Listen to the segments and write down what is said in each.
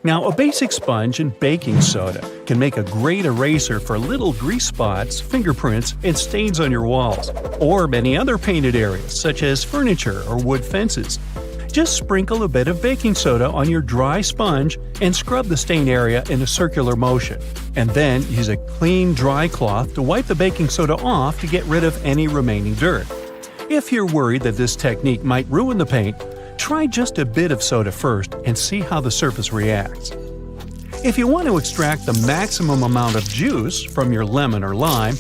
Now, a basic sponge and baking soda can make a great eraser for little grease spots, fingerprints, and stains on your walls, or many other painted areas such as furniture or wood fences. Just sprinkle a bit of baking soda on your dry sponge and scrub the stain area in a circular motion, and then use a clean, dry cloth to wipe the baking soda off to get rid of any remaining dirt. If you're worried that this technique might ruin the paint, try just a bit of soda first and see how the surface reacts. If you want to extract the maximum amount of juice from your lemon or lime,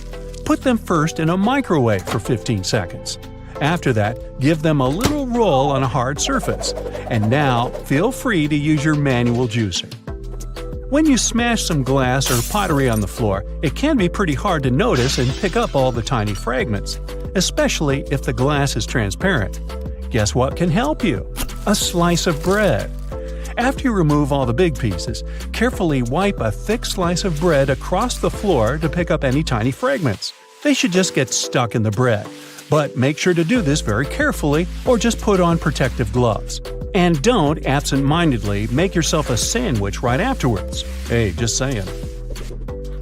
put them first in a microwave for 15 seconds. After that, give them a little roll on a hard surface. And now, feel free to use your manual juicer. When you smash some glass or pottery on the floor, it can be pretty hard to notice and pick up all the tiny fragments, especially if the glass is transparent. Guess what can help you? A slice of bread. After you remove all the big pieces, carefully wipe a thick slice of bread across the floor to pick up any tiny fragments. They should just get stuck in the bread. But make sure to do this very carefully or just put on protective gloves. And don't absent-mindedly make yourself a sandwich right afterwards. Hey, just saying.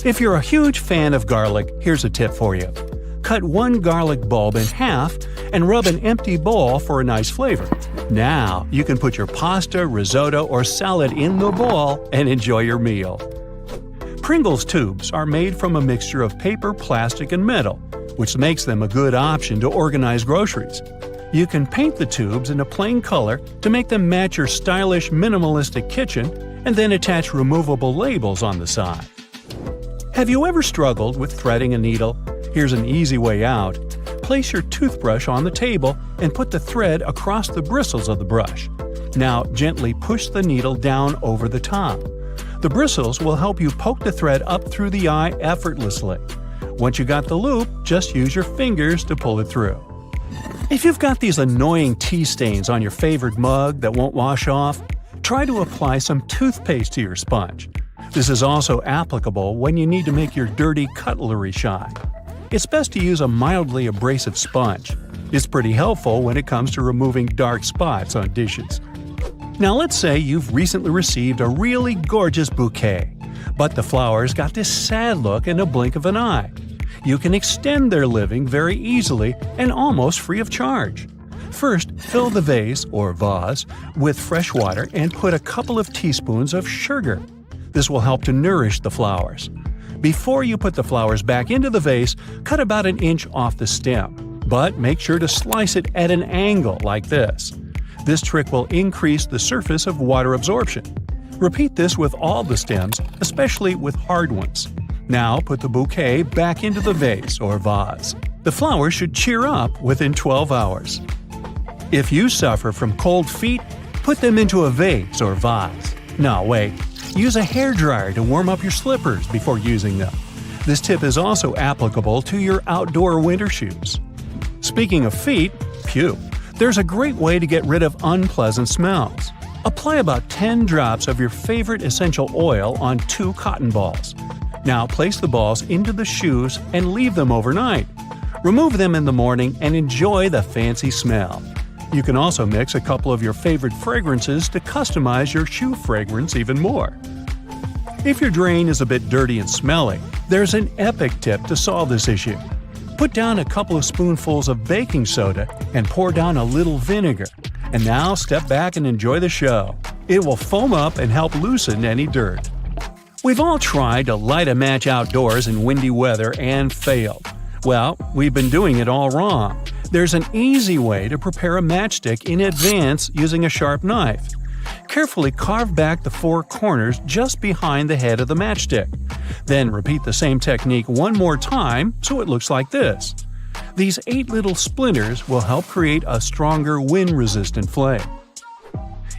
If you're a huge fan of garlic, here's a tip for you. Cut one garlic bulb in half and rub an empty bowl for a nice flavor. Now, you can put your pasta, risotto, or salad in the bowl and enjoy your meal. Pringles tubes are made from a mixture of paper, plastic, and metal, which makes them a good option to organize groceries. You can paint the tubes in a plain color to make them match your stylish, minimalistic kitchen, and then attach removable labels on the side. Have you ever struggled with threading a needle? Here's an easy way out. Place your toothbrush on the table and put the thread across the bristles of the brush. Now gently push the needle down over the top. The bristles will help you poke the thread up through the eye effortlessly. Once you got the loop, just use your fingers to pull it through. If you've got these annoying tea stains on your favorite mug that won't wash off, try to apply some toothpaste to your sponge. This is also applicable when you need to make your dirty cutlery shine. It's best to use a mildly abrasive sponge. It's pretty helpful when it comes to removing dark spots on dishes. Now let's say you've recently received a really gorgeous bouquet, but the flowers got this sad look in a blink of an eye. You can extend their living very easily and almost free of charge. First, fill the vase or vase with fresh water and put a couple of teaspoons of sugar. This will help to nourish the flowers. Before you put the flowers back into the vase, cut about an inch off the stem, but make sure to slice it at an angle like this. This trick will increase the surface of water absorption. Repeat this with all the stems, especially with hard ones. Now put the bouquet back into the vase or vase. The flowers should cheer up within 12 hours. If you suffer from cold feet, put them into a vase or vase. No, wait. Use a hairdryer to warm up your slippers before using them. This tip is also applicable to your outdoor winter shoes. Speaking of feet, there's a great way to get rid of unpleasant smells. Apply about 10 drops of your favorite essential oil on 2 cotton balls. Now place the balls into the shoes and leave them overnight. Remove them in the morning and enjoy the fancy smell. You can also mix a couple of your favorite fragrances to customize your shoe fragrance even more. If your drain is a bit dirty and smelly, there's an epic tip to solve this issue. Put down a couple of spoonfuls of baking soda and pour down a little vinegar. And now step back and enjoy the show. It will foam up and help loosen any dirt. We've all tried to light a match outdoors in windy weather and failed. Well, we've been doing it all wrong. There's an easy way to prepare a matchstick in advance using a sharp knife. Carefully carve back the 4 corners just behind the head of the matchstick. Then repeat the same technique one more time so it looks like this. These 8 little splinters will help create a stronger wind-resistant flame.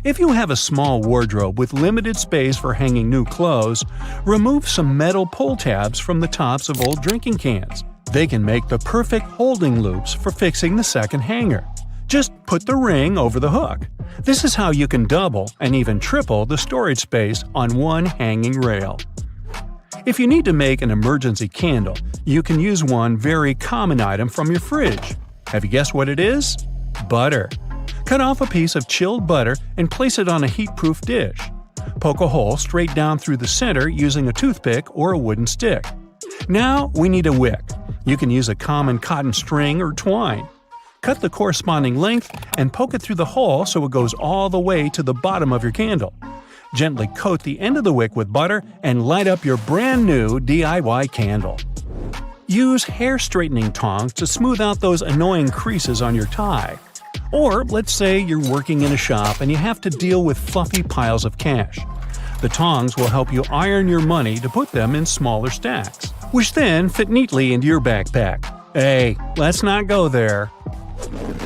If you have a small wardrobe with limited space for hanging new clothes, remove some metal pull tabs from the tops of old drinking cans. They can make the perfect holding loops for fixing the second hanger. Just put the ring over the hook. This is how you can double and even triple the storage space on one hanging rail. If you need to make an emergency candle, you can use one very common item from your fridge. Have you guessed what it is? Butter. Cut off a piece of chilled butter and place it on a heat-proof dish. Poke a hole straight down through the center using a toothpick or a wooden stick. Now we need a wick. You can use a common cotton string or twine. Cut the corresponding length and poke it through the hole so it goes all the way to the bottom of your candle. Gently coat the end of the wick with butter and light up your brand new DIY candle. Use hair straightening tongs to smooth out those annoying creases on your tie. Or let's say you're working in a shop and you have to deal with fluffy piles of cash. The tongs will help you iron your money to put them in smaller stacks, which then fit neatly into your backpack. Hey, let's not go there.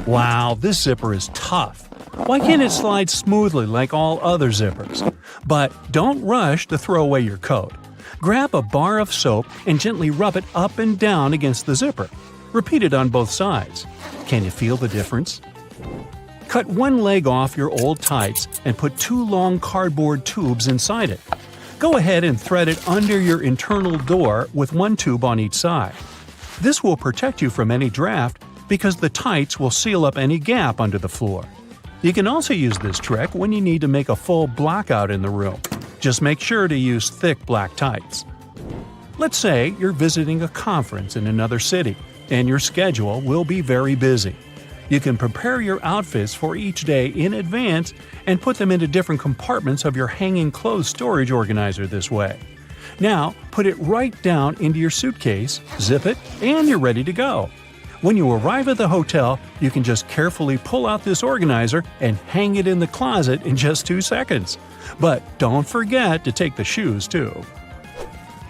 Wow, this zipper is tough. Why can't it slide smoothly like all other zippers? But don't rush to throw away your coat. Grab a bar of soap and gently rub it up and down against the zipper. Repeat it on both sides. Can you feel the difference? Cut one leg off your old tights and put 2 long cardboard tubes inside it. Go ahead and thread it under your internal door with 1 tube on each side. This will protect you from any draft because the tights will seal up any gap under the floor. You can also use this trick when you need to make a full blackout in the room. Just make sure to use thick black tights. Let's say you're visiting a conference in another city, and your schedule will be very busy. You can prepare your outfits for each day in advance and put them into different compartments of your hanging clothes storage organizer this way. Now, put it right down into your suitcase, zip it, and you're ready to go. When you arrive at the hotel, you can just carefully pull out this organizer and hang it in the closet in just 2 seconds. But don't forget to take the shoes too.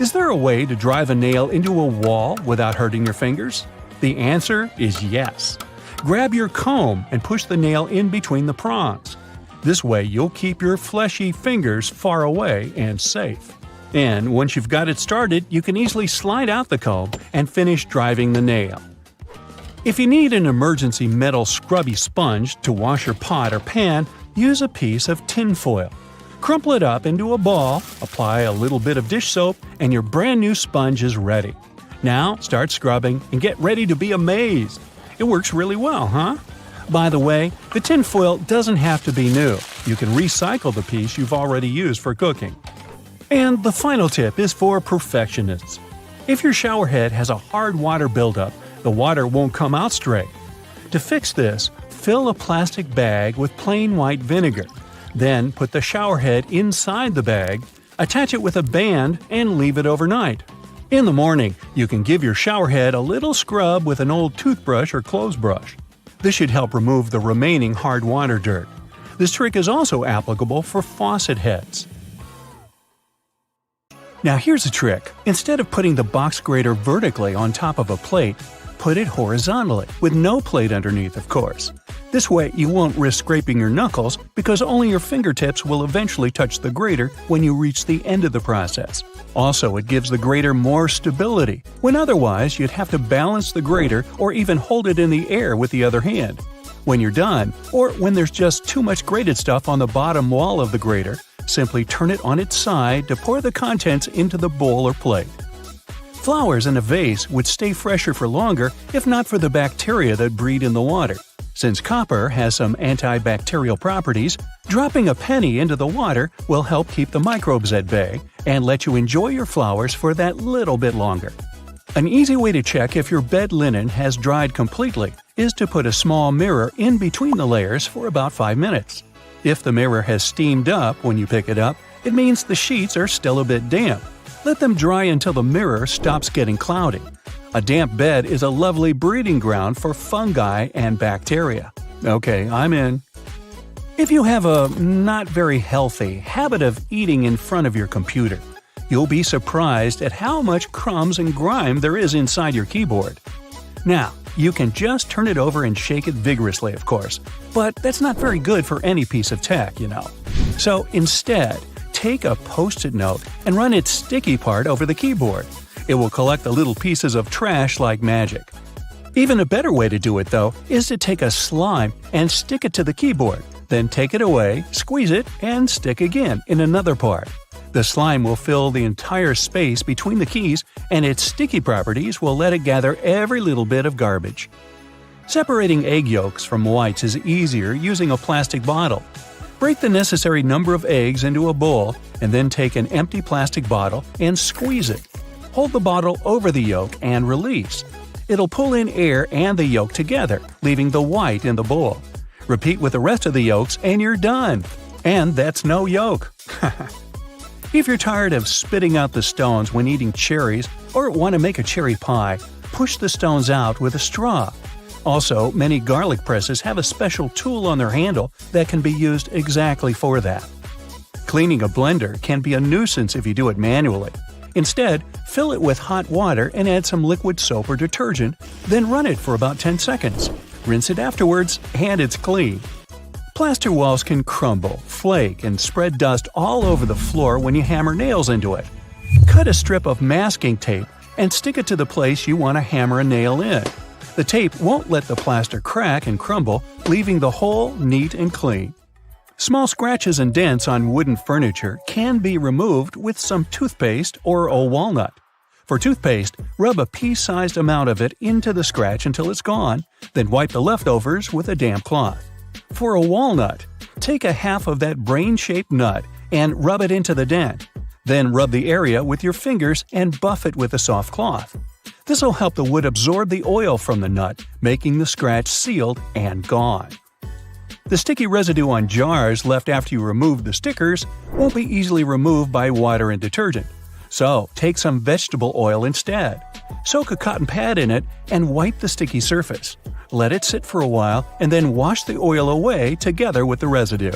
Is there a way to drive a nail into a wall without hurting your fingers? The answer is yes. Grab your comb and push the nail in between the prongs. This way you'll keep your fleshy fingers far away and safe. And once you've got it started, you can easily slide out the comb and finish driving the nail. If you need an emergency metal scrubby sponge to wash your pot or pan, use a piece of tin foil. Crumple it up into a ball, apply a little bit of dish soap, and your brand new sponge is ready. Now start scrubbing and get ready to be amazed. It works really well, huh? By the way, the tin foil doesn't have to be new. You can recycle the piece you've already used for cooking. And the final tip is for perfectionists. If your shower head has a hard water buildup, the water won't come out straight. To fix this, fill a plastic bag with plain white vinegar. Then put the shower head inside the bag, attach it with a band, and leave it overnight. In the morning, you can give your shower head a little scrub with an old toothbrush or clothes brush. This should help remove the remaining hard water dirt. This trick is also applicable for faucet heads. Now here's a trick. Instead of putting the box grater vertically on top of a plate, put it horizontally, with no plate underneath, of course. This way you won't risk scraping your knuckles because only your fingertips will eventually touch the grater when you reach the end of the process. Also, it gives the grater more stability, when otherwise you'd have to balance the grater or even hold it in the air with the other hand. When you're done, or when there's just too much grated stuff on the bottom wall of the grater, simply turn it on its side to pour the contents into the bowl or plate. Flowers in a vase would stay fresher for longer if not for the bacteria that breed in the water. Since copper has some antibacterial properties, dropping a penny into the water will help keep the microbes at bay and let you enjoy your flowers for that little bit longer. An easy way to check if your bed linen has dried completely is to put a small mirror in between the layers for about 5 minutes. If the mirror has steamed up when you pick it up, it means the sheets are still a bit damp. Let them dry until the mirror stops getting cloudy. A damp bed is a lovely breeding ground for fungi and bacteria. Okay, I'm in. If you have a not very healthy habit of eating in front of your computer, you'll be surprised at how much crumbs and grime there is inside your keyboard. Now, you can just turn it over and shake it vigorously, of course, but that's not very good for any piece of tech, you know. So instead, take a Post-it note and run its sticky part over the keyboard. It will collect the little pieces of trash like magic. Even a better way to do it, though, is to take a slime and stick it to the keyboard, then take it away, squeeze it, and stick again in another part. The slime will fill the entire space between the keys, and its sticky properties will let it gather every little bit of garbage. Separating egg yolks from whites is easier using a plastic bottle. Break the necessary number of eggs into a bowl and then take an empty plastic bottle and squeeze it. Hold the bottle over the yolk and release. It'll pull in air and the yolk together, leaving the white in the bowl. Repeat with the rest of the yolks and you're done. And that's no yolk. If you're tired of spitting out the stones when eating cherries or want to make a cherry pie, push the stones out with a straw. Also, many garlic presses have a special tool on their handle that can be used exactly for that. Cleaning a blender can be a nuisance if you do it manually. Instead, fill it with hot water and add some liquid soap or detergent, then run it for about 10 seconds. Rinse it afterwards, and it's clean. Plaster walls can crumble, flake, and spread dust all over the floor when you hammer nails into it. Cut a strip of masking tape and stick it to the place you want to hammer a nail in. The tape won't let the plaster crack and crumble, leaving the hole neat and clean. Small scratches and dents on wooden furniture can be removed with some toothpaste or a walnut. For toothpaste, rub a pea-sized amount of it into the scratch until it's gone, then wipe the leftovers with a damp cloth. For a walnut, take a half of that brain-shaped nut and rub it into the dent. Then rub the area with your fingers and buff it with a soft cloth. This will help the wood absorb the oil from the nut, making the scratch sealed and gone. The sticky residue on jars left after you remove the stickers won't be easily removed by water and detergent. So, take some vegetable oil instead. Soak a cotton pad in it and wipe the sticky surface. Let it sit for a while and then wash the oil away together with the residue.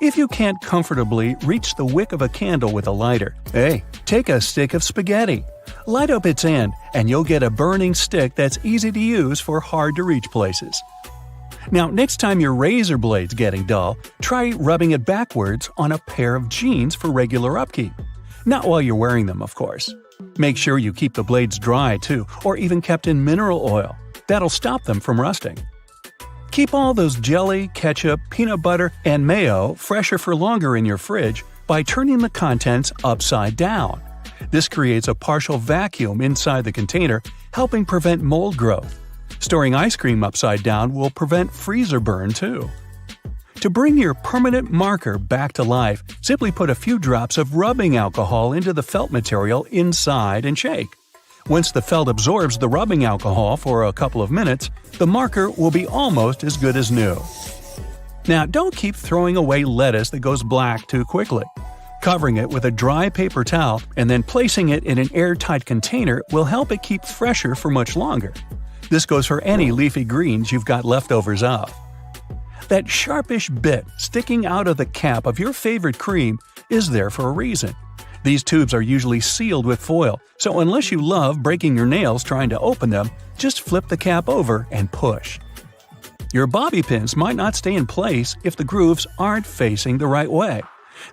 If you can't comfortably reach the wick of a candle with a lighter, take a stick of spaghetti. Light up its end and you'll get a burning stick that's easy to use for hard-to-reach places. Now, next time your razor blade's getting dull, try rubbing it backwards on a pair of jeans for regular upkeep. Not while you're wearing them, of course. Make sure you keep the blades dry, too, or even kept in mineral oil. That'll stop them from rusting. Keep all those jelly, ketchup, peanut butter, and mayo fresher for longer in your fridge by turning the contents upside down. This creates a partial vacuum inside the container, helping prevent mold growth. Storing ice cream upside down will prevent freezer burn, too. To bring your permanent marker back to life, simply put a few drops of rubbing alcohol into the felt material inside and shake. Once the felt absorbs the rubbing alcohol for a couple of minutes, the marker will be almost as good as new. Now, don't keep throwing away lettuce that goes black too quickly. Covering it with a dry paper towel and then placing it in an airtight container will help it keep fresher for much longer. This goes for any leafy greens you've got leftovers of. That sharpish bit sticking out of the cap of your favorite cream is there for a reason. These tubes are usually sealed with foil, so unless you love breaking your nails trying to open them, just flip the cap over and push. Your bobby pins might not stay in place if the grooves aren't facing the right way.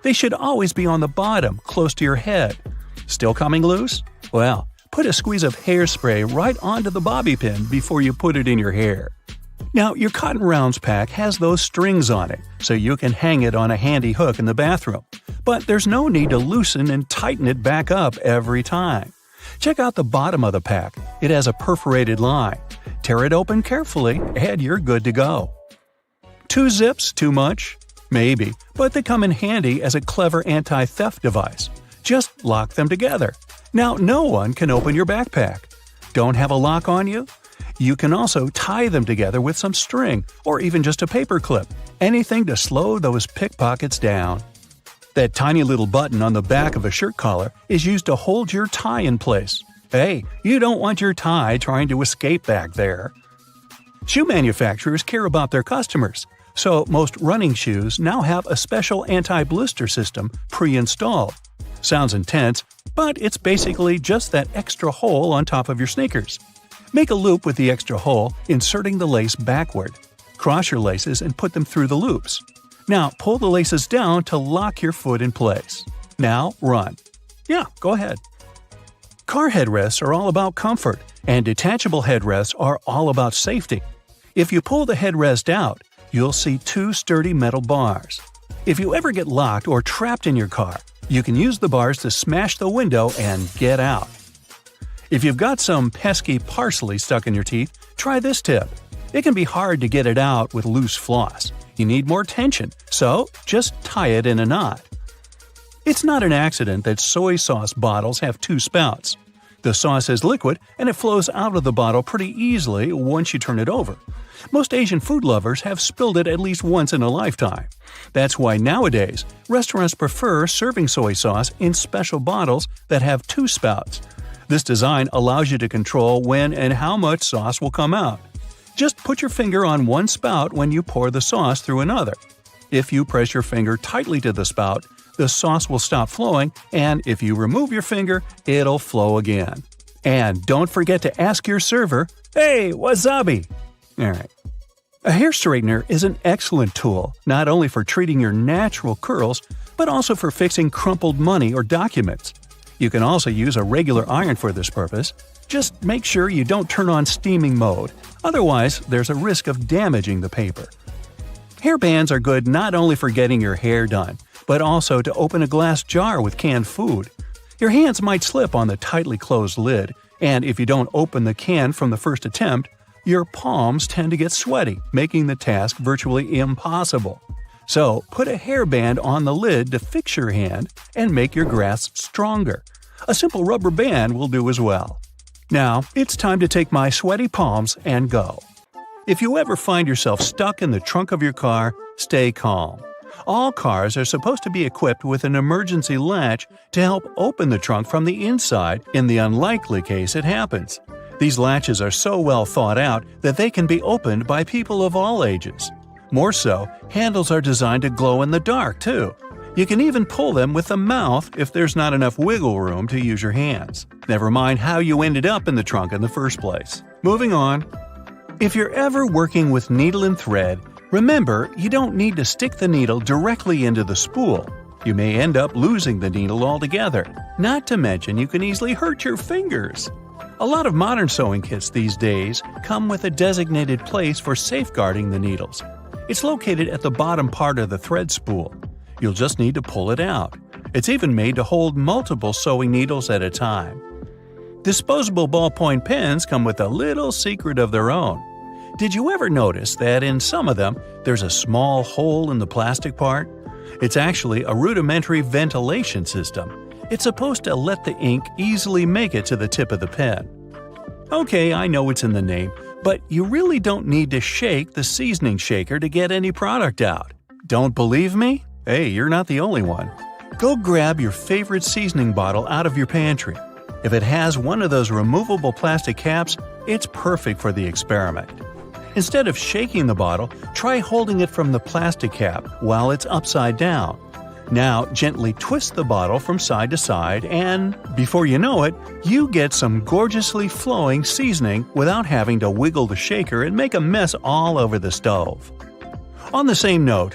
They should always be on the bottom, close to your head. Still coming loose? Well, put a squeeze of hairspray right onto the bobby pin before you put it in your hair. Now, your cotton rounds pack has those strings on it, so you can hang it on a handy hook in the bathroom. But there's no need to loosen and tighten it back up every time. Check out the bottom of the pack. It has a perforated line. Tear it open carefully, and you're good to go. 2 zips too much? Maybe, but they come in handy as a clever anti-theft device. Just lock them together. Now no one can open your backpack. Don't have a lock on you? You can also tie them together with some string, or even just a paper clip. Anything to slow those pickpockets down. That tiny little button on the back of a shirt collar is used to hold your tie in place. Hey, you don't want your tie trying to escape back there. Shoe manufacturers care about their customers, so most running shoes now have a special anti-blister system pre-installed. Sounds intense, but it's basically just that extra hole on top of your sneakers. Make a loop with the extra hole, inserting the lace backward. Cross your laces and put them through the loops. Now pull the laces down to lock your foot in place. Now run. Yeah, go ahead. Car headrests are all about comfort, and detachable headrests are all about safety. If you pull the headrest out, you'll see 2 sturdy metal bars. If you ever get locked or trapped in your car, you can use the bars to smash the window and get out. If you've got some pesky parsley stuck in your teeth, try this tip. It can be hard to get it out with loose floss. You need more tension, so just tie it in a knot. It's not an accident that soy sauce bottles have two spouts. The sauce is liquid and it flows out of the bottle pretty easily once you turn it over. Most Asian food lovers have spilled it at least once in a lifetime. That's why nowadays, restaurants prefer serving soy sauce in special bottles that have two spouts. This design allows you to control when and how much sauce will come out. Just put your finger on one spout when you pour the sauce through another. If you press your finger tightly to the spout, the sauce will stop flowing, and if you remove your finger, it'll flow again. And don't forget to ask your server, "Hey, wasabi!" Alright. A hair straightener is an excellent tool, not only for treating your natural curls, but also for fixing crumpled money or documents. You can also use a regular iron for this purpose. Just make sure you don't turn on steaming mode, otherwise there's a risk of damaging the paper. Hair bands are good not only for getting your hair done, but also to open a glass jar with canned food. Your hands might slip on the tightly closed lid, and if you don't open the can from the first attempt, your palms tend to get sweaty, making the task virtually impossible. So, put a hairband on the lid to fix your hand and make your grasp stronger. A simple rubber band will do as well. Now, it's time to take my sweaty palms and go. If you ever find yourself stuck in the trunk of your car, stay calm. All cars are supposed to be equipped with an emergency latch to help open the trunk from the inside in the unlikely case it happens. These latches are so well thought out that they can be opened by people of all ages. More so, handles are designed to glow in the dark, too. You can even pull them with the mouth if there's not enough wiggle room to use your hands. Never mind how you ended up in the trunk in the first place. Moving on. If you're ever working with needle and thread, remember you don't need to stick the needle directly into the spool. You may end up losing the needle altogether. Not to mention you can easily hurt your fingers. A lot of modern sewing kits these days come with a designated place for safeguarding the needles. It's located at the bottom part of the thread spool. You'll just need to pull it out. It's even made to hold multiple sewing needles at a time. Disposable ballpoint pens come with a little secret of their own. Did you ever notice that in some of them there's a small hole in the plastic part? It's actually a rudimentary ventilation system. It's supposed to let the ink easily make it to the tip of the pen. Okay, I know it's in the name, but you really don't need to shake the seasoning shaker to get any product out. Don't believe me? Hey, you're not the only one. Go grab your favorite seasoning bottle out of your pantry. If it has one of those removable plastic caps, it's perfect for the experiment. Instead of shaking the bottle, try holding it from the plastic cap while it's upside down. Now gently twist the bottle from side to side and, before you know it, you get some gorgeously flowing seasoning without having to wiggle the shaker and make a mess all over the stove. On the same note,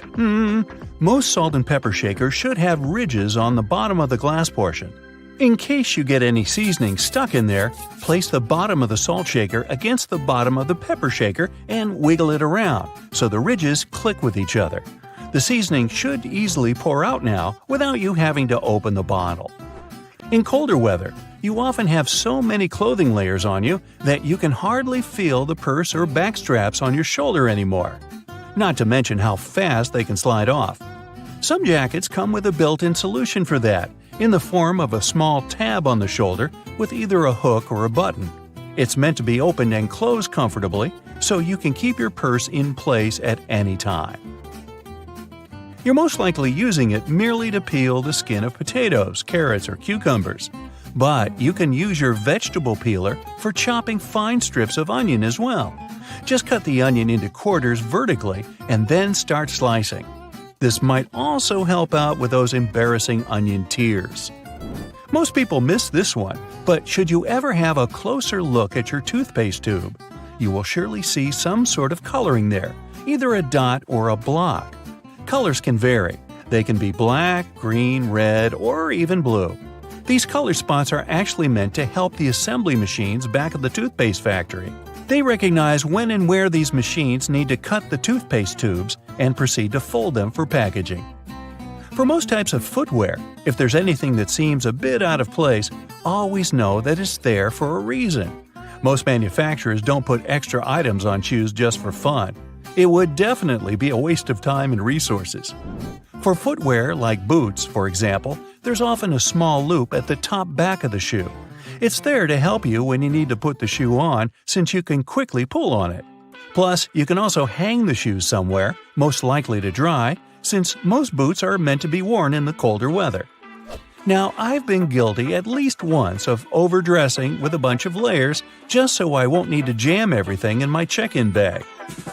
most salt and pepper shakers should have ridges on the bottom of the glass portion. In case you get any seasoning stuck in there, place the bottom of the salt shaker against the bottom of the pepper shaker and wiggle it around so the ridges click with each other. The seasoning should easily pour out now without you having to open the bottle. In colder weather, you often have so many clothing layers on you that you can hardly feel the purse or back straps on your shoulder anymore. Not to mention how fast they can slide off. Some jackets come with a built-in solution for that, in the form of a small tab on the shoulder with either a hook or a button. It's meant to be opened and closed comfortably, so you can keep your purse in place at any time. You're most likely using it merely to peel the skin of potatoes, carrots, or cucumbers. But you can use your vegetable peeler for chopping fine strips of onion as well. Just cut the onion into quarters vertically and then start slicing. This might also help out with those embarrassing onion tears. Most people miss this one, but should you ever have a closer look at your toothpaste tube, you will surely see some sort of coloring there, either a dot or a block. Colors can vary. They can be black, green, red, or even blue. These color spots are actually meant to help the assembly machines back at the toothpaste factory. They recognize when and where these machines need to cut the toothpaste tubes and proceed to fold them for packaging. For most types of footwear, if there's anything that seems a bit out of place, always know that it's there for a reason. Most manufacturers don't put extra items on shoes just for fun. It would definitely be a waste of time and resources. For footwear like boots, for example, there's often a small loop at the top back of the shoe. It's there to help you when you need to put the shoe on, since you can quickly pull on it. Plus, you can also hang the shoes somewhere, most likely to dry, since most boots are meant to be worn in the colder weather. Now, I've been guilty at least once of overdressing with a bunch of layers just so I won't need to jam everything in my check-in bag.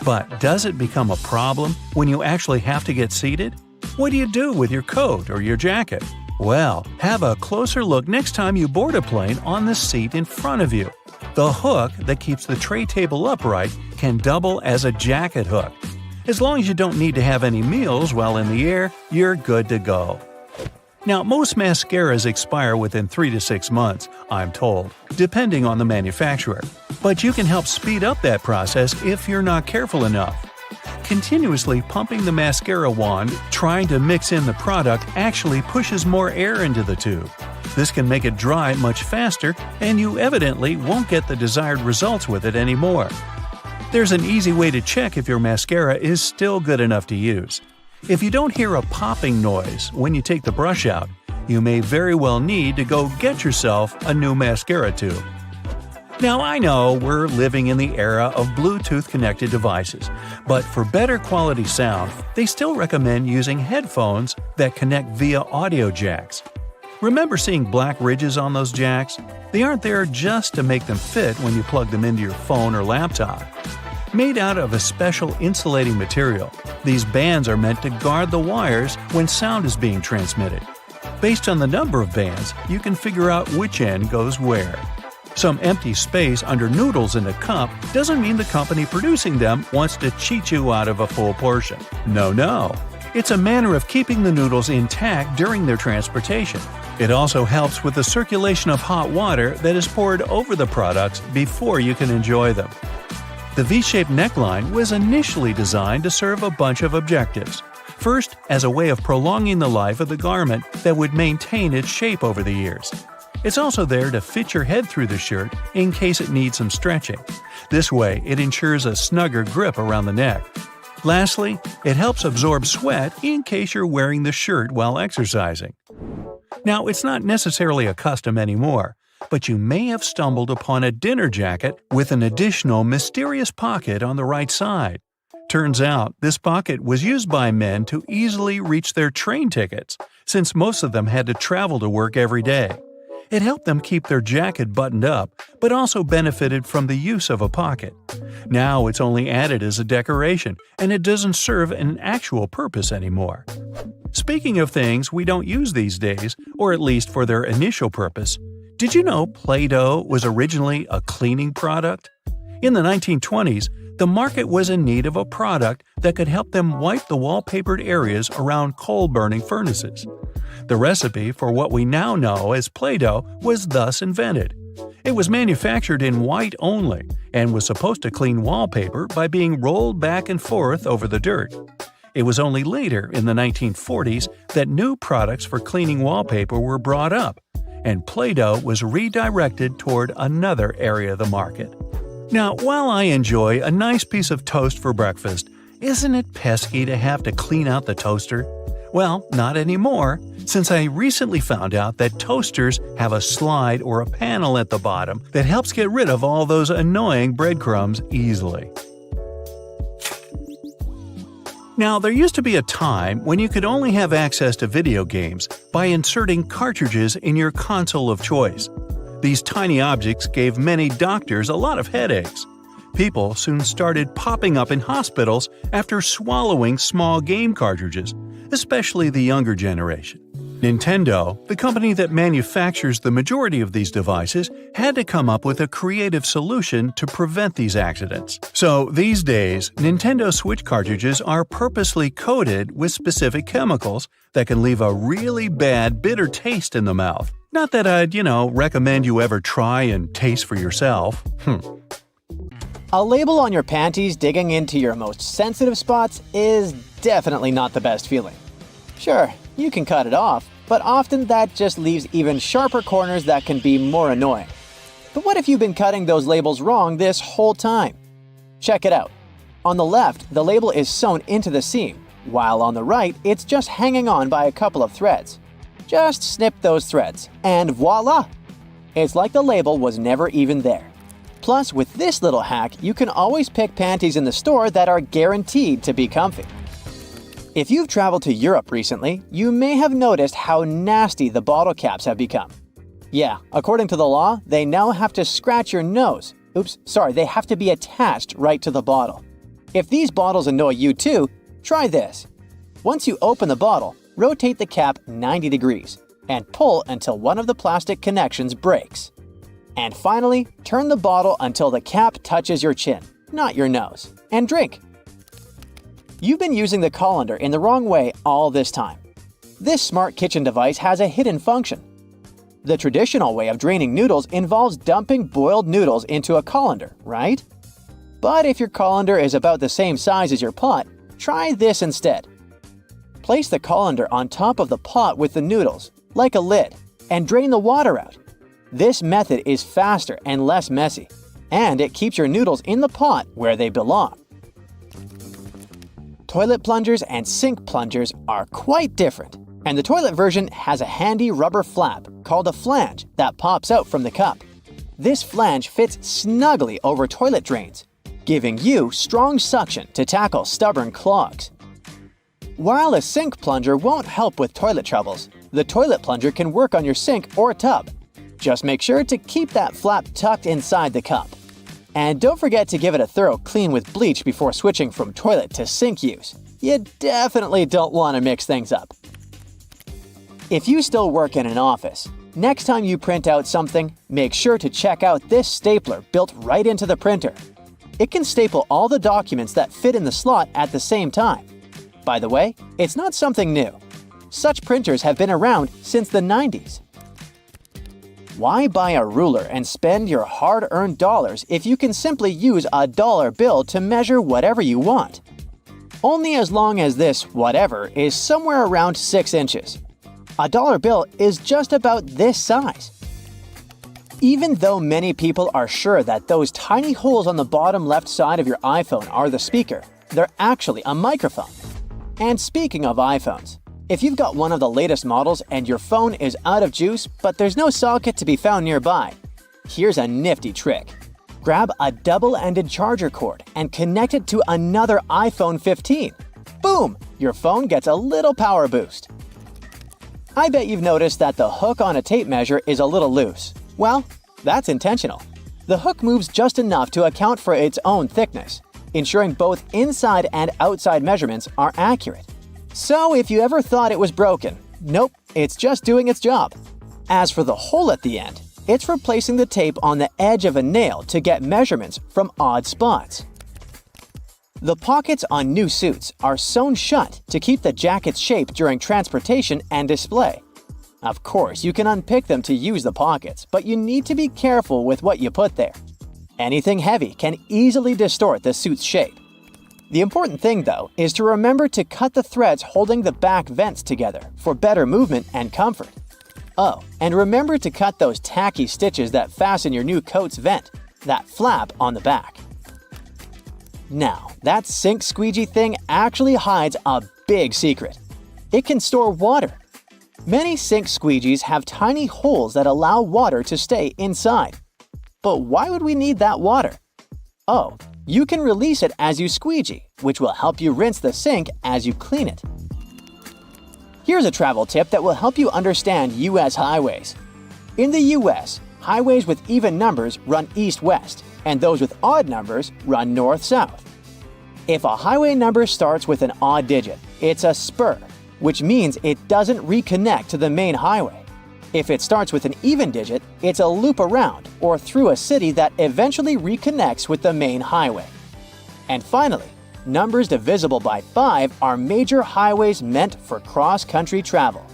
But does it become a problem when you actually have to get seated? What do you do with your coat or your jacket? Well, have a closer look next time you board a plane on the seat in front of you. The hook that keeps the tray table upright can double as a jacket hook. As long as you don't need to have any meals while in the air, you're good to go. Now, most mascaras expire within 3 to 6 months, I'm told, depending on the manufacturer. But you can help speed up that process if you're not careful enough. Continuously pumping the mascara wand, trying to mix in the product actually pushes more air into the tube. This can make it dry much faster, and you evidently won't get the desired results with it anymore. There's an easy way to check if your mascara is still good enough to use. If you don't hear a popping noise when you take the brush out, you may very well need to go get yourself a new mascara tube. Now, I know we're living in the era of Bluetooth-connected devices, but for better quality sound, they still recommend using headphones that connect via audio jacks. Remember seeing black ridges on those jacks? They aren't there just to make them fit when you plug them into your phone or laptop. Made out of a special insulating material, these bands are meant to guard the wires when sound is being transmitted. Based on the number of bands, you can figure out which end goes where. Some empty space under noodles in a cup doesn't mean the company producing them wants to cheat you out of a full portion. No. It's a manner of keeping the noodles intact during their transportation. It also helps with the circulation of hot water that is poured over the products before you can enjoy them. The V-shaped neckline was initially designed to serve a bunch of objectives. First, as a way of prolonging the life of the garment that would maintain its shape over the years. It's also there to fit your head through the shirt in case it needs some stretching. This way, it ensures a snugger grip around the neck. Lastly, it helps absorb sweat in case you're wearing the shirt while exercising. Now, it's not necessarily a custom anymore, but you may have stumbled upon a dinner jacket with an additional mysterious pocket on the right side. Turns out, this pocket was used by men to easily reach their train tickets, since most of them had to travel to work every day. It helped them keep their jacket buttoned up, but also benefited from the use of a pocket. Now it's only added as a decoration, and it doesn't serve an actual purpose anymore. Speaking of things we don't use these days, or at least for their initial purpose, did you know Play-Doh was originally a cleaning product? In the 1920s, the market was in need of a product that could help them wipe the wallpapered areas around coal-burning furnaces. The recipe for what we now know as Play-Doh was thus invented. It was manufactured in white only, and was supposed to clean wallpaper by being rolled back and forth over the dirt. It was only later, in the 1940s, that new products for cleaning wallpaper were brought up, and Play-Doh was redirected toward another area of the market. Now, while I enjoy a nice piece of toast for breakfast, isn't it pesky to have to clean out the toaster? Well, not anymore, since I recently found out that toasters have a slide or a panel at the bottom that helps get rid of all those annoying breadcrumbs easily. Now, there used to be a time when you could only have access to video games by inserting cartridges in your console of choice. These tiny objects gave many doctors a lot of headaches. People soon started popping up in hospitals after swallowing small game cartridges, especially the younger generation. Nintendo, the company that manufactures the majority of these devices, had to come up with a creative solution to prevent these accidents. So these days, Nintendo Switch cartridges are purposely coated with specific chemicals that can leave a really bad, bitter taste in the mouth. Not that I'd, recommend you ever try and taste for yourself. A label on your panties digging into your most sensitive spots is definitely not the best feeling. Sure, you can cut it off, but often that just leaves even sharper corners that can be more annoying. But what if you've been cutting those labels wrong this whole time? Check it out. On the left, the label is sewn into the seam, while on the right, it's just hanging on by a couple of threads. Just snip those threads, and voila! It's like the label was never even there. Plus, with this little hack, you can always pick panties in the store that are guaranteed to be comfy. If you've traveled to Europe recently, you may have noticed how nasty the bottle caps have become. Yeah, according to the law, they now have to scratch your nose. They have to be attached right to the bottle. If these bottles annoy you too, try this. Once you open the bottle, rotate the cap 90 degrees and pull until one of the plastic connections breaks. And finally, turn the bottle until the cap touches your chin, not your nose, and drink. You've been using the colander in the wrong way all this time. This smart kitchen device has a hidden function. The traditional way of draining noodles involves dumping boiled noodles into a colander, right? But if your colander is about the same size as your pot, try this instead. Place the colander on top of the pot with the noodles, like a lid, and drain the water out. This method is faster and less messy, and it keeps your noodles in the pot where they belong. Toilet plungers and sink plungers are quite different, and the toilet version has a handy rubber flap called a flange that pops out from the cup. This flange fits snugly over toilet drains, giving you strong suction to tackle stubborn clogs. While a sink plunger won't help with toilet troubles, the toilet plunger can work on your sink or tub. Just make sure to keep that flap tucked inside the cup. And don't forget to give it a thorough clean with bleach before switching from toilet to sink use. You definitely don't want to mix things up. If you still work in an office, next time you print out something, make sure to check out this stapler built right into the printer. It can staple all the documents that fit in the slot at the same time. By the way, it's not something new. Such printers have been around since the 90s. Why buy a ruler and spend your hard-earned dollars if you can simply use a dollar bill to measure whatever you want? Only as long as this whatever is somewhere around 6 inches. A dollar bill is just about this size. Even though many people are sure that those tiny holes on the bottom left side of your iPhone are the speaker, they're actually a microphone. And speaking of iPhones, if you've got one of the latest models and your phone is out of juice but there's no socket to be found nearby, here's a nifty trick. Grab a double-ended charger cord and connect it to another iPhone 15. Boom! Your phone gets a little power boost. I bet you've noticed that the hook on a tape measure is a little loose. Well, that's intentional. The hook moves just enough to account for its own thickness, ensuring both inside and outside measurements are accurate. So if you ever thought it was broken, nope, it's just doing its job. As for the hole at the end, it's for placing the tape on the edge of a nail to get measurements from odd spots. The pockets on new suits are sewn shut to keep the jacket's shape during transportation and display. Of course, you can unpick them to use the pockets, but you need to be careful with what you put there. Anything heavy can easily distort the suit's shape. The important thing, though, is to remember to cut the threads holding the back vents together for better movement and comfort. Oh, and remember to cut those tacky stitches that fasten your new coat's vent, that flap on the back. Now, that sink squeegee thing actually hides a big secret. It can store water. Many sink squeegees have tiny holes that allow water to stay inside. But why would we need that water? Oh, you can release it as you squeegee, which will help you rinse the sink as you clean it. Here's a travel tip that will help you understand U.S. highways. In the U.S., highways with even numbers run east-west, and those with odd numbers run north-south. If a highway number starts with an odd digit, it's a spur, which means it doesn't reconnect to the main highway. If it starts with an even digit, it's a loop around or through a city that eventually reconnects with the main highway. And finally, numbers divisible by 5 are major highways meant for cross-country travel.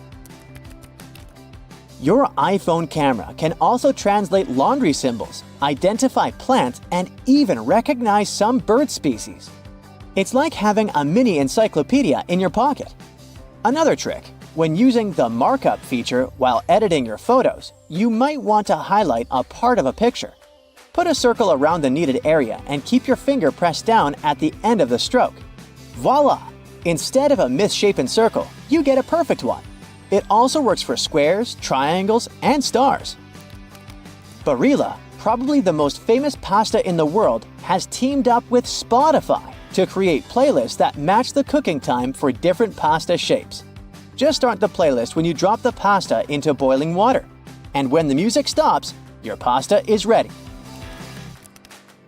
Your iPhone camera can also translate laundry symbols, identify plants, and even recognize some bird species. It's like having a mini encyclopedia in your pocket. Another trick: when using the markup feature while editing your photos, you might want to highlight a part of a picture. Put a circle around the kneaded area and keep your finger pressed down at the end of the stroke. Voila! Instead of a misshapen circle, you get a perfect one. It also works for squares, triangles, and stars. Barilla, probably the most famous pasta in the world, has teamed up with Spotify to create playlists that match the cooking time for different pasta shapes. Just start the playlist when you drop the pasta into boiling water. And when the music stops, your pasta is ready.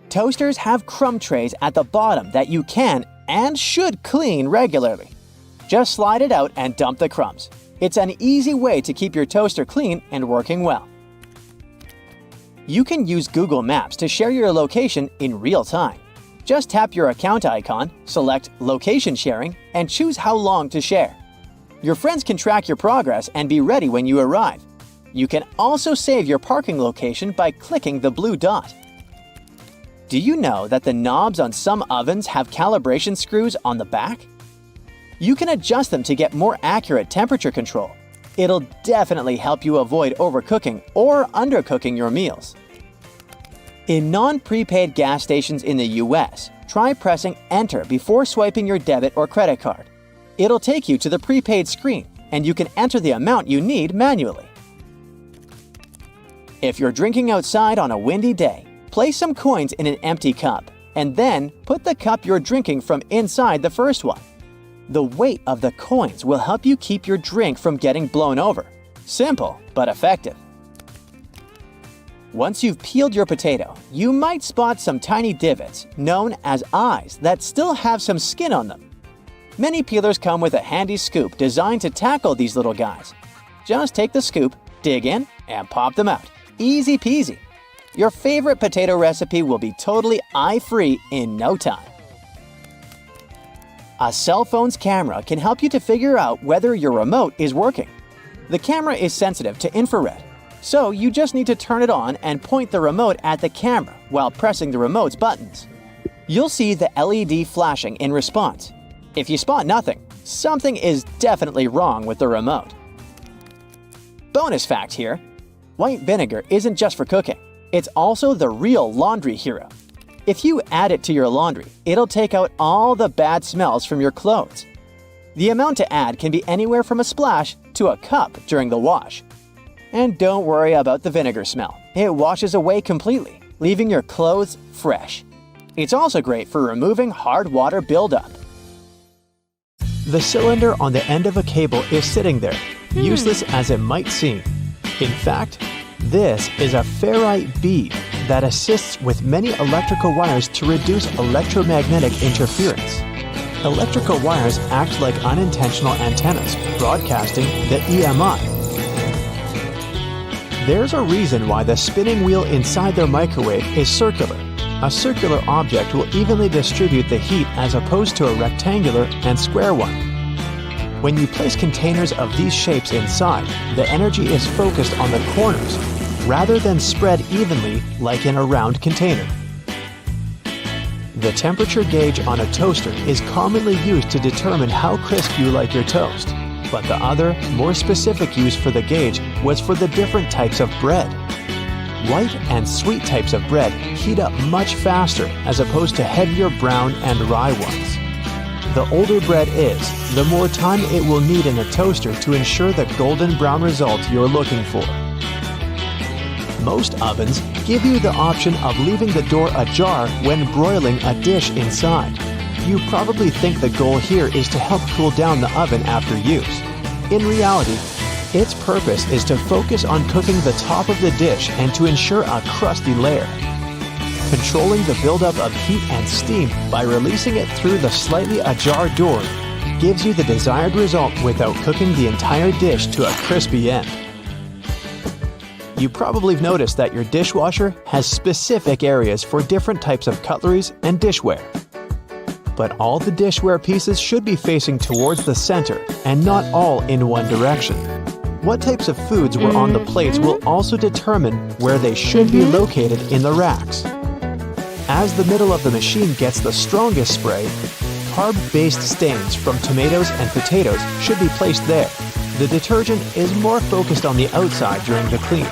Toasters have crumb trays at the bottom that you can and should clean regularly. Just slide it out and dump the crumbs. It's an easy way to keep your toaster clean and working well. You can use Google Maps to share your location in real time. Just tap your account icon, select Location Sharing, and choose how long to share. Your friends can track your progress and be ready when you arrive. You can also save your parking location by clicking the blue dot. Do you know that the knobs on some ovens have calibration screws on the back? You can adjust them to get more accurate temperature control. It'll definitely help you avoid overcooking or undercooking your meals. In non-prepaid gas stations in the US, try pressing Enter before swiping your debit or credit card. It'll take you to the prepaid screen, and you can enter the amount you need manually. If you're drinking outside on a windy day, place some coins in an empty cup, and then put the cup you're drinking from inside the first one. The weight of the coins will help you keep your drink from getting blown over. Simple, but effective. Once you've peeled your potato, you might spot some tiny divots, known as eyes, that still have some skin on them. Many peelers come with a handy scoop designed to tackle these little guys. Just take the scoop, dig in, and pop them out. Easy peasy. Your favorite potato recipe will be totally eye-free in no time. A cell phone's camera can help you to figure out whether your remote is working. The camera is sensitive to infrared, so you just need to turn it on and point the remote at the camera while pressing the remote's buttons. You'll see the LED flashing in response. If you spot nothing, something is definitely wrong with the remote. Bonus fact here: white vinegar isn't just for cooking, it's also the real laundry hero. If you add it to your laundry, it'll take out all the bad smells from your clothes. The amount to add can be anywhere from a splash to a cup during the wash. And don't worry about the vinegar smell. It washes away completely, leaving your clothes fresh. It's also great for removing hard water buildup. The cylinder on the end of a cable is sitting there, useless as it might seem. In fact, this is a ferrite bead that assists with many electrical wires to reduce electromagnetic interference. Electrical wires act like unintentional antennas, broadcasting the EMI. There's a reason why the spinning wheel inside their microwave is circular. A circular object will evenly distribute the heat as opposed to a rectangular and square one. When you place containers of these shapes inside, the energy is focused on the corners, rather than spread evenly like in a round container. The temperature gauge on a toaster is commonly used to determine how crisp you like your toast, but the other, more specific use for the gauge was for the different types of bread. White and sweet types of bread heat up much faster as opposed to heavier brown and rye ones. The older bread is, the more time it will need in a toaster to ensure the golden brown result you're looking for. Most ovens give you the option of leaving the door ajar when broiling a dish inside. You probably think the goal here is to help cool down the oven after use. In reality, its purpose is to focus on cooking the top of the dish and to ensure a crusty layer. Controlling the buildup of heat and steam by releasing it through the slightly ajar door gives you the desired result without cooking the entire dish to a crispy end. You probably have noticed that your dishwasher has specific areas for different types of cutleries and dishware. But all the dishware pieces should be facing towards the center and not all in one direction. What types of foods were on the plates will also determine where they should be located in the racks. As the middle of the machine gets the strongest spray, carb-based stains from tomatoes and potatoes should be placed there. The detergent is more focused on the outside during the clean,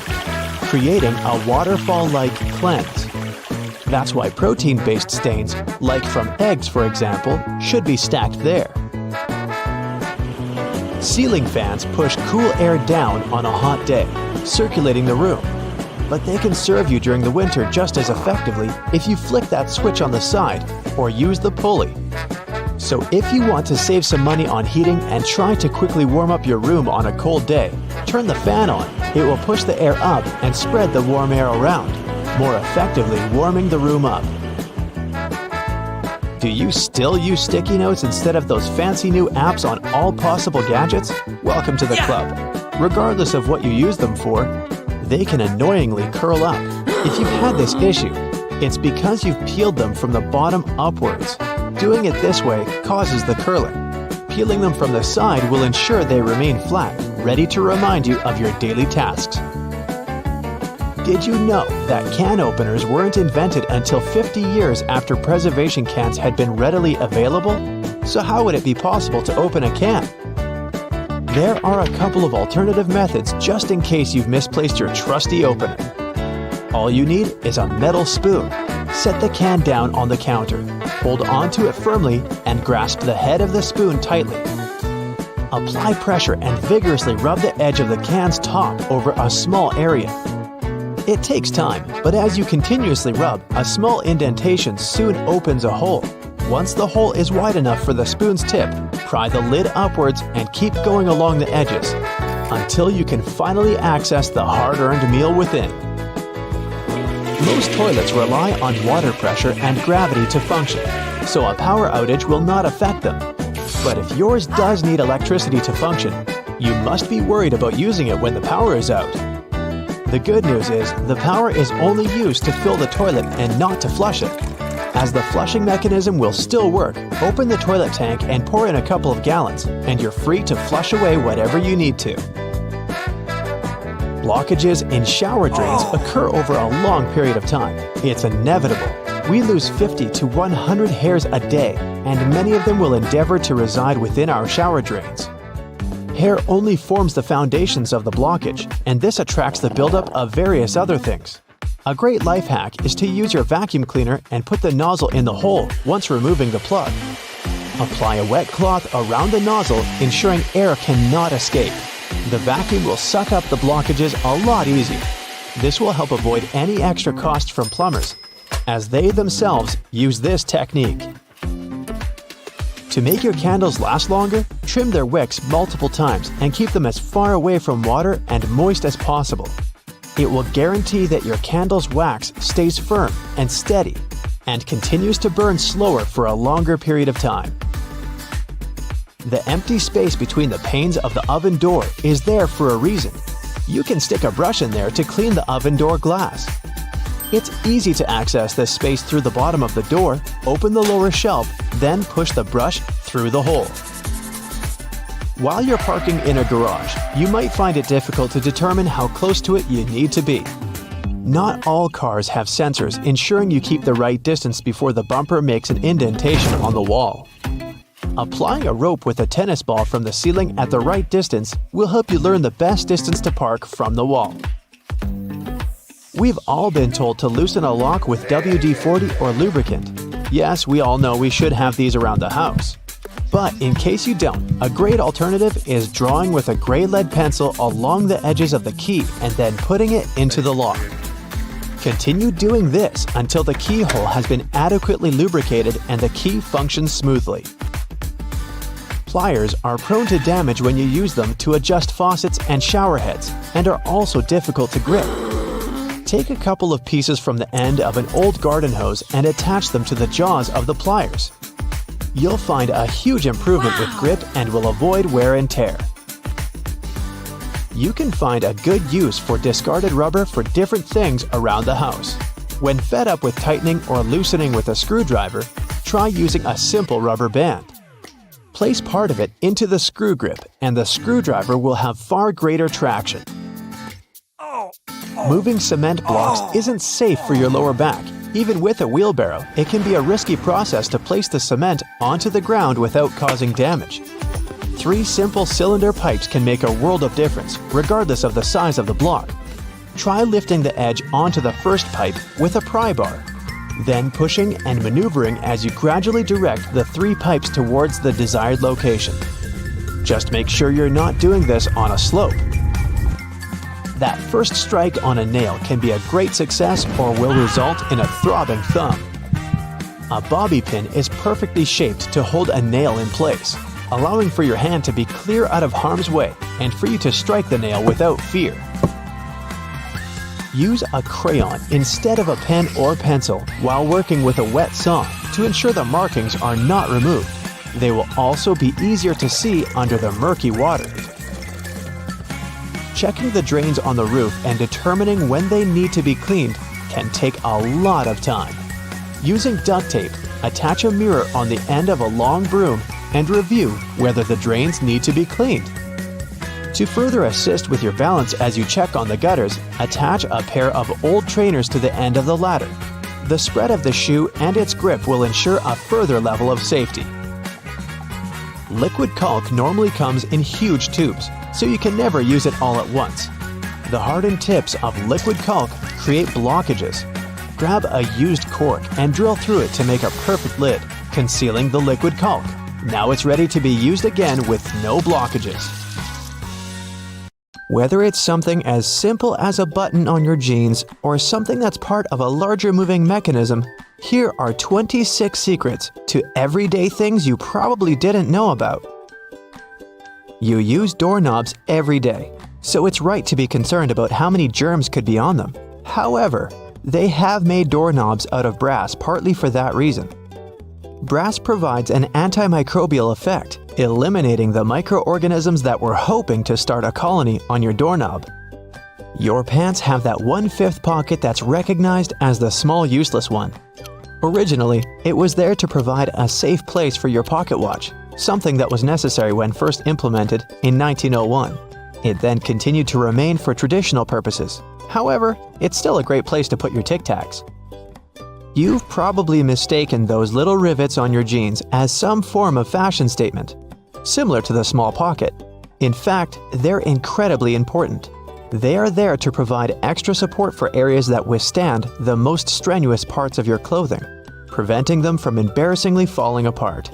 creating a waterfall-like cleanse. That's why protein-based stains, like from eggs for example, should be stacked there. Ceiling fans push cool air down on a hot day, circulating the room. But they can serve you during the winter just as effectively if you flick that switch on the side or use the pulley. So if you want to save some money on heating and try to quickly warm up your room on a cold day, turn the fan on. It will push the air up and spread the warm air around, more effectively warming the room up. Do you still use sticky notes instead of those fancy new apps on all possible gadgets? Welcome to the club. Regardless of what you use them for, they can annoyingly curl up. If you've had this issue, it's because you've peeled them from the bottom upwards. Doing it this way causes the curling. Peeling them from the side will ensure they remain flat, ready to remind you of your daily tasks. Did you know that can openers weren't invented until 50 years after preservation cans had been readily available? So how would it be possible to open a can? There are a couple of alternative methods just in case you've misplaced your trusty opener. All you need is a metal spoon. Set the can down on the counter, hold onto it firmly, and grasp the head of the spoon tightly. Apply pressure and vigorously rub the edge of the can's top over a small area. It takes time, but as you continuously rub, a small indentation soon opens a hole. Once the hole is wide enough for the spoon's tip, pry the lid upwards and keep going along the edges until you can finally access the hard-earned meal within. Most toilets rely on water pressure and gravity to function, so a power outage will not affect them. But if yours does need electricity to function, you must be worried about using it when the power is out. The good news is the power is only used to fill the toilet and not to flush it. As the flushing mechanism will still work, open the toilet tank and pour in a couple of gallons, and you're free to flush away whatever you need to. Blockages in shower drains occur over a long period of time. It's inevitable. We lose 50 to 100 hairs a day, and many of them will endeavor to reside within our shower drains. Hair only forms the foundations of the blockage, and this attracts the buildup of various other things. A great life hack is to use your vacuum cleaner and put the nozzle in the hole once removing the plug. Apply a wet cloth around the nozzle, ensuring air cannot escape. The vacuum will suck up the blockages a lot easier. This will help avoid any extra cost from plumbers, as they themselves use this technique. To make your candles last longer, trim their wicks multiple times and keep them as far away from water and moist as possible. It will guarantee that your candle's wax stays firm and steady and continues to burn slower for a longer period of time. The empty space between the panes of the oven door is there for a reason. You can stick a brush in there to clean the oven door glass. It's easy to access this space through the bottom of the door, open the lower shelf, then push the brush through the hole. While you're parking in a garage, you might find it difficult to determine how close to it you need to be. Not all cars have sensors ensuring you keep the right distance before the bumper makes an indentation on the wall. Applying a rope with a tennis ball from the ceiling at the right distance will help you learn the best distance to park from the wall. We've all been told to loosen a lock with WD-40 or lubricant. Yes, we all know we should have these around the house. But in case you don't, a great alternative is drawing with a gray lead pencil along the edges of the key and then putting it into the lock. Continue doing this until the keyhole has been adequately lubricated and the key functions smoothly. Pliers are prone to damage when you use them to adjust faucets and shower heads and are also difficult to grip. Take a couple of pieces from the end of an old garden hose and attach them to the jaws of the pliers. You'll find a huge improvement with grip and will avoid wear and tear. You can find a good use for discarded rubber for different things around the house. When fed up with tightening or loosening with a screwdriver, try using a simple rubber band. Place part of it into the screw grip and the screwdriver will have far greater traction. Moving cement blocks isn't safe for your lower back. Even with a wheelbarrow, it can be a risky process to place the cement onto the ground without causing damage. 3 simple cylinder pipes can make a world of difference, regardless of the size of the block. Try lifting the edge onto the first pipe with a pry bar. then pushing and maneuvering as you gradually direct the 3 pipes towards the desired location. Just make sure you're not doing this on a slope. That first strike on a nail can be a great success or will result in a throbbing thumb. A bobby pin is perfectly shaped to hold a nail in place, allowing for your hand to be clear out of harm's way and for you to strike the nail without fear. Use a crayon instead of a pen or pencil while working with a wet saw to ensure the markings are not removed. They will also be easier to see under the murky water. Checking the drains on the roof and determining when they need to be cleaned can take a lot of time. Using duct tape, attach a mirror on the end of a long broom and review whether the drains need to be cleaned. To further assist with your balance as you check on the gutters, attach a pair of old trainers to the end of the ladder. The spread of the shoe and its grip will ensure a further level of safety. Liquid caulk normally comes in huge tubes, so you can never use it all at once. The hardened tips of liquid caulk create blockages. Grab a used cork and drill through it to make a perfect lid, concealing the liquid caulk. Now it's ready to be used again with no blockages. Whether it's something as simple as a button on your jeans or something that's part of a larger moving mechanism, here are 26 secrets to everyday things you probably didn't know about. You use doorknobs every day, so it's right to be concerned about how many germs could be on them. However, they have made doorknobs out of brass partly for that reason. Brass provides an antimicrobial effect, eliminating the microorganisms that were hoping to start a colony on your doorknob. Your pants have that 1/5 pocket that's recognized as the small useless one. Originally, it was there to provide a safe place for your pocket watch, something that was necessary when first implemented in 1901. It then continued to remain for traditional purposes. However, it's still a great place to put your Tic Tacs. You've probably mistaken those little rivets on your jeans as some form of fashion statement, similar to the small pocket. In fact, they're incredibly important. They are there to provide extra support for areas that withstand the most strenuous parts of your clothing, preventing them from embarrassingly falling apart.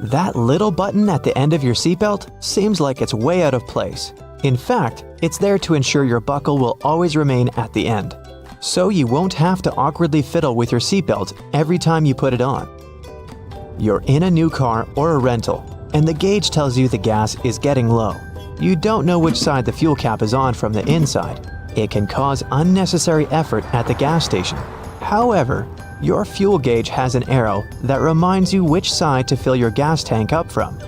That little button at the end of your seatbelt seems like it's way out of place. In fact, it's there to ensure your buckle will always remain at the end, so you won't have to awkwardly fiddle with your seatbelt every time you put it on. You're in a new car or a rental, and the gauge tells you the gas is getting low. You don't know which side the fuel cap is on from the inside. It can cause unnecessary effort at the gas station. However, your fuel gauge has an arrow that reminds you which side to fill your gas tank up from.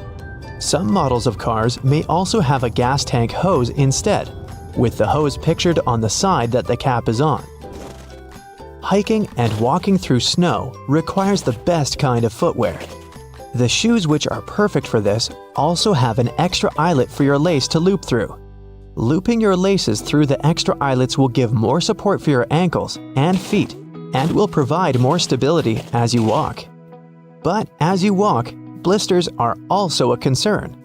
Some models of cars may also have a gas tank hose instead, with the hose pictured on the side that the cap is on. Hiking and walking through snow requires the best kind of footwear. The shoes which are perfect for this also have an extra eyelet for your lace to loop through. Looping your laces through the extra eyelets will give more support for your ankles and feet and will provide more stability as you walk. But as you walk, blisters are also a concern.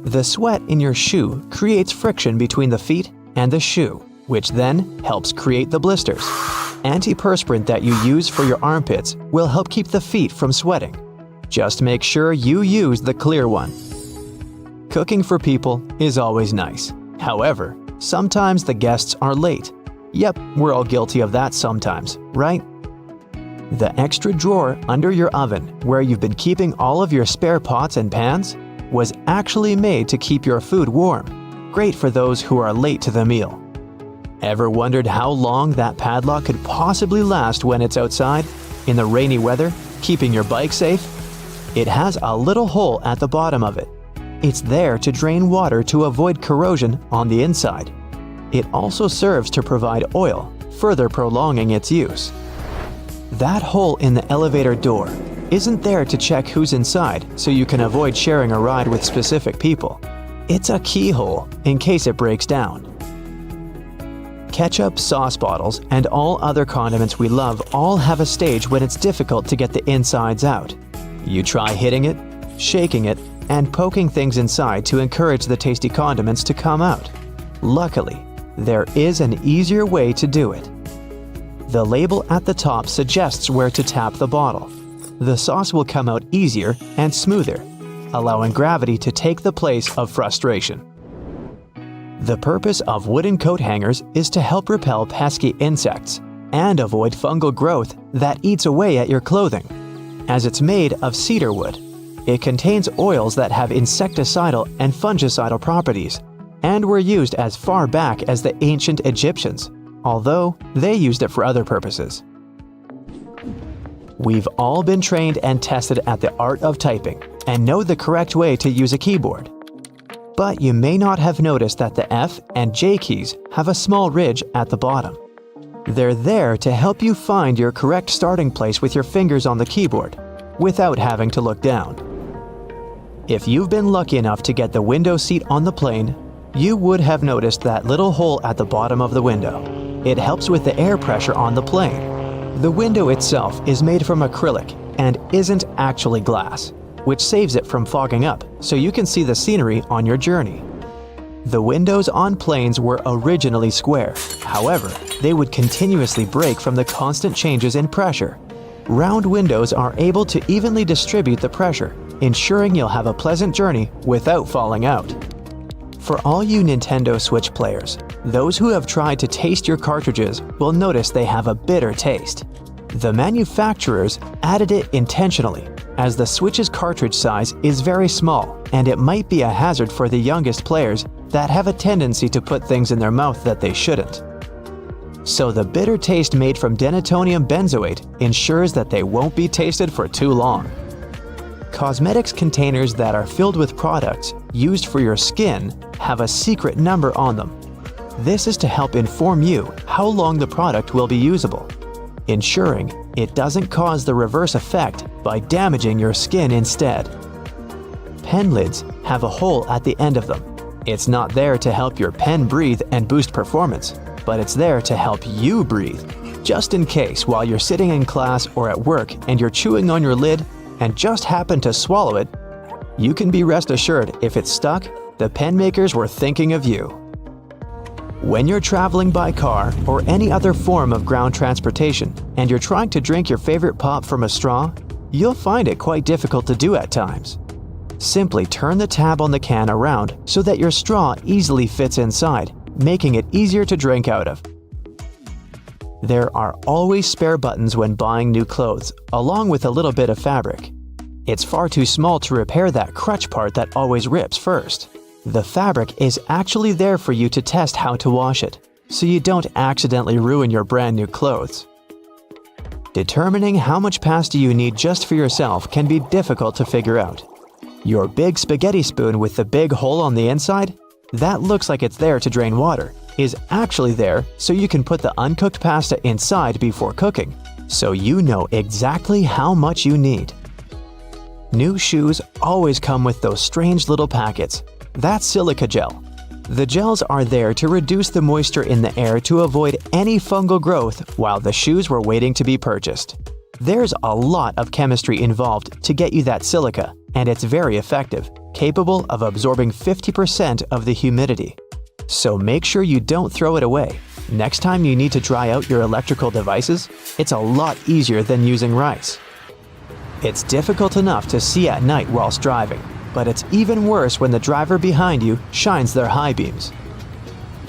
The sweat in your shoe creates friction between the feet and the shoe, which then helps create the blisters. Antiperspirant that you use for your armpits will help keep the feet from sweating. Just make sure you use the clear one. Cooking for people is always nice. However, sometimes the guests are late. Yep, we're all guilty of that sometimes, right? The extra drawer under your oven, where you've been keeping all of your spare pots and pans, was actually made to keep your food warm. Great for those who are late to the meal. Ever wondered how long that padlock could possibly last when it's outside, in the rainy weather, keeping your bike safe? It has a little hole at the bottom of it. It's there to drain water to avoid corrosion on the inside. It also serves to provide oil, further prolonging its use. That hole in the elevator door isn't there to check who's inside so you can avoid sharing a ride with specific people. It's a keyhole in case it breaks down. Ketchup, sauce bottles, and all other condiments we love all have a stage when it's difficult to get the insides out. You try hitting it, shaking it, and poking things inside to encourage the tasty condiments to come out. Luckily, there is an easier way to do it. The label at the top suggests where to tap the bottle. The sauce will come out easier and smoother, allowing gravity to take the place of frustration. The purpose of wooden coat hangers is to help repel pesky insects and avoid fungal growth that eats away at your clothing. As it's made of cedar wood, it contains oils that have insecticidal and fungicidal properties and were used as far back as the ancient Egyptians, although they used it for other purposes. We've all been trained and tested at the art of typing and know the correct way to use a keyboard. But you may not have noticed that the F and J keys have a small ridge at the bottom. They're there to help you find your correct starting place with your fingers on the keyboard, without having to look down. If you've been lucky enough to get the window seat on the plane, you would have noticed that little hole at the bottom of the window. It helps with the air pressure on the plane. The window itself is made from acrylic and isn't actually glass, which saves it from fogging up so you can see the scenery on your journey. The windows on planes were originally square. However, they would continuously break from the constant changes in pressure. Round windows are able to evenly distribute the pressure, ensuring you'll have a pleasant journey without falling out. For all you Nintendo Switch players, those who have tried to taste your cartridges will notice they have a bitter taste. The manufacturers added it intentionally, as the Switch's cartridge size is very small and it might be a hazard for the youngest players that have a tendency to put things in their mouth that they shouldn't. So the bitter taste made from denatonium benzoate ensures that they won't be tasted for too long. Cosmetics containers that are filled with products used for your skin have a secret number on them. This is to help inform you how long the product will be usable, ensuring it doesn't cause the reverse effect by damaging your skin instead. Pen lids have a hole at the end of them. It's not there to help your pen breathe and boost performance, but it's there to help you breathe, just in case while you're sitting in class or at work and you're chewing on your lid and just happen to swallow it. You can be rest assured if it's stuck, the pen makers were thinking of you. When you're traveling by car or any other form of ground transportation and you're trying to drink your favorite pop from a straw, you'll find it quite difficult to do at times. Simply turn the tab on the can around so that your straw easily fits inside, making it easier to drink out of. There are always spare buttons when buying new clothes, along with a little bit of fabric. It's far too small to repair that crutch part that always rips first. The fabric is actually there for you to test how to wash it, so you don't accidentally ruin your brand new clothes. Determining how much pasta you need just for yourself can be difficult to figure out. Your big spaghetti spoon with the big hole on the inside, that looks like it's there to drain water, is actually there so you can put the uncooked pasta inside before cooking, so you know exactly how much you need. New shoes always come with those strange little packets. That's silica gel. The gels are there to reduce the moisture in the air to avoid any fungal growth while the shoes were waiting to be purchased. There's a lot of chemistry involved to get you that silica, and it's very effective, capable of absorbing 50% of the humidity. So make sure you don't throw it away. Next time you need to dry out your electrical devices, it's a lot easier than using rice. It's difficult enough to see at night whilst driving, but it's even worse when the driver behind you shines their high beams.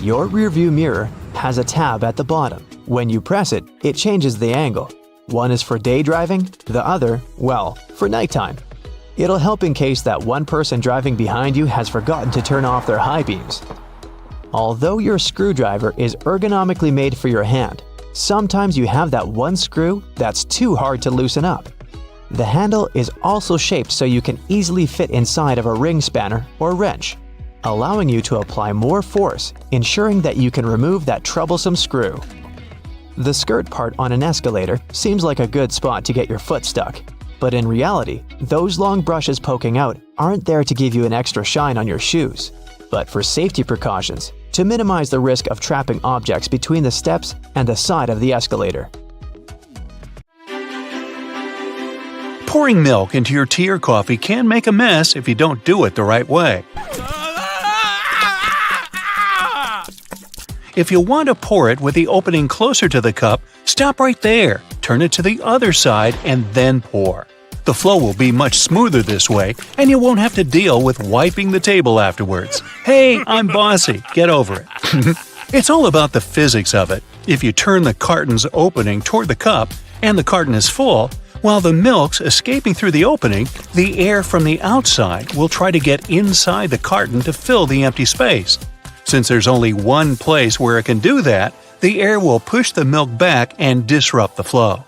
Your rearview mirror has a tab at the bottom. When you press it, it changes the angle. One is for day driving, the other, well, for nighttime. It'll help in case that one person driving behind you has forgotten to turn off their high beams. Although your screwdriver is ergonomically made for your hand, sometimes you have that one screw that's too hard to loosen up. The handle is also shaped so you can easily fit inside of a ring spanner or wrench, allowing you to apply more force, ensuring that you can remove that troublesome screw. The skirt part on an escalator seems like a good spot to get your foot stuck, but in reality, those long brushes poking out aren't there to give you an extra shine on your shoes, but for safety precautions, to minimize the risk of trapping objects between the steps and the side of the escalator. Pouring milk into your tea or coffee can make a mess if you don't do it the right way. If you want to pour it with the opening closer to the cup, stop right there, turn it to the other side, and then pour. The flow will be much smoother this way, and you won't have to deal with wiping the table afterwards. Hey, I'm bossy. Get over it. It's all about the physics of it. If you turn the carton's opening toward the cup and the carton is full, while the milk's escaping through the opening, the air from the outside will try to get inside the carton to fill the empty space. Since there's only one place where it can do that, the air will push the milk back and disrupt the flow.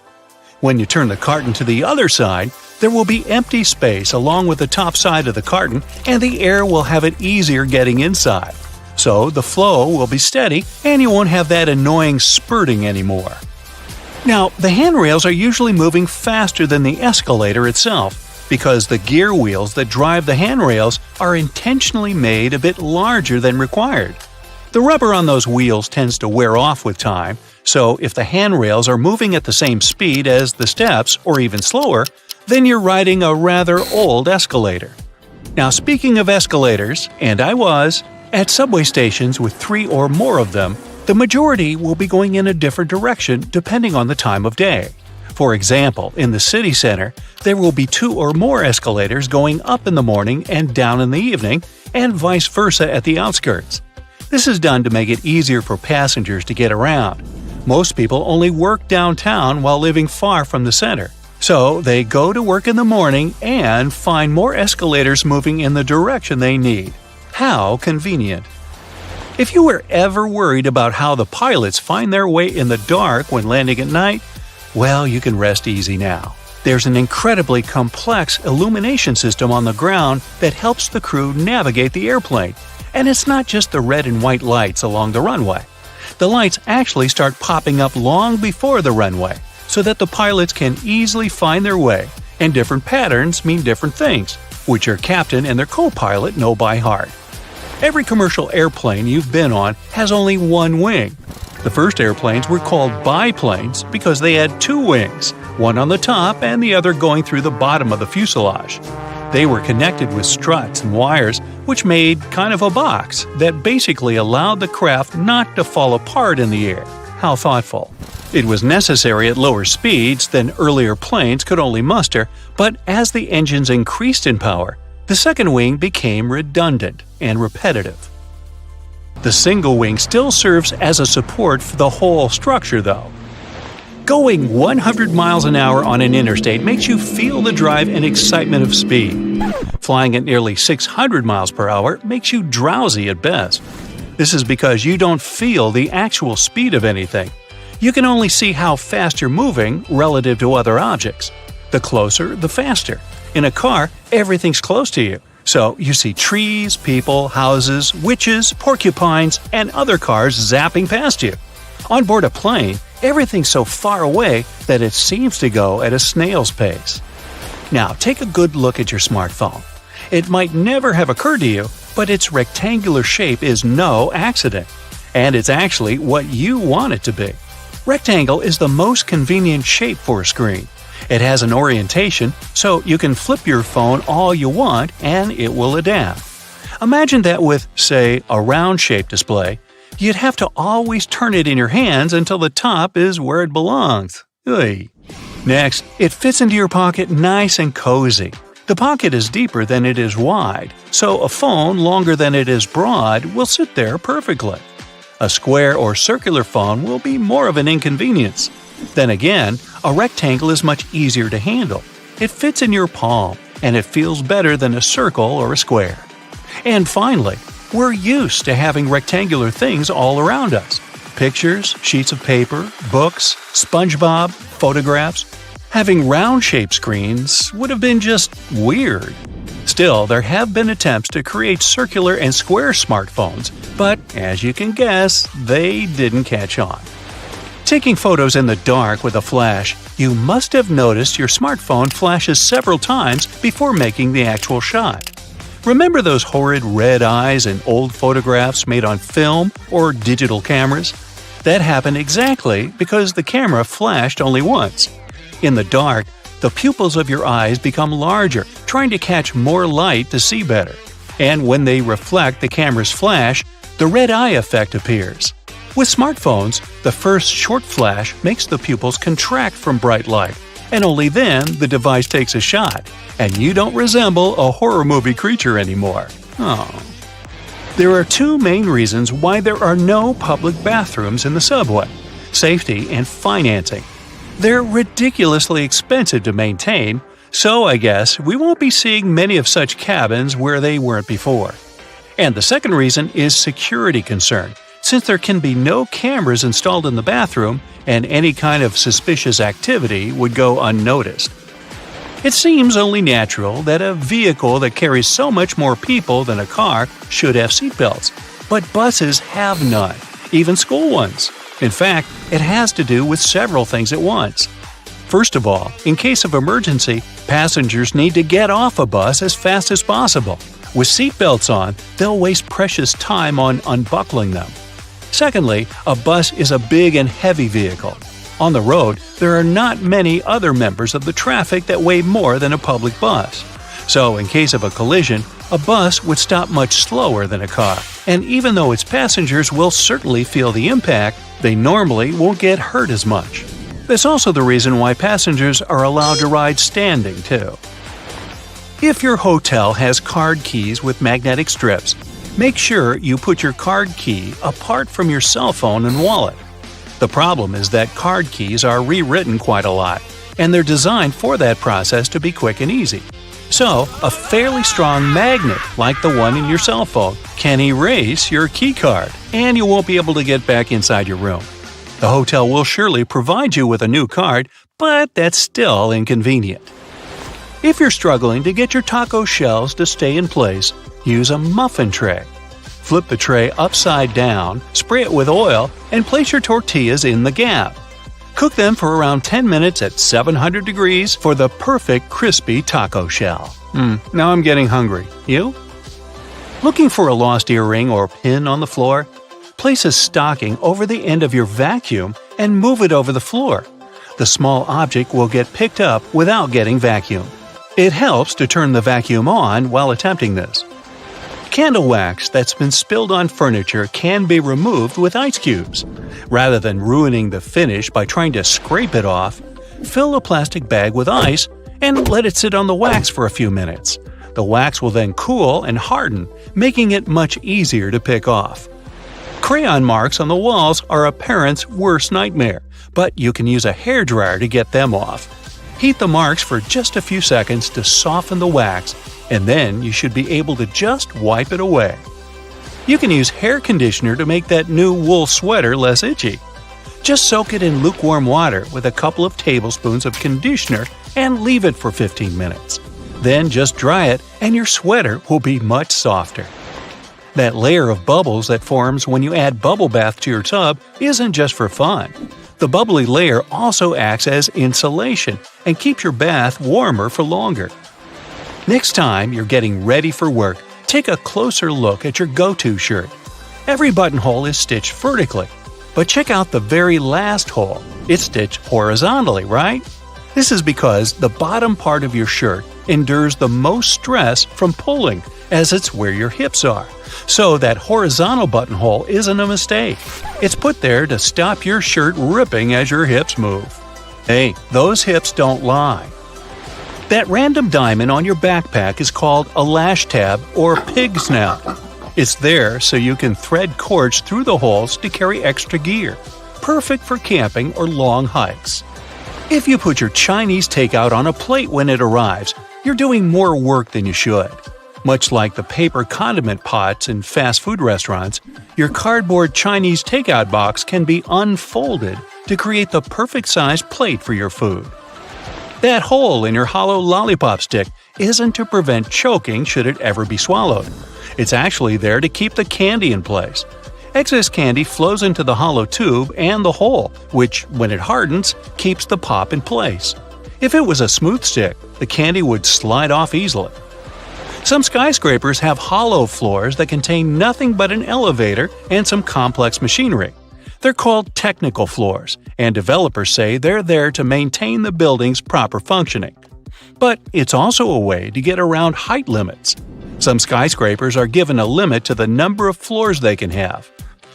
When you turn the carton to the other side, there will be empty space along with the top side of the carton, and the air will have it easier getting inside. So the flow will be steady and you won't have that annoying spurting anymore. Now, the handrails are usually moving faster than the escalator itself because the gear wheels that drive the handrails are intentionally made a bit larger than required. The rubber on those wheels tends to wear off with time, so if the handrails are moving at the same speed as the steps or even slower, then you're riding a rather old escalator. Now, speaking of escalators, and I was, at subway stations with 3 or more of them, the majority will be going in a different direction depending on the time of day. For example, in the city center, there will be 2 or more escalators going up in the morning and down in the evening, and vice versa at the outskirts. This is done to make it easier for passengers to get around. Most people only work downtown while living far from the center, so they go to work in the morning and find more escalators moving in the direction they need. How convenient! If you were ever worried about how the pilots find their way in the dark when landing at night, well, you can rest easy now. There's an incredibly complex illumination system on the ground that helps the crew navigate the airplane. And it's not just the red and white lights along the runway. The lights actually start popping up long before the runway, so that the pilots can easily find their way, and different patterns mean different things, which your captain and their co-pilot know by heart. Every commercial airplane you've been on has only one wing. The first airplanes were called biplanes because they had 2 wings, one on the top and the other going through the bottom of the fuselage. They were connected with struts and wires, which made kind of a box that basically allowed the craft not to fall apart in the air. How thoughtful. It was necessary at lower speeds than earlier planes could only muster, but as the engines increased in power, the second wing became redundant and repetitive. The single wing still serves as a support for the whole structure, though. Going 100 miles an hour on an interstate makes you feel the drive and excitement of speed. Flying at nearly 600 miles per hour makes you drowsy at best. This is because you don't feel the actual speed of anything. You can only see how fast you're moving relative to other objects. The closer, the faster. In a car, everything's close to you, so you see trees, people, houses, witches, porcupines, and other cars zapping past you. On board a plane, everything's so far away that it seems to go at a snail's pace. Now, take a good look at your smartphone. It might never have occurred to you, but its rectangular shape is no accident. And it's actually what you want it to be. Rectangle is the most convenient shape for a screen. It has an orientation, so you can flip your phone all you want and it will adapt. Imagine that with, say, a round-shaped display, you'd have to always turn it in your hands until the top is where it belongs. Oy. Next, it fits into your pocket nice and cozy. The pocket is deeper than it is wide, so a phone longer than it is broad will sit there perfectly. A square or circular phone will be more of an inconvenience. Then again, a rectangle is much easier to handle. It fits in your palm, and it feels better than a circle or a square. And finally, we're used to having rectangular things all around us. Pictures, sheets of paper, books, SpongeBob, photographs. Having round-shaped screens would have been just weird. Still, there have been attempts to create circular and square smartphones, but as you can guess, they didn't catch on. Taking photos in the dark with a flash, you must have noticed your smartphone flashes several times before making the actual shot. Remember those horrid red eyes in old photographs made on film or digital cameras? That happened exactly because the camera flashed only once. In the dark, the pupils of your eyes become larger, trying to catch more light to see better. And when they reflect the camera's flash, the red eye effect appears. With smartphones, the first short flash makes the pupils contract from bright light, and only then the device takes a shot, and you don't resemble a horror movie creature anymore. Oh. There are two main reasons why there are no public bathrooms in the subway: safety and financing. They're ridiculously expensive to maintain, so I guess we won't be seeing many of such cabins where they weren't before. And the second reason is security concern, since there can be no cameras installed in the bathroom and any kind of suspicious activity would go unnoticed. It seems only natural that a vehicle that carries so much more people than a car should have seatbelts, but buses have none, even school ones. In fact, it has to do with several things at once. First of all, in case of emergency, passengers need to get off a bus as fast as possible. With seatbelts on, they'll waste precious time on unbuckling them. Secondly, a bus is a big and heavy vehicle. On the road, there are not many other members of the traffic that weigh more than a public bus. So, in case of a collision, a bus would stop much slower than a car, and even though its passengers will certainly feel the impact, they normally won't get hurt as much. That's also the reason why passengers are allowed to ride standing, too. If your hotel has card keys with magnetic strips, make sure you put your card key apart from your cell phone and wallet. The problem is that card keys are rewritten quite a lot, and they're designed for that process to be quick and easy. So, a fairly strong magnet, like the one in your cell phone, can erase your key card, and you won't be able to get back inside your room. The hotel will surely provide you with a new card, but that's still inconvenient. If you're struggling to get your taco shells to stay in place, use a muffin tray. Flip the tray upside down, spray it with oil, and place your tortillas in the gap. Cook them for around 10 minutes at 700 degrees for the perfect crispy taco shell. Now I'm getting hungry. You? Looking for a lost earring or pin on the floor? Place a stocking over the end of your vacuum and move it over the floor. The small object will get picked up without getting vacuumed. It helps to turn the vacuum on while attempting this. Candle wax that's been spilled on furniture can be removed with ice cubes. Rather than ruining the finish by trying to scrape it off, fill a plastic bag with ice and let it sit on the wax for a few minutes. The wax will then cool and harden, making it much easier to pick off. Crayon marks on the walls are a parent's worst nightmare, but you can use a hairdryer to get them off. Heat the marks for just a few seconds to soften the wax, and then you should be able to just wipe it away. You can use hair conditioner to make that new wool sweater less itchy. Just soak it in lukewarm water with a couple of tablespoons of conditioner and leave it for 15 minutes. Then just dry it and your sweater will be much softer. That layer of bubbles that forms when you add bubble bath to your tub isn't just for fun. The bubbly layer also acts as insulation and keeps your bath warmer for longer. Next time you're getting ready for work, take a closer look at your go-to shirt. Every buttonhole is stitched vertically, but check out the very last hole. It's stitched horizontally, right? This is because the bottom part of your shirt endures the most stress from pulling, as it's where your hips are. So that horizontal buttonhole isn't a mistake. It's put there to stop your shirt ripping as your hips move. Hey, those hips don't lie. That random diamond on your backpack is called a lash tab or pig snout. It's there so you can thread cords through the holes to carry extra gear. Perfect for camping or long hikes. If you put your Chinese takeout on a plate when it arrives, you're doing more work than you should. Much like the paper condiment pots in fast food restaurants, your cardboard Chinese takeout box can be unfolded to create the perfect sized plate for your food. That hole in your hollow lollipop stick isn't to prevent choking should it ever be swallowed. It's actually there to keep the candy in place. Excess candy flows into the hollow tube and the hole, which, when it hardens, keeps the pop in place. If it was a smooth stick, the candy would slide off easily. Some skyscrapers have hollow floors that contain nothing but an elevator and some complex machinery. They're called technical floors, and developers say they're there to maintain the building's proper functioning. But it's also a way to get around height limits. Some skyscrapers are given a limit to the number of floors they can have.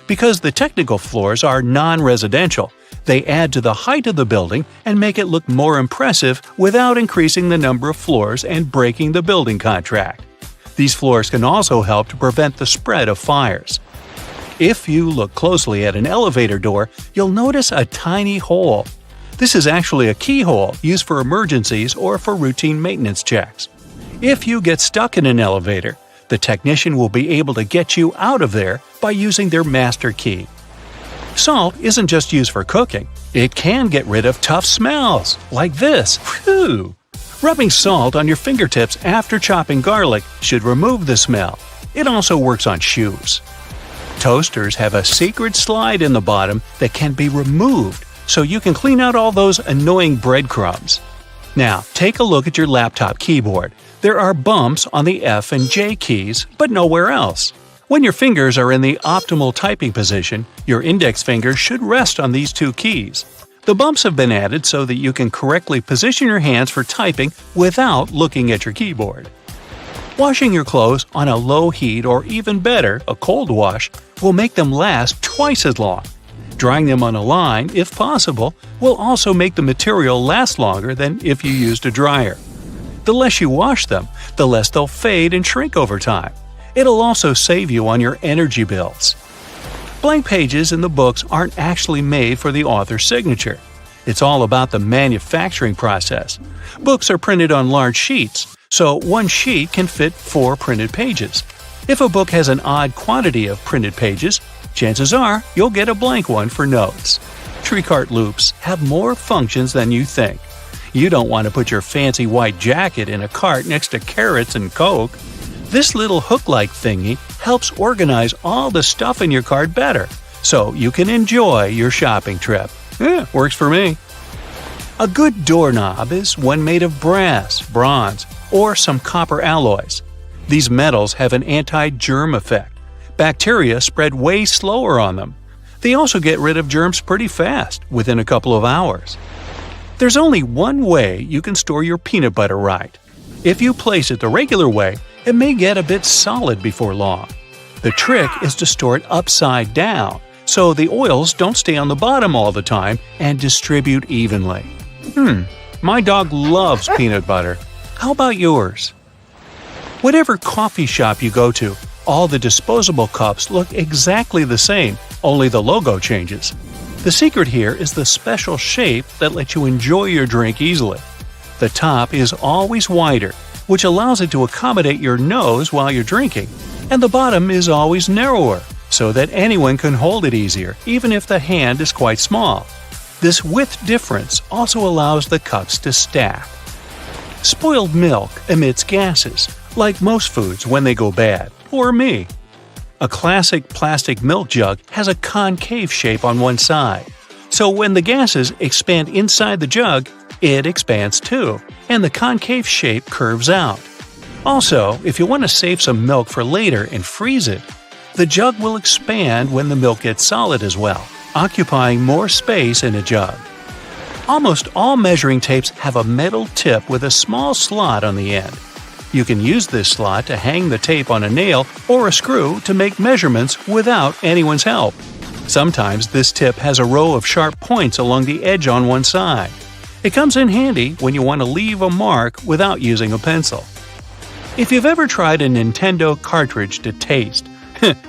Because the technical floors are non-residential, they add to the height of the building and make it look more impressive without increasing the number of floors and breaking the building contract. These floors can also help to prevent the spread of fires. If you look closely at an elevator door, you'll notice a tiny hole. This is actually a keyhole used for emergencies or for routine maintenance checks. If you get stuck in an elevator, the technician will be able to get you out of there by using their master key. Salt isn't just used for cooking. It can get rid of tough smells, like this. Whew! Rubbing salt on your fingertips after chopping garlic should remove the smell. It also works on shoes. Toasters have a secret slide in the bottom that can be removed, so you can clean out all those annoying breadcrumbs. Now, take a look at your laptop keyboard. There are bumps on the F and J keys, but nowhere else. When your fingers are in the optimal typing position, your index finger should rest on these two keys. The bumps have been added so that you can correctly position your hands for typing without looking at your keyboard. Washing your clothes on a low heat or even better, a cold wash, will make them last twice as long. Drying them on a line, if possible, will also make the material last longer than if you used a dryer. The less you wash them, the less they'll fade and shrink over time. It'll also save you on your energy bills. Blank pages in the books aren't actually made for the author's signature. It's all about the manufacturing process. Books are printed on large sheets, so one sheet can fit 4 printed pages. If a book has an odd quantity of printed pages, chances are you'll get a blank one for notes. Tree cart loops have more functions than you think. You don't want to put your fancy white jacket in a cart next to carrots and Coke. This little hook-like thingy helps organize all the stuff in your cart better, so you can enjoy your shopping trip. Works for me. A good doorknob is one made of brass, bronze, or some copper alloys. These metals have an anti-germ effect. Bacteria spread way slower on them. They also get rid of germs pretty fast, within a couple of hours. There's only one way you can store your peanut butter right. If you place it the regular way, it may get a bit solid before long. The trick is to store it upside down, so the oils don't stay on the bottom all the time and distribute evenly. My dog loves peanut butter. How about yours? Whatever coffee shop you go to, all the disposable cups look exactly the same, only the logo changes. The secret here is the special shape that lets you enjoy your drink easily. The top is always wider, which allows it to accommodate your nose while you're drinking, and the bottom is always narrower, so that anyone can hold it easier, even if the hand is quite small. This width difference also allows the cups to stack. Spoiled milk emits gases, like most foods when they go bad, or me. A classic plastic milk jug has a concave shape on one side, so when the gases expand inside the jug, it expands too, and the concave shape curves out. Also, if you want to save some milk for later and freeze it, the jug will expand when the milk gets solid as well, occupying more space in a jug. Almost all measuring tapes have a metal tip with a small slot on the end. You can use this slot to hang the tape on a nail or a screw to make measurements without anyone's help. Sometimes this tip has a row of sharp points along the edge on one side. It comes in handy when you want to leave a mark without using a pencil. If you've ever tried a Nintendo cartridge to taste,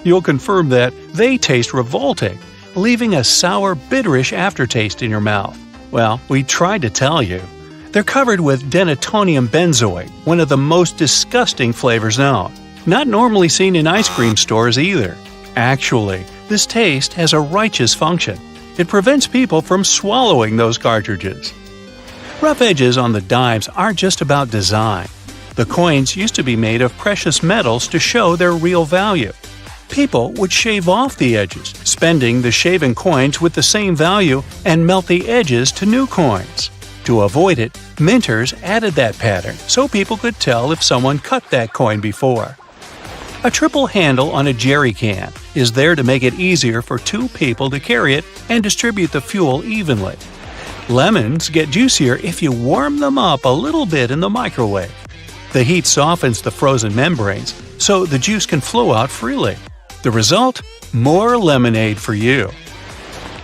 you'll confirm that they taste revolting, leaving a sour, bitterish aftertaste in your mouth. Well, we tried to tell you. They're covered with denatonium benzoate, one of the most disgusting flavors known. Not normally seen in ice cream stores either. Actually, this taste has a righteous function. It prevents people from swallowing those cartridges. Rough edges on the dimes aren't just about design. The coins used to be made of precious metals to show their real value. People would shave off the edges, spending the shaven coins with the same value and melt the edges to new coins. To avoid it, minters added that pattern so people could tell if someone cut that coin before. A triple handle on a jerry can is there to make it easier for 2 people to carry it and distribute the fuel evenly. Lemons get juicier if you warm them up a little bit in the microwave. The heat softens the frozen membranes, so the juice can flow out freely. The result? More lemonade for you.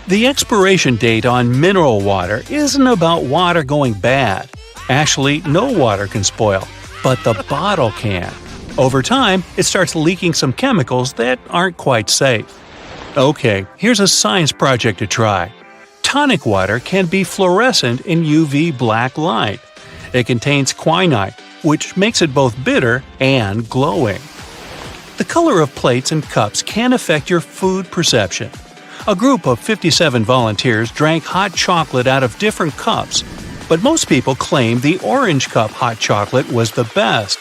The expiration date on mineral water isn't about water going bad. Actually, no water can spoil, but the bottle can. Over time, it starts leaking some chemicals that aren't quite safe. Okay, here's a science project to try. Tonic water can be fluorescent in UV black light. It contains quinine, which makes it both bitter and glowing. The color of plates and cups can affect your food perception. A group of 57 volunteers drank hot chocolate out of different cups, but most people claim the orange cup hot chocolate was the best.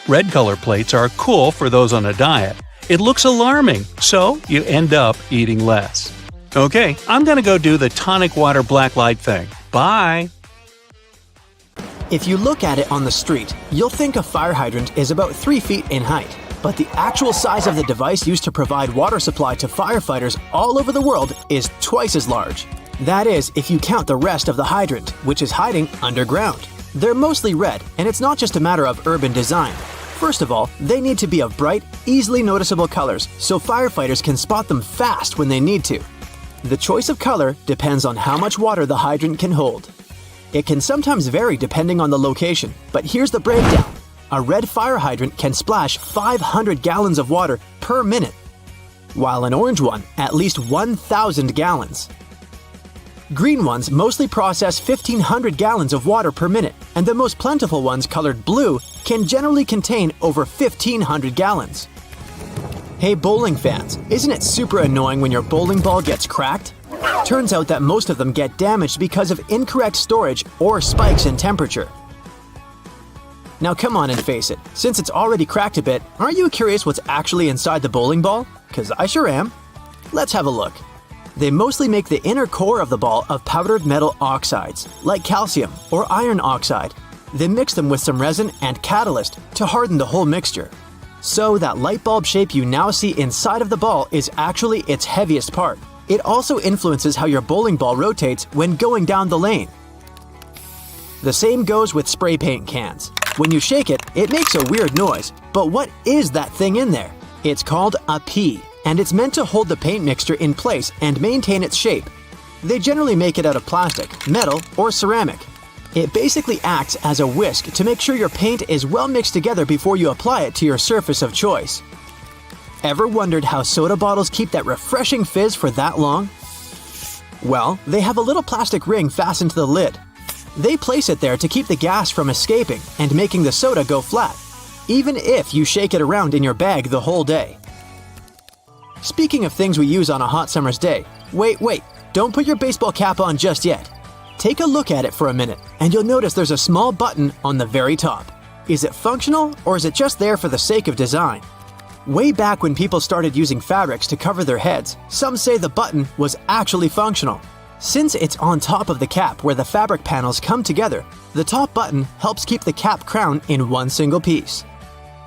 Red color plates are cool for those on a diet. It looks alarming, so you end up eating less. Okay, I'm gonna go do the tonic water black light thing. Bye! If you look at it on the street, you'll think a fire hydrant is about 3 feet in height. But the actual size of the device used to provide water supply to firefighters all over the world is twice as large. That is, if you count the rest of the hydrant, which is hiding underground. They're mostly red, and it's not just a matter of urban design. First of all, they need to be of bright, easily noticeable colors so firefighters can spot them fast when they need to. The choice of color depends on how much water the hydrant can hold. It can sometimes vary depending on the location, but here's the breakdown. A red fire hydrant can splash 500 gallons of water per minute, while an orange one at least 1,000 gallons. Green ones mostly process 1,500 gallons of water per minute, and the most plentiful ones colored blue can generally contain over 1,500 gallons. Hey bowling fans, isn't it super annoying when your bowling ball gets cracked? Turns out that most of them get damaged because of incorrect storage or spikes in temperature. Now come on and face it, since it's already cracked a bit, aren't you curious what's actually inside the bowling ball? 'Cause I sure am. Let's have a look. They mostly make the inner core of the ball of powdered metal oxides, like calcium or iron oxide. They mix them with some resin and catalyst to harden the whole mixture. So that light bulb shape you now see inside of the ball is actually its heaviest part. It also influences how your bowling ball rotates when going down the lane. The same goes with spray paint cans. When you shake it, it makes a weird noise. But what is that thing in there? It's called a pea, and it's meant to hold the paint mixture in place and maintain its shape. They generally make it out of plastic, metal, or ceramic. It basically acts as a whisk to make sure your paint is well mixed together before you apply it to your surface of choice. Ever wondered how soda bottles keep that refreshing fizz for that long? Well, they have a little plastic ring fastened to the lid. They place it there to keep the gas from escaping and making the soda go flat, even if you shake it around in your bag the whole day. Speaking of things we use on a hot summer's day, wait, don't put your baseball cap on just yet. Take a look at it for a minute, and you'll notice there's a small button on the very top. Is it functional, or is it just there for the sake of design? Way back when people started using fabrics to cover their heads, some say the button was actually functional. Since it's on top of the cap where the fabric panels come together, the top button helps keep the cap crown in one single piece.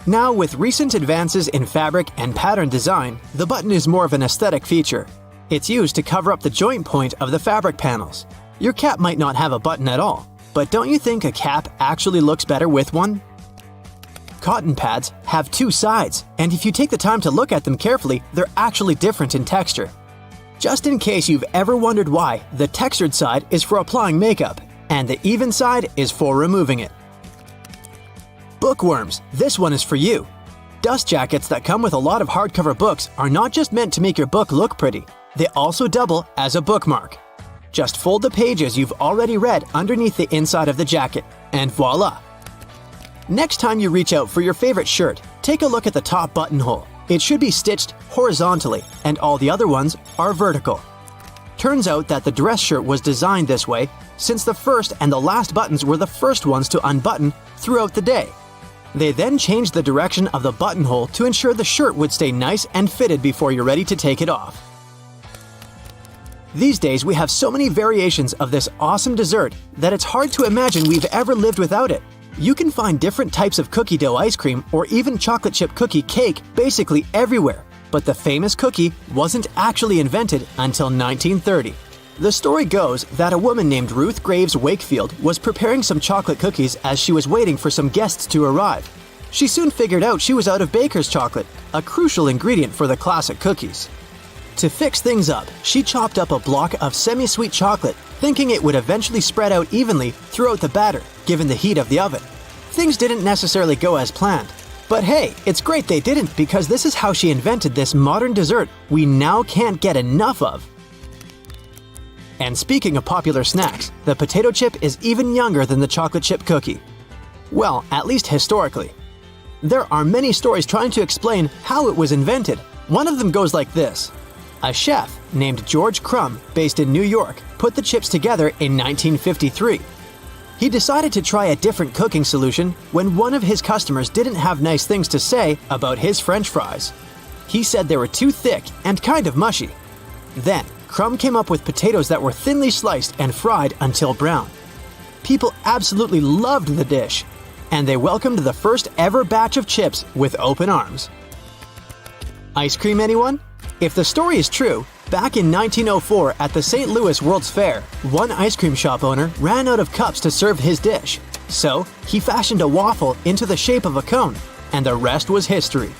Now, with recent advances in fabric and pattern design, the button is more of an aesthetic feature. It's used to cover up the joint point of the fabric panels. Your cap might not have a button at all, but don't you think a cap actually looks better with one? Cotton pads have two sides, and if you take the time to look at them carefully, they're actually different in texture. Just in case you've ever wondered why, the textured side is for applying makeup, and the even side is for removing it. Bookworms, this one is for you. Dust jackets that come with a lot of hardcover books are not just meant to make your book look pretty, they also double as a bookmark. Just fold the pages you've already read underneath the inside of the jacket, and voila! Next time you reach out for your favorite shirt, take a look at the top buttonhole. It should be stitched horizontally, and all the other ones are vertical. Turns out that the dress shirt was designed this way since the first and the last buttons were the first ones to unbutton throughout the day. They then changed the direction of the buttonhole to ensure the shirt would stay nice and fitted before you're ready to take it off. These days we have so many variations of this awesome dessert that it's hard to imagine we've ever lived without it. You can find different types of cookie dough ice cream or even chocolate chip cookie cake basically everywhere, but the famous cookie wasn't actually invented until 1930. The story goes that a woman named Ruth Graves Wakefield was preparing some chocolate cookies as she was waiting for some guests to arrive. She soon figured out she was out of baker's chocolate, a crucial ingredient for the classic cookies. To fix things up, she chopped up a block of semi-sweet chocolate, thinking it would eventually spread out evenly throughout the batter, given the heat of the oven. Things didn't necessarily go as planned. But hey, it's great they didn't, because this is how she invented this modern dessert we now can't get enough of. And speaking of popular snacks, the potato chip is even younger than the chocolate chip cookie. Well, at least historically. There are many stories trying to explain how it was invented. One of them goes like this. A chef named George Crumb, based in New York, put the chips together in 1953. He decided to try a different cooking solution when one of his customers didn't have nice things to say about his French fries. He said they were too thick and kind of mushy. Then, Crumb came up with potatoes that were thinly sliced and fried until brown. People absolutely loved the dish, and they welcomed the first ever batch of chips with open arms. Ice cream, anyone? If the story is true, back in 1904 at the St. Louis World's Fair, one ice cream shop owner ran out of cups to serve his dish. So, he fashioned a waffle into the shape of a cone, and the rest was history.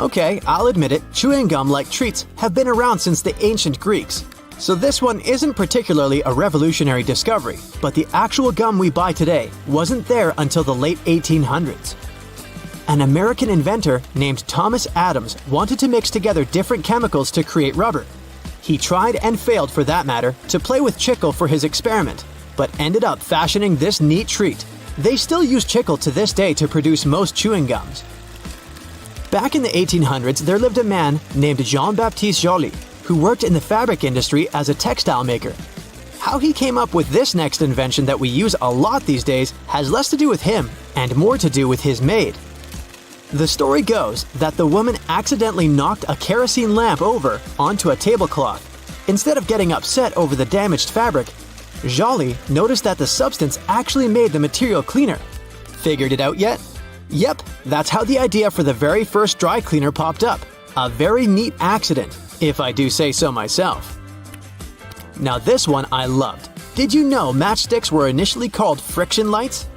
Okay, I'll admit it, chewing gum-like treats have been around since the ancient Greeks. So this one isn't particularly a revolutionary discovery, but the actual gum we buy today wasn't there until the late 1800s. An American inventor named Thomas Adams wanted to mix together different chemicals to create rubber. He tried and failed, for that matter, to play with chicle for his experiment, but ended up fashioning this neat treat. They still use chicle to this day to produce most chewing gums. Back in the 1800s, there lived a man named Jean-Baptiste Joly, who worked in the fabric industry as a textile maker. How he came up with this next invention that we use a lot these days has less to do with him and more to do with his maid. The story goes that the woman accidentally knocked a kerosene lamp over onto a tablecloth. Instead of getting upset over the damaged fabric, Joly noticed that the substance actually made the material cleaner. Figured it out yet? Yep, that's how the idea for the very first dry cleaner popped up. A very neat accident, if I do say so myself. Now this one I loved. Did you know matchsticks were initially called friction lights?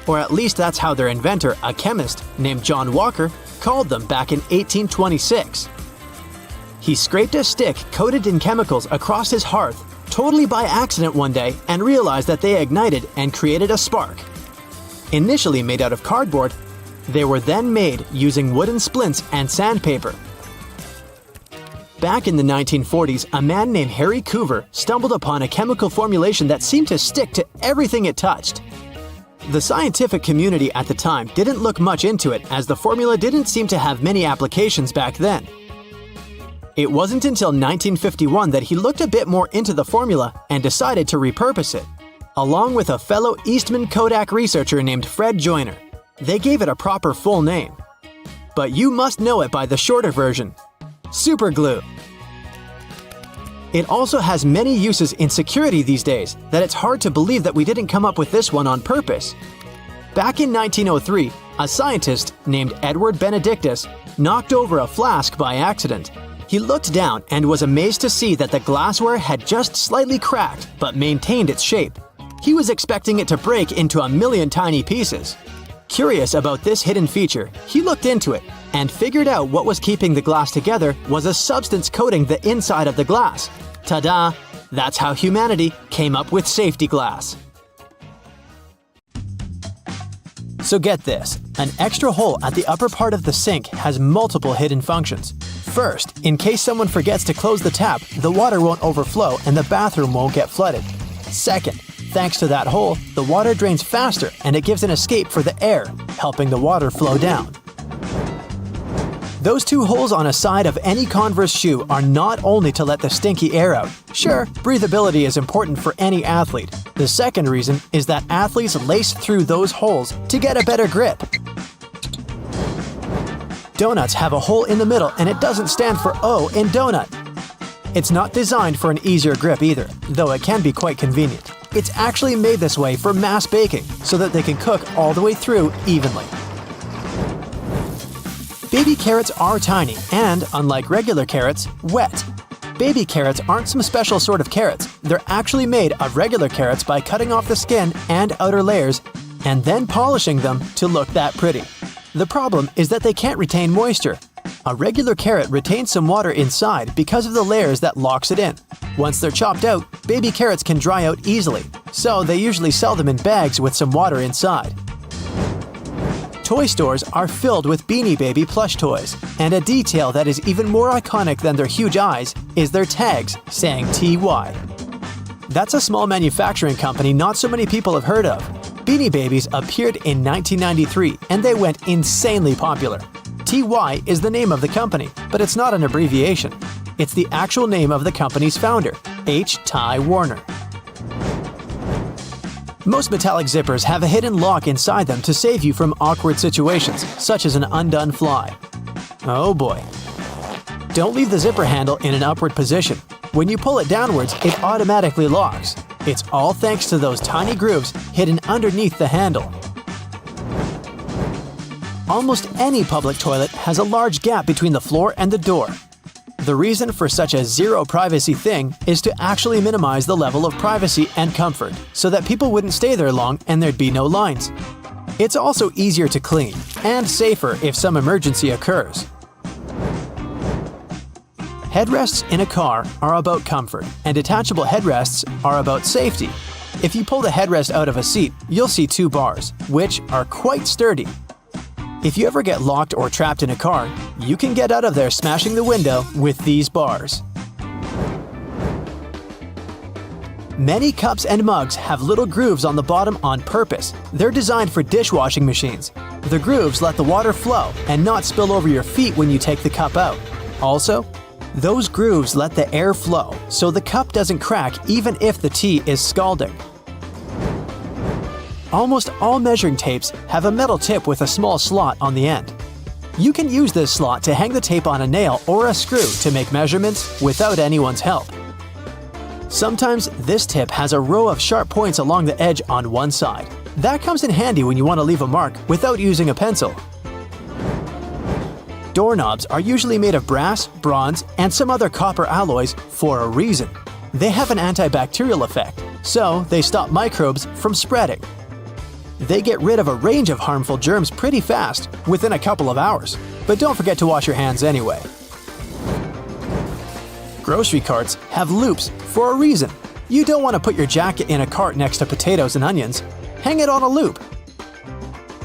Or at least that's how their inventor, a chemist named John Walker, called them back in 1826. He scraped a stick coated in chemicals across his hearth, totally by accident one day, and realized that they ignited and created a spark. Initially made out of cardboard, they were then made using wooden splints and sandpaper. Back in the 1940s, a man named Harry Coover stumbled upon a chemical formulation that seemed to stick to everything it touched. The scientific community at the time didn't look much into it, as the formula didn't seem to have many applications back then. It wasn't until 1951 that he looked a bit more into the formula and decided to repurpose it, along with a fellow Eastman Kodak researcher named Fred Joyner. They gave it a proper full name. But you must know it by the shorter version: super glue. It also has many uses in security these days that it's hard to believe that we didn't come up with this one on purpose. Back in 1903, a scientist named Edward Benedictus knocked over a flask by accident. He looked down and was amazed to see that the glassware had just slightly cracked but maintained its shape. He was expecting it to break into a million tiny pieces. Curious about this hidden feature, he looked into it and figured out what was keeping the glass together was a substance coating the inside of the glass. Ta-da! That's how humanity came up with safety glass. So get this, an extra hole at the upper part of the sink has multiple hidden functions. First, in case someone forgets to close the tap, the water won't overflow and the bathroom won't get flooded. Second, thanks to that hole, the water drains faster and it gives an escape for the air, helping the water flow down. Those two holes on a side of any Converse shoe are not only to let the stinky air out. Sure, breathability is important for any athlete. The second reason is that athletes lace through those holes to get a better grip. Donuts have a hole in the middle and it doesn't stand for O in donut. It's not designed for an easier grip either, though it can be quite convenient. It's actually made this way for mass baking, so that they can cook all the way through evenly. Baby carrots are tiny and, unlike regular carrots, wet. Baby carrots aren't some special sort of carrots. They're actually made of regular carrots by cutting off the skin and outer layers and then polishing them to look that pretty. The problem is that they can't retain moisture. A regular carrot retains some water inside because of the layers that locks it in. Once they're chopped out, baby carrots can dry out easily, so they usually sell them in bags with some water inside. Toy stores are filled with Beanie Baby plush toys, and a detail that is even more iconic than their huge eyes is their tags saying TY. That's a small manufacturing company not so many people have heard of. Beanie Babies appeared in 1993 and they went insanely popular. TY is the name of the company, but it's not an abbreviation. It's the actual name of the company's founder, H. Ty Warner. Most metallic zippers have a hidden lock inside them to save you from awkward situations, such as an undone fly. Oh boy. Don't leave the zipper handle in an upward position. When you pull it downwards, it automatically locks. It's all thanks to those tiny grooves hidden underneath the handle. Almost any public toilet has a large gap between the floor and the door. The reason for such a zero privacy thing is to actually minimize the level of privacy and comfort, so that people wouldn't stay there long and there'd be no lines. It's also easier to clean, and safer if some emergency occurs. Headrests in a car are about comfort, and detachable headrests are about safety. If you pull the headrest out of a seat, you'll see two bars, which are quite sturdy. If you ever get locked or trapped in a car, you can get out of there smashing the window with these bars. Many cups and mugs have little grooves on the bottom on purpose. They're designed for dishwashing machines. The grooves let the water flow and not spill over your feet when you take the cup out. Also, those grooves let the air flow, so the cup doesn't crack even if the tea is scalding. Almost all measuring tapes have a metal tip with a small slot on the end. You can use this slot to hang the tape on a nail or a screw to make measurements without anyone's help. Sometimes this tip has a row of sharp points along the edge on one side. That comes in handy when you want to leave a mark without using a pencil. Doorknobs are usually made of brass, bronze, and some other copper alloys for a reason. They have an antibacterial effect, so they stop microbes from spreading. They get rid of a range of harmful germs pretty fast, within a couple of hours. But don't forget to wash your hands anyway. Grocery carts have loops for a reason. You don't want to put your jacket in a cart next to potatoes and onions. Hang it on a loop.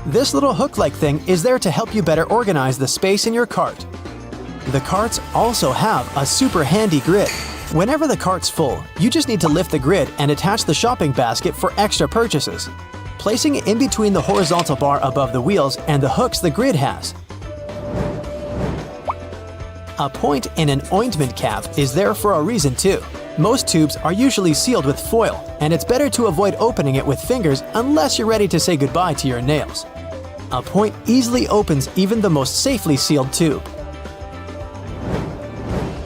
This little hook-like thing is there to help you better organize the space in your cart. The carts also have a super handy grid. Whenever the cart's full, you just need to lift the grid and attach the shopping basket for extra purchases, placing it in between the horizontal bar above the wheels and the hooks the grid has. A point in an ointment cap is there for a reason too. Most tubes are usually sealed with foil, and it's better to avoid opening it with fingers unless you're ready to say goodbye to your nails. A point easily opens even the most safely sealed tube.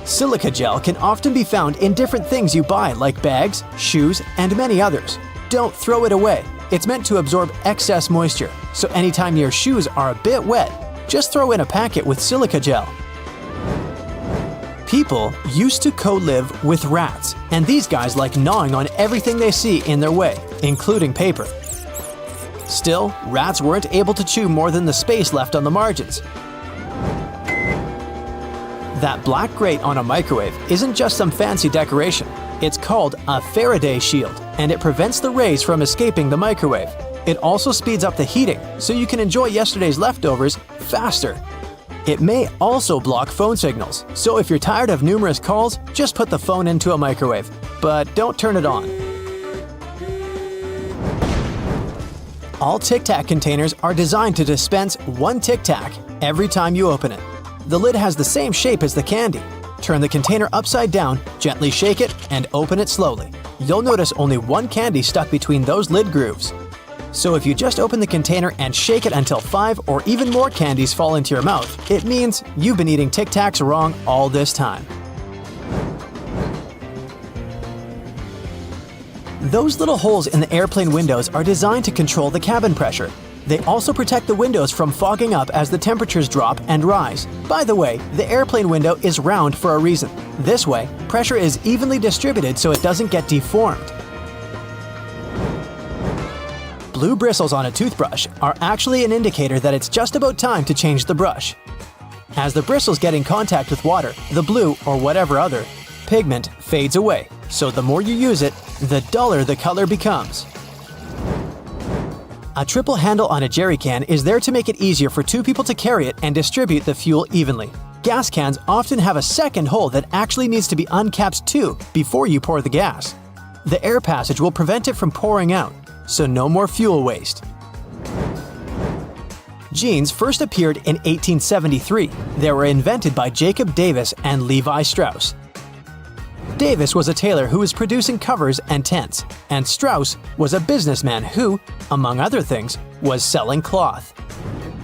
Silica gel can often be found in different things you buy like bags, shoes, and many others. Don't throw it away. It's meant to absorb excess moisture, so anytime your shoes are a bit wet, just throw in a packet with silica gel. People used to co-live with rats, and these guys like gnawing on everything they see in their way, including paper. Still, rats weren't able to chew more than the space left on the margins. That black grate on a microwave isn't just some fancy decoration. It's called a Faraday shield, and it prevents the rays from escaping the microwave. It also speeds up the heating, so you can enjoy yesterday's leftovers faster. It may also block phone signals, so if you're tired of numerous calls, just put the phone into a microwave, but don't turn it on. All Tic Tac containers are designed to dispense one Tic Tac every time you open it. The lid has the same shape as the candy. Turn the container upside down, gently shake it, and open it slowly. You'll notice only one candy stuck between those lid grooves. So if you just open the container and shake it until 5 or even more candies fall into your mouth, it means you've been eating Tic Tacs wrong all this time. Those little holes in the airplane windows are designed to control the cabin pressure. They also protect the windows from fogging up as the temperatures drop and rise. By the way, the airplane window is round for a reason. This way, pressure is evenly distributed so it doesn't get deformed. Blue bristles on a toothbrush are actually an indicator that it's just about time to change the brush. As the bristles get in contact with water, the blue, or whatever other, pigment fades away, so the more you use it, the duller the color becomes. A triple handle on a jerry can is there to make it easier for two people to carry it and distribute the fuel evenly. Gas cans often have a second hole that actually needs to be uncapped too before you pour the gas. The air passage will prevent it from pouring out, so no more fuel waste. Jeans first appeared in 1873. They were invented by Jacob Davis and Levi Strauss. Davis was a tailor who was producing covers and tents, and Strauss was a businessman who, among other things, was selling cloth.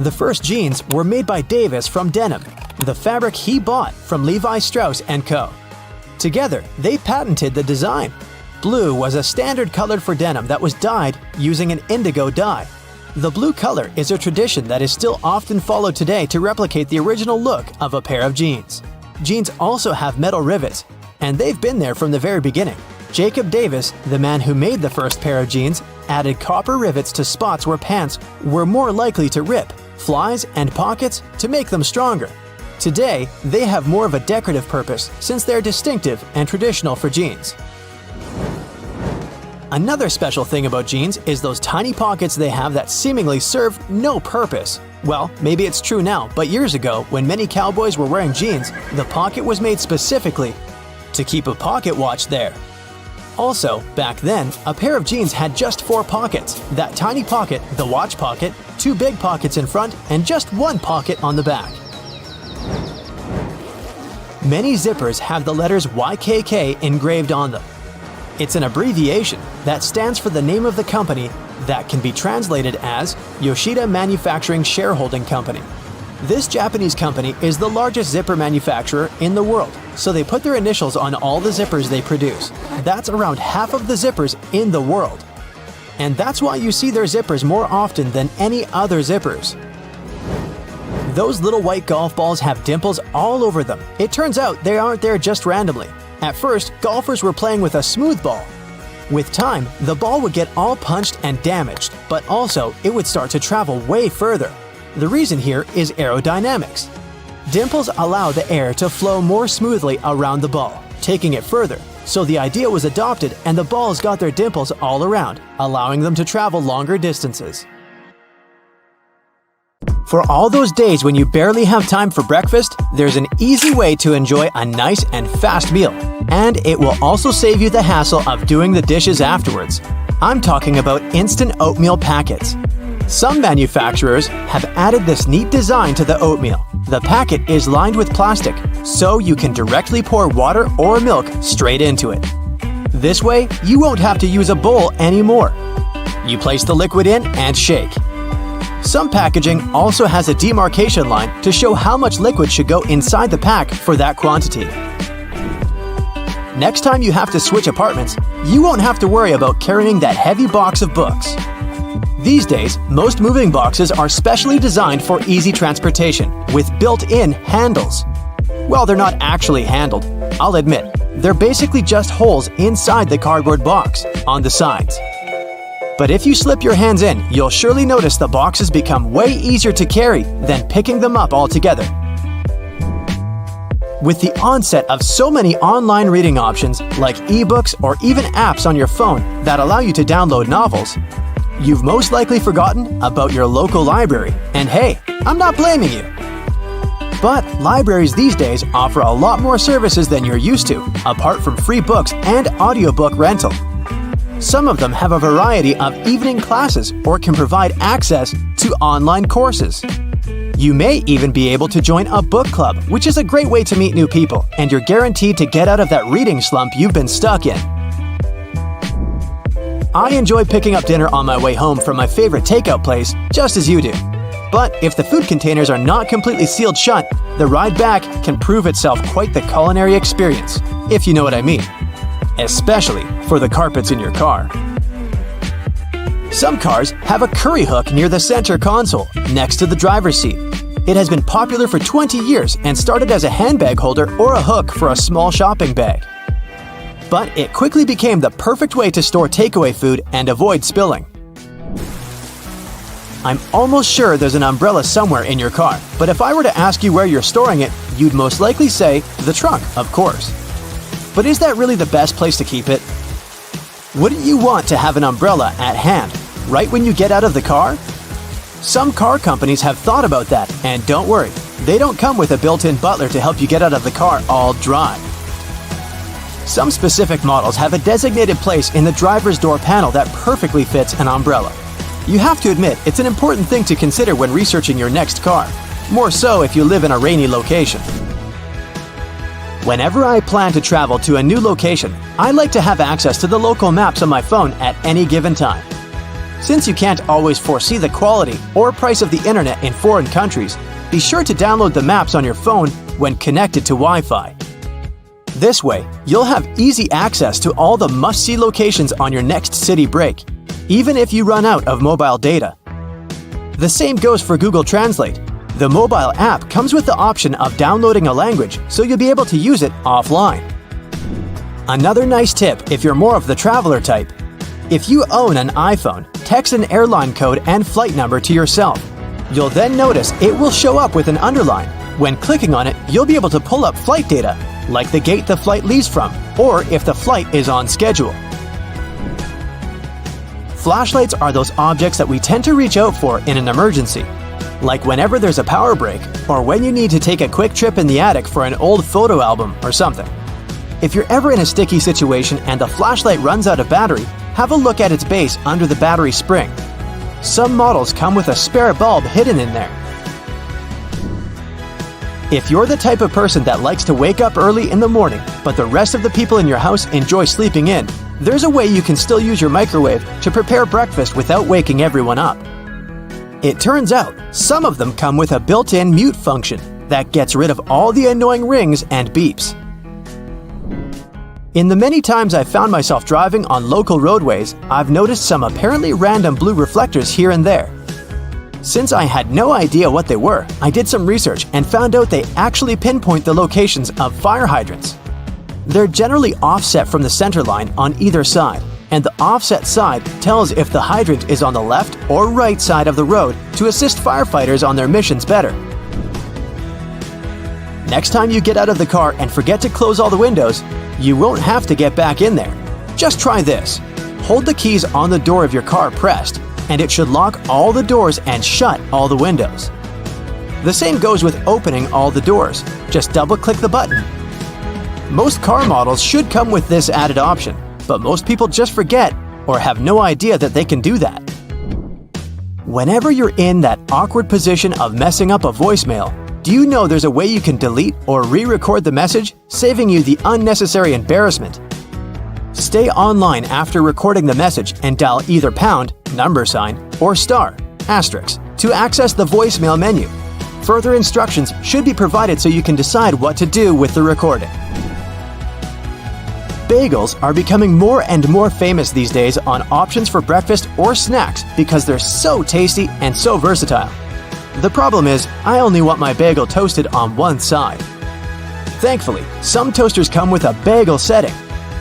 The first jeans were made by Davis from denim, the fabric he bought from Levi Strauss & Co. Together, they patented the design. Blue was a standard color for denim that was dyed using an indigo dye. The blue color is a tradition that is still often followed today to replicate the original look of a pair of jeans. Jeans also have metal rivets, and they've been there from the very beginning. Jacob Davis, the man who made the first pair of jeans, added copper rivets to spots where pants were more likely to rip, flies, and pockets to make them stronger. Today, they have more of a decorative purpose since they're distinctive and traditional for jeans. Another special thing about jeans is those tiny pockets they have that seemingly serve no purpose. Well, maybe it's true now, but years ago, when many cowboys were wearing jeans, the pocket was made specifically to keep a pocket watch there. Also, back then, a pair of jeans had just 4 pockets. That tiny pocket, the watch pocket, 2 big pockets in front, and just 1 pocket on the back. Many zippers have the letters YKK engraved on them. It's an abbreviation that stands for the name of the company that can be translated as Yoshida Manufacturing Shareholding Company. This Japanese company is the largest zipper manufacturer in the world, so they put their initials on all the zippers they produce. That's around half of the zippers in the world. And that's why you see their zippers more often than any other zippers. Those little white golf balls have dimples all over them. It turns out they aren't there just randomly. At first, golfers were playing with a smooth ball. With time, the ball would get all punched and damaged, but also it would start to travel way further. The reason here is aerodynamics. Dimples allow the air to flow more smoothly around the ball, taking it further. So the idea was adopted and the balls got their dimples all around, allowing them to travel longer distances. For all those days when you barely have time for breakfast, there's an easy way to enjoy a nice and fast meal. And it will also save you the hassle of doing the dishes afterwards. I'm talking about instant oatmeal packets. Some manufacturers have added this neat design to the oatmeal. The packet is lined with plastic, so you can directly pour water or milk straight into it. This way, you won't have to use a bowl anymore. You place the liquid in and shake. Some packaging also has a demarcation line to show how much liquid should go inside the pack for that quantity. Next time you have to switch apartments, you won't have to worry about carrying that heavy box of books. These days, most moving boxes are specially designed for easy transportation with built-in handles. Well, they're not actually handled, I'll admit. They're basically just holes inside the cardboard box on the sides. But if you slip your hands in, you'll surely notice the boxes become way easier to carry than picking them up altogether. With the onset of so many online reading options like ebooks or even apps on your phone that allow you to download novels, you've most likely forgotten about your local library. And hey, I'm not blaming you. But libraries these days offer a lot more services than you're used to, apart from free books and audiobook rental. Some of them have a variety of evening classes or can provide access to online courses. You may even be able to join a book club, which is a great way to meet new people, and you're guaranteed to get out of that reading slump you've been stuck in. I enjoy picking up dinner on my way home from my favorite takeout place, just as you do. But if the food containers are not completely sealed shut, the ride back can prove itself quite the culinary experience, if you know what I mean. Especially for the carpets in your car. Some cars have a curry hook near the center console, next to the driver's seat. It has been popular for 20 years and started as a handbag holder or a hook for a small shopping bag. But it quickly became the perfect way to store takeaway food and avoid spilling. I'm almost sure there's an umbrella somewhere in your car, but if I were to ask you where you're storing it, you'd most likely say the trunk, of course. But is that really the best place to keep it? Wouldn't you want to have an umbrella at hand, right when you get out of the car? Some car companies have thought about that, and don't worry, they don't come with a built-in butler to help you get out of the car all dry. Some specific models have a designated place in the driver's door panel that perfectly fits an umbrella. You have to admit, it's an important thing to consider when researching your next car, more so if you live in a rainy location. Whenever I plan to travel to a new location, I like to have access to the local maps on my phone at any given time. Since you can't always foresee the quality or price of the internet in foreign countries, be sure to download the maps on your phone when connected to Wi-Fi. This way, you'll have easy access to all the must-see locations on your next city break, even if you run out of mobile data. The same goes for Google Translate. The mobile app comes with the option of downloading a language, so you'll be able to use it offline. Another nice tip if you're more of the traveler type: if you own an iPhone, text an airline code and flight number to yourself. You'll then notice it will show up with an underline. When clicking on it, you'll be able to pull up flight data, like the gate the flight leaves from, or if the flight is on schedule. Flashlights are those objects that we tend to reach out for in an emergency, like whenever there's a power break, or when you need to take a quick trip in the attic for an old photo album or something. If you're ever in a sticky situation and the flashlight runs out of battery, have a look at its base under the battery spring. Some models come with a spare bulb hidden in there. If you're the type of person that likes to wake up early in the morning, but the rest of the people in your house enjoy sleeping in, there's a way you can still use your microwave to prepare breakfast without waking everyone up. It turns out, some of them come with a built-in mute function that gets rid of all the annoying rings and beeps. In the many times I've found myself driving on local roadways, I've noticed some apparently random blue reflectors here and there. Since I had no idea what they were, I did some research and found out they actually pinpoint the locations of fire hydrants. They're generally offset from the center line on either side, and the offset side tells if the hydrant is on the left or right side of the road to assist firefighters on their missions better. Next time you get out of the car and forget to close all the windows, you won't have to get back in there. Just try this. Hold the keys on the door of your car pressed, and it should lock all the doors and shut all the windows. The same goes with opening all the doors. Just double-click the button. Most car models should come with this added option, but most people just forget or have no idea that they can do that. Whenever you're in that awkward position of messing up a voicemail, do you know there's a way you can delete or re-record the message, saving you the unnecessary embarrassment? Stay online after recording the message and dial either pound, $, or star, asterisk, to access the voicemail menu. Further instructions should be provided so you can decide what to do with the recording. Bagels are becoming more and more famous these days on options for breakfast or snacks because they're so tasty and so versatile. The problem is, I only want my bagel toasted on one side. Thankfully, some toasters come with a bagel setting,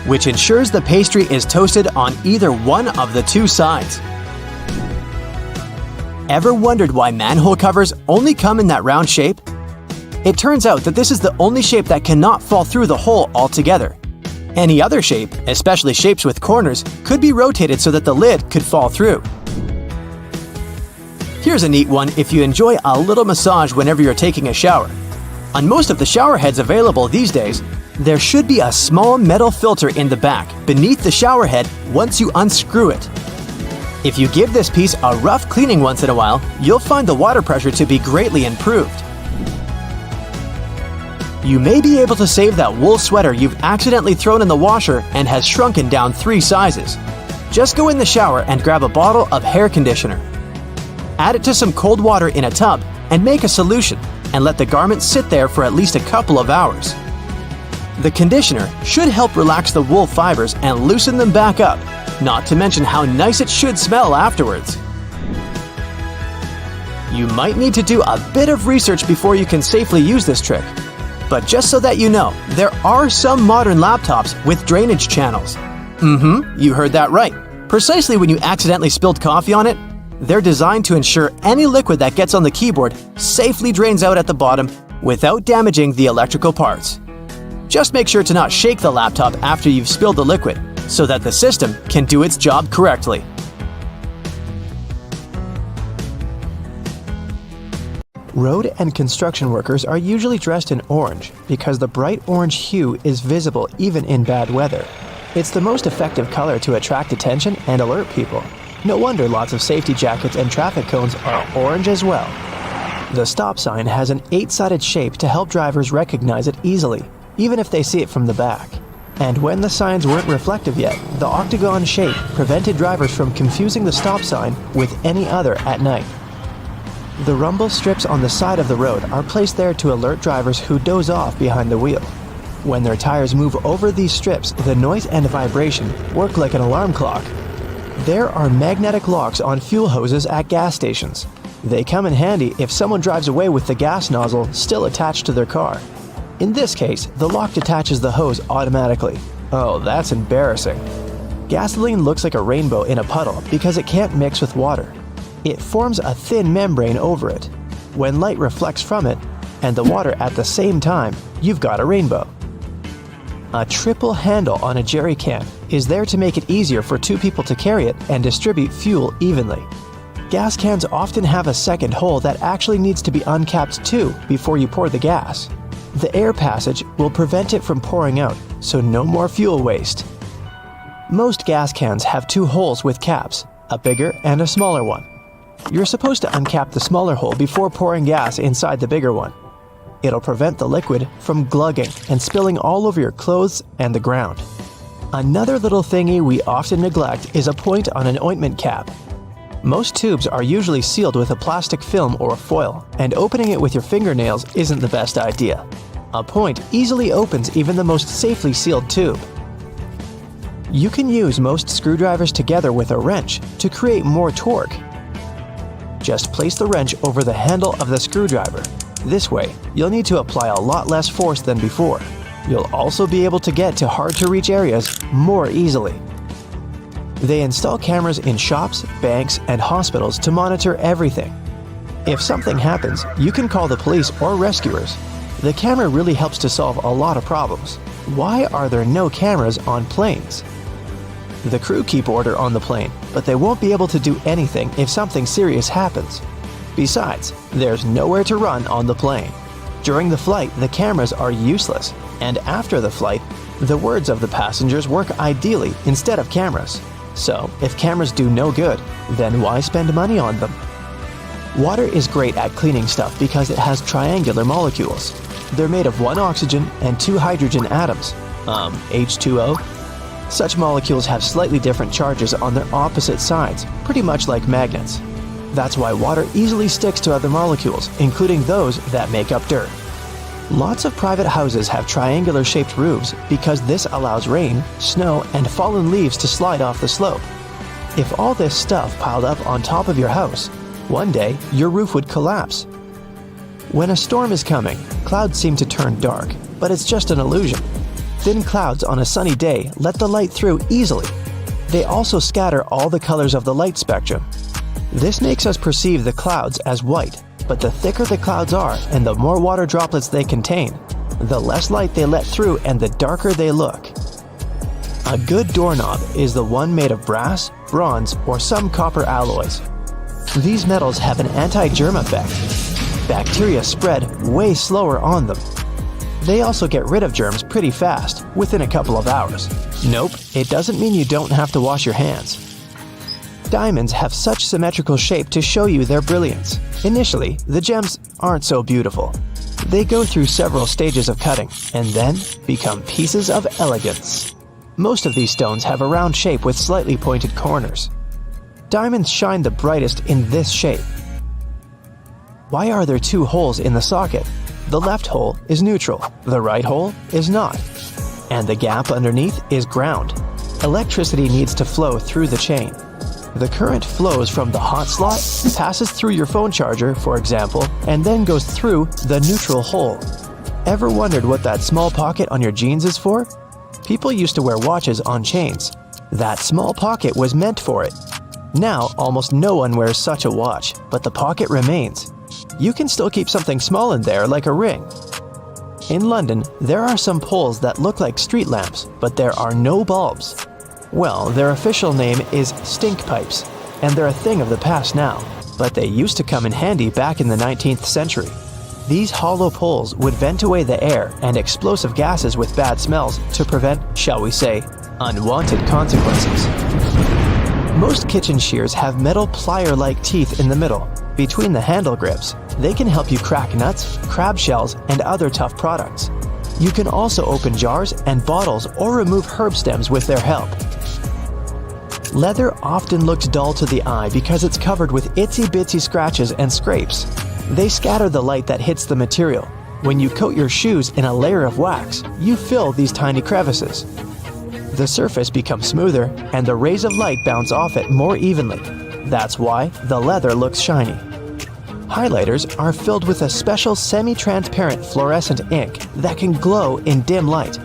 which ensures the pastry is toasted on either one of the two sides. Ever wondered why manhole covers only come in that round shape? It turns out that this is the only shape that cannot fall through the hole altogether. Any other shape, especially shapes with corners, could be rotated so that the lid could fall through. Here's a neat one if you enjoy a little massage whenever you're taking a shower. On most of the shower heads available these days, there should be a small metal filter in the back beneath the shower head once you unscrew it. If you give this piece a rough cleaning once in a while, you'll find the water pressure to be greatly improved. You may be able to save that wool sweater you've accidentally thrown in the washer and has shrunken down 3 sizes. Just go in the shower and grab a bottle of hair conditioner. Add it to some cold water in a tub and make a solution, and let the garment sit there for at least a couple of hours. The conditioner should help relax the wool fibers and loosen them back up, not to mention how nice it should smell afterwards. You might need to do a bit of research before you can safely use this trick. But just so that you know, there are some modern laptops with drainage channels. You heard that right. Precisely when you accidentally spilled coffee on it, They're designed to ensure any liquid that gets on the keyboard safely drains out at the bottom without damaging the electrical parts. Just make sure to not shake the laptop after you've spilled the liquid so that the system can do its job correctly. Road and construction workers are usually dressed in orange because the bright orange hue is visible even in bad weather. It's the most effective color to attract attention and alert people. No wonder lots of safety jackets and traffic cones are orange as well. The stop sign has an 8-sided shape to help drivers recognize it easily, even if they see it from the back. And when the signs weren't reflective yet, the octagon shape prevented drivers from confusing the stop sign with any other at night. The rumble strips on the side of the road are placed there to alert drivers who doze off behind the wheel. When their tires move over these strips, the noise and vibration work like an alarm clock. There are magnetic locks on fuel hoses at gas stations. They come in handy if someone drives away with the gas nozzle still attached to their car. In this case, the lock detaches the hose automatically. Oh, that's embarrassing. Gasoline looks like a rainbow in a puddle because it can't mix with water. It forms a thin membrane over it. When light reflects from it, and the water at the same time, you've got a rainbow. A triple handle on a jerry can is there to make it easier for 2 people to carry it and distribute fuel evenly. Gas cans often have a second hole that actually needs to be uncapped too before you pour the gas. The air passage will prevent it from pouring out, so no more fuel waste. Most gas cans have 2 holes with caps, a bigger and a smaller one. You're supposed to uncap the smaller hole before pouring gas inside the bigger one. It'll prevent the liquid from glugging and spilling all over your clothes and the ground. Another little thingy we often neglect is a point on an ointment cap. Most tubes are usually sealed with a plastic film or foil, and opening it with your fingernails isn't the best idea. A point easily opens even the most safely sealed tube. You can use most screwdrivers together with a wrench to create more torque. Just place the wrench over the handle of the screwdriver. This way, you'll need to apply a lot less force than before. You'll also be able to get to hard-to-reach areas more easily. They install cameras in shops, banks, and hospitals to monitor everything. If something happens, you can call the police or rescuers. The camera really helps to solve a lot of problems. Why are there no cameras on planes? The crew keep order on the plane, but they won't be able to do anything if something serious happens. Besides, there's nowhere to run on the plane. During the flight, the cameras are useless, and after the flight, the words of the passengers work ideally instead of cameras. So, if cameras do no good, then why spend money on them? Water is great at cleaning stuff because it has triangular molecules. They're made of 1 oxygen and 2 hydrogen atoms, H2O. Such molecules have slightly different charges on their opposite sides, pretty much like magnets. That's why water easily sticks to other molecules, including those that make up dirt. Lots of private houses have triangular-shaped roofs because this allows rain, snow, and fallen leaves to slide off the slope. If all this stuff piled up on top of your house, one day your roof would collapse. When a storm is coming, clouds seem to turn dark, but it's just an illusion. Thin clouds on a sunny day let the light through easily. They also scatter all the colors of the light spectrum. This makes us perceive the clouds as white, but the thicker the clouds are and the more water droplets they contain, the less light they let through and the darker they look. A good doorknob is the one made of brass, bronze, or some copper alloys. These metals have an anti-germ effect. Bacteria spread way slower on them. They also get rid of germs pretty fast, within a couple of hours. Nope, it doesn't mean you don't have to wash your hands. Diamonds have such symmetrical shape to show you their brilliance. Initially, the gems aren't so beautiful. They go through several stages of cutting, and then become pieces of elegance. Most of these stones have a round shape with slightly pointed corners. Diamonds shine the brightest in this shape. Why are there 2 holes in the socket? The left hole is neutral, the right hole is not. And the gap underneath is ground. Electricity needs to flow through the chain. The current flows from the hot slot, passes through your phone charger, for example, and then goes through the neutral hole. Ever wondered what that small pocket on your jeans is for? People used to wear watches on chains. That small pocket was meant for it. Now, almost no one wears such a watch, but the pocket remains. You can still keep something small in there, like a ring. In London, there are some poles that look like street lamps, but there are no bulbs. Well, their official name is stink pipes, and they're a thing of the past now, but they used to come in handy back in the 19th century. These hollow poles would vent away the air and explosive gases with bad smells to prevent, shall we say, unwanted consequences. Most kitchen shears have metal plier-like teeth in the middle, between the handle grips. They can help you crack nuts, crab shells, and other tough products. You can also open jars and bottles or remove herb stems with their help. Leather often looks dull to the eye because it's covered with itsy-bitsy scratches and scrapes. They scatter the light that hits the material. When you coat your shoes in a layer of wax, you fill these tiny crevices. The surface becomes smoother and the rays of light bounce off it more evenly. That's why the leather looks shiny. Highlighters are filled with a special semi-transparent fluorescent ink that can glow in dim light.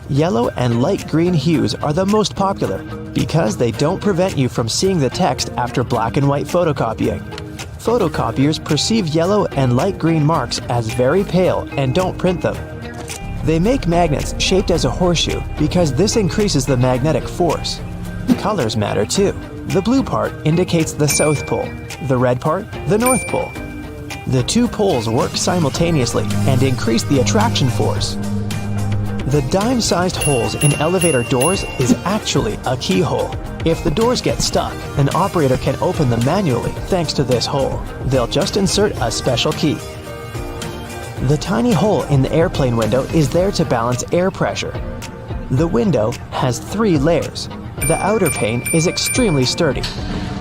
Yellow and light green hues are the most popular because they don't prevent you from seeing the text after black and white photocopying. Photocopiers perceive yellow and light green marks as very pale and don't print them. They make magnets shaped as a horseshoe because this increases the magnetic force. Colors matter too. The blue part indicates the South Pole, the red part, the North Pole. The two poles work simultaneously and increase the attraction force. The dime-sized holes in elevator doors is actually a keyhole. If the doors get stuck, an operator can open them manually thanks to this hole. They'll just insert a special key. The tiny hole in the airplane window is there to balance air pressure. The window has 3 layers. The outer pane is extremely sturdy.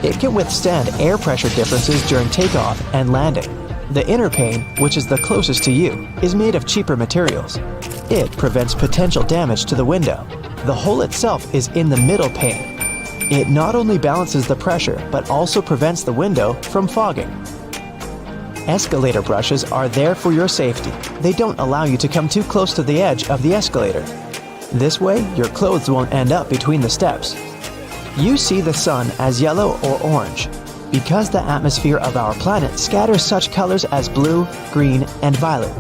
It can withstand air pressure differences during takeoff and landing. The inner pane, which is the closest to you, is made of cheaper materials. It prevents potential damage to the window. The hole itself is in the middle pane. It not only balances the pressure, but also prevents the window from fogging. Escalator brushes are there for your safety. They don't allow you to come too close to the edge of the escalator. This way, your clothes won't end up between the steps. You see the sun as yellow or orange, because the atmosphere of our planet scatters such colors as blue, green, and violet.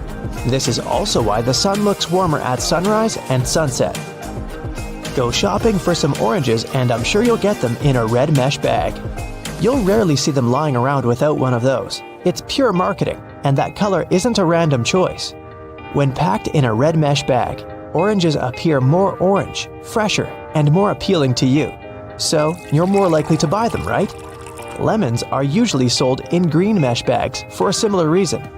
This is also why the sun looks warmer at sunrise and sunset. Go shopping for some oranges and I'm sure you'll get them in a red mesh bag. You'll rarely see them lying around without one of those. It's pure marketing, and that color isn't a random choice. When packed in a red mesh bag, oranges appear more orange, fresher, and more appealing to you. So, you're more likely to buy them, right? Lemons are usually sold in green mesh bags for a similar reason.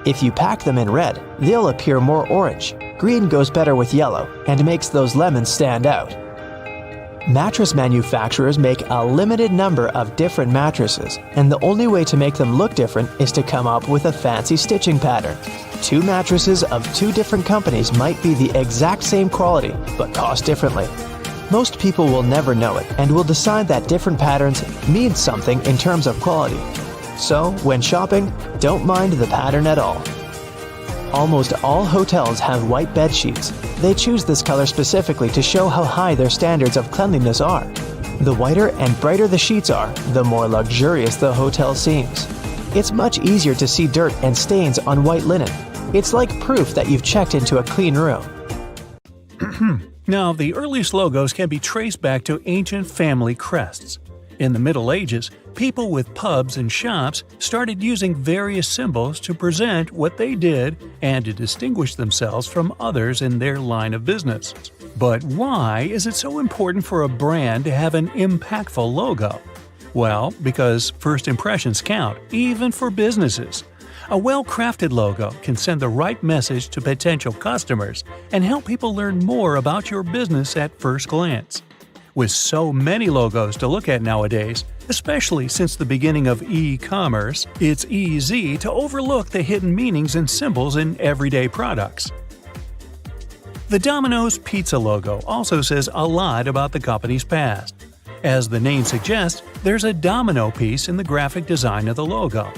If you pack them in red, they'll appear more orange. Green goes better with yellow and makes those lemons stand out. Mattress manufacturers make a limited number of different mattresses, and the only way to make them look different is to come up with a fancy stitching pattern. 2 mattresses of 2 different companies might be the exact same quality, but cost differently. Most people will never know it and will decide that different patterns mean something in terms of quality. So, when shopping, don't mind the pattern at all. Almost all hotels have white bed sheets. They choose this color specifically to show how high their standards of cleanliness are. The whiter and brighter the sheets are, the more luxurious the hotel seems. It's much easier to see dirt and stains on white linen. It's like proof that you've checked into a clean room. Now, the earliest logos can be traced back to ancient family crests. In the Middle Ages, people with pubs and shops started using various symbols to present what they did and to distinguish themselves from others in their line of business. But why is it so important for a brand to have an impactful logo? Well, because first impressions count, even for businesses. A well-crafted logo can send the right message to potential customers and help people learn more about your business at first glance. With so many logos to look at nowadays, especially since the beginning of e-commerce, it's easy to overlook the hidden meanings and symbols in everyday products. The Domino's Pizza logo also says a lot about the company's past. As the name suggests, there's a domino piece in the graphic design of the logo.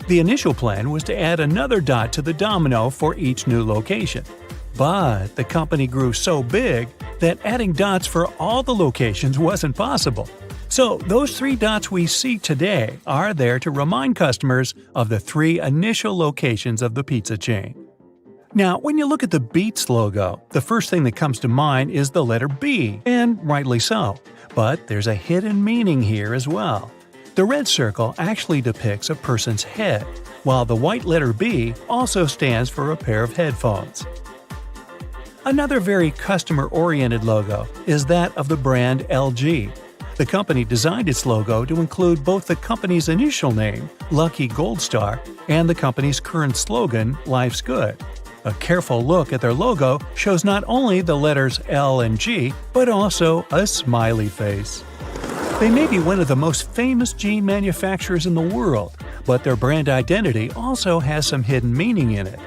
The initial plan was to add another dot to the domino for each new location. But the company grew so big that adding dots for all the locations wasn't possible. So, those 3 dots we see today are there to remind customers of the 3 initial locations of the pizza chain. Now, when you look at the Beats logo, the first thing that comes to mind is the letter B, and rightly so. But there's a hidden meaning here as well. The red circle actually depicts a person's head, while the white letter B also stands for a pair of headphones. Another very customer-oriented logo is that of the brand LG. The company designed its logo to include both the company's initial name, Lucky Gold Star, and the company's current slogan, Life's Good. A careful look at their logo shows not only the letters L and G, but also a smiley face. They may be one of the most famous jean manufacturers in the world, but their brand identity also has some hidden meaning in it.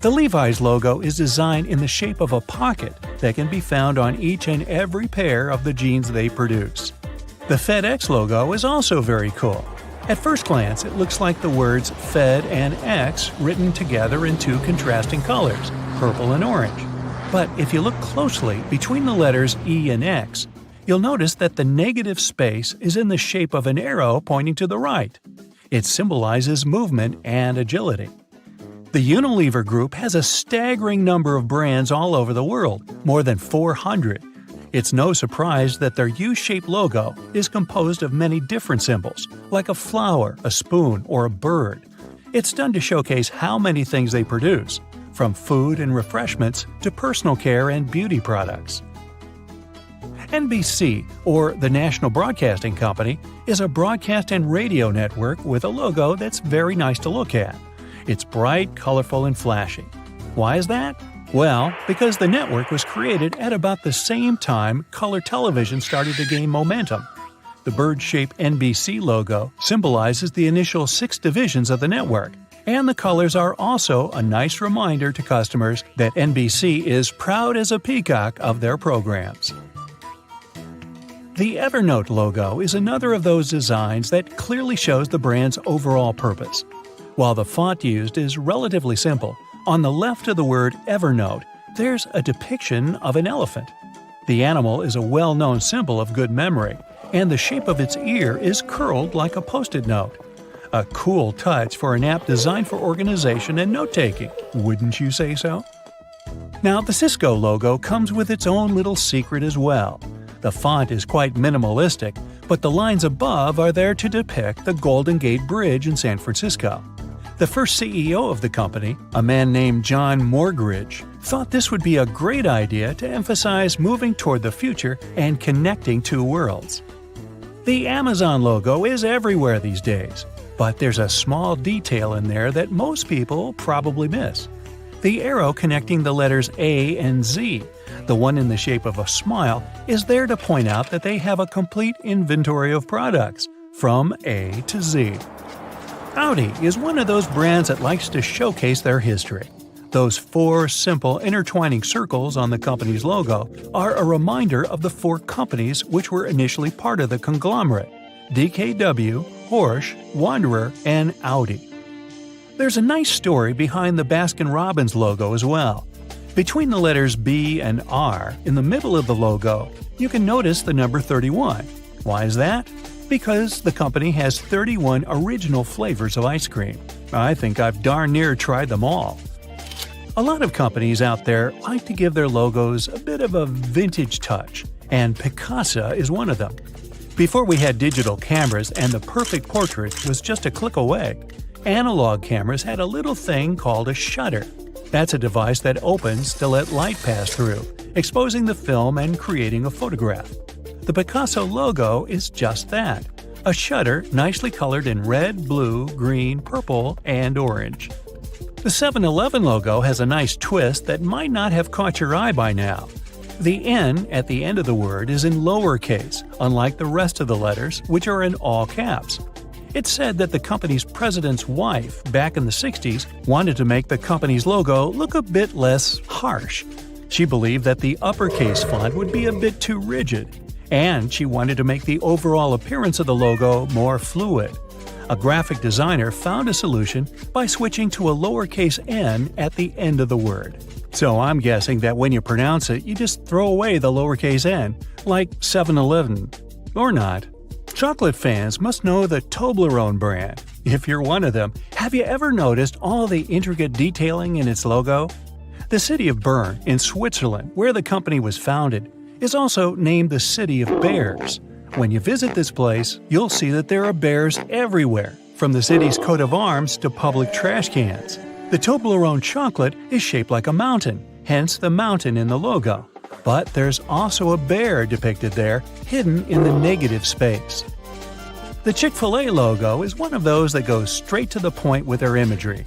The Levi's logo is designed in the shape of a pocket that can be found on each and every pair of the jeans they produce. The FedEx logo is also very cool. At first glance, it looks like the words Fed and X written together in 2 contrasting colors, purple and orange. But if you look closely between the letters E and X, you'll notice that the negative space is in the shape of an arrow pointing to the right. It symbolizes movement and agility. The Unilever Group has a staggering number of brands all over the world, more than 400. It's no surprise that their U-shaped logo is composed of many different symbols, like a flower, a spoon, or a bird. It's done to showcase how many things they produce, from food and refreshments to personal care and beauty products. NBC, or the National Broadcasting Company, is a broadcast and radio network with a logo that's very nice to look at. It's bright, colorful, and flashy. Why is that? Well, because the network was created at about the same time color television started to gain momentum. The bird-shaped NBC logo symbolizes the initial 6 divisions of the network, and the colors are also a nice reminder to customers that NBC is proud as a peacock of their programs. The Evernote logo is another of those designs that clearly shows the brand's overall purpose. While the font used is relatively simple, on the left of the word Evernote, there's a depiction of an elephant. The animal is a well-known symbol of good memory, and the shape of its ear is curled like a post-it note. A cool touch for an app designed for organization and note-taking, wouldn't you say so? Now, the Cisco logo comes with its own little secret as well. The font is quite minimalistic, but the lines above are there to depict the Golden Gate Bridge in San Francisco. The first CEO of the company, a man named John Morgridge, thought this would be a great idea to emphasize moving toward the future and connecting 2 worlds. The Amazon logo is everywhere these days, but there's a small detail in there that most people probably miss. The arrow connecting the letters A and Z, the one in the shape of a smile, is there to point out that they have a complete inventory of products, from A to Z. Audi is one of those brands that likes to showcase their history. Those 4 simple intertwining circles on the company's logo are a reminder of the 4 companies which were initially part of the conglomerate: DKW, Porsche, Wanderer, and Audi. There's a nice story behind the Baskin-Robbins logo as well. Between the letters B and R, in the middle of the logo, you can notice the number 31. Why is that? Because the company has 31 original flavors of ice cream. I think I've darn near tried them all. A lot of companies out there like to give their logos a bit of a vintage touch, and Picasa is one of them. Before we had digital cameras and the perfect portrait was just a click away, analog cameras had a little thing called a shutter. That's a device that opens to let light pass through, exposing the film and creating a photograph. The Picasso logo is just that, a shutter nicely colored in red, blue, green, purple, and orange. The 7-Eleven logo has a nice twist that might not have caught your eye by now. The N at the end of the word is in lowercase, unlike the rest of the letters, which are in all caps. It's said that the company's president's wife, back in the 60s, wanted to make the company's logo look a bit less harsh. She believed that the uppercase font would be a bit too rigid, and she wanted to make the overall appearance of the logo more fluid. A graphic designer found a solution by switching to a lowercase n at the end of the word. So I'm guessing that when you pronounce it, you just throw away the lowercase n, like 7-Eleven. Or not. Chocolate fans must know the Toblerone brand. If you're one of them, have you ever noticed all the intricate detailing in its logo? The city of Bern, in Switzerland, where the company was founded, is also named the City of Bears. When you visit this place, you'll see that there are bears everywhere, from the city's coat of arms to public trash cans. The Toblerone chocolate is shaped like a mountain, hence the mountain in the logo. But there's also a bear depicted there, hidden in the negative space. The Chick-fil-A logo is one of those that goes straight to the point with their imagery.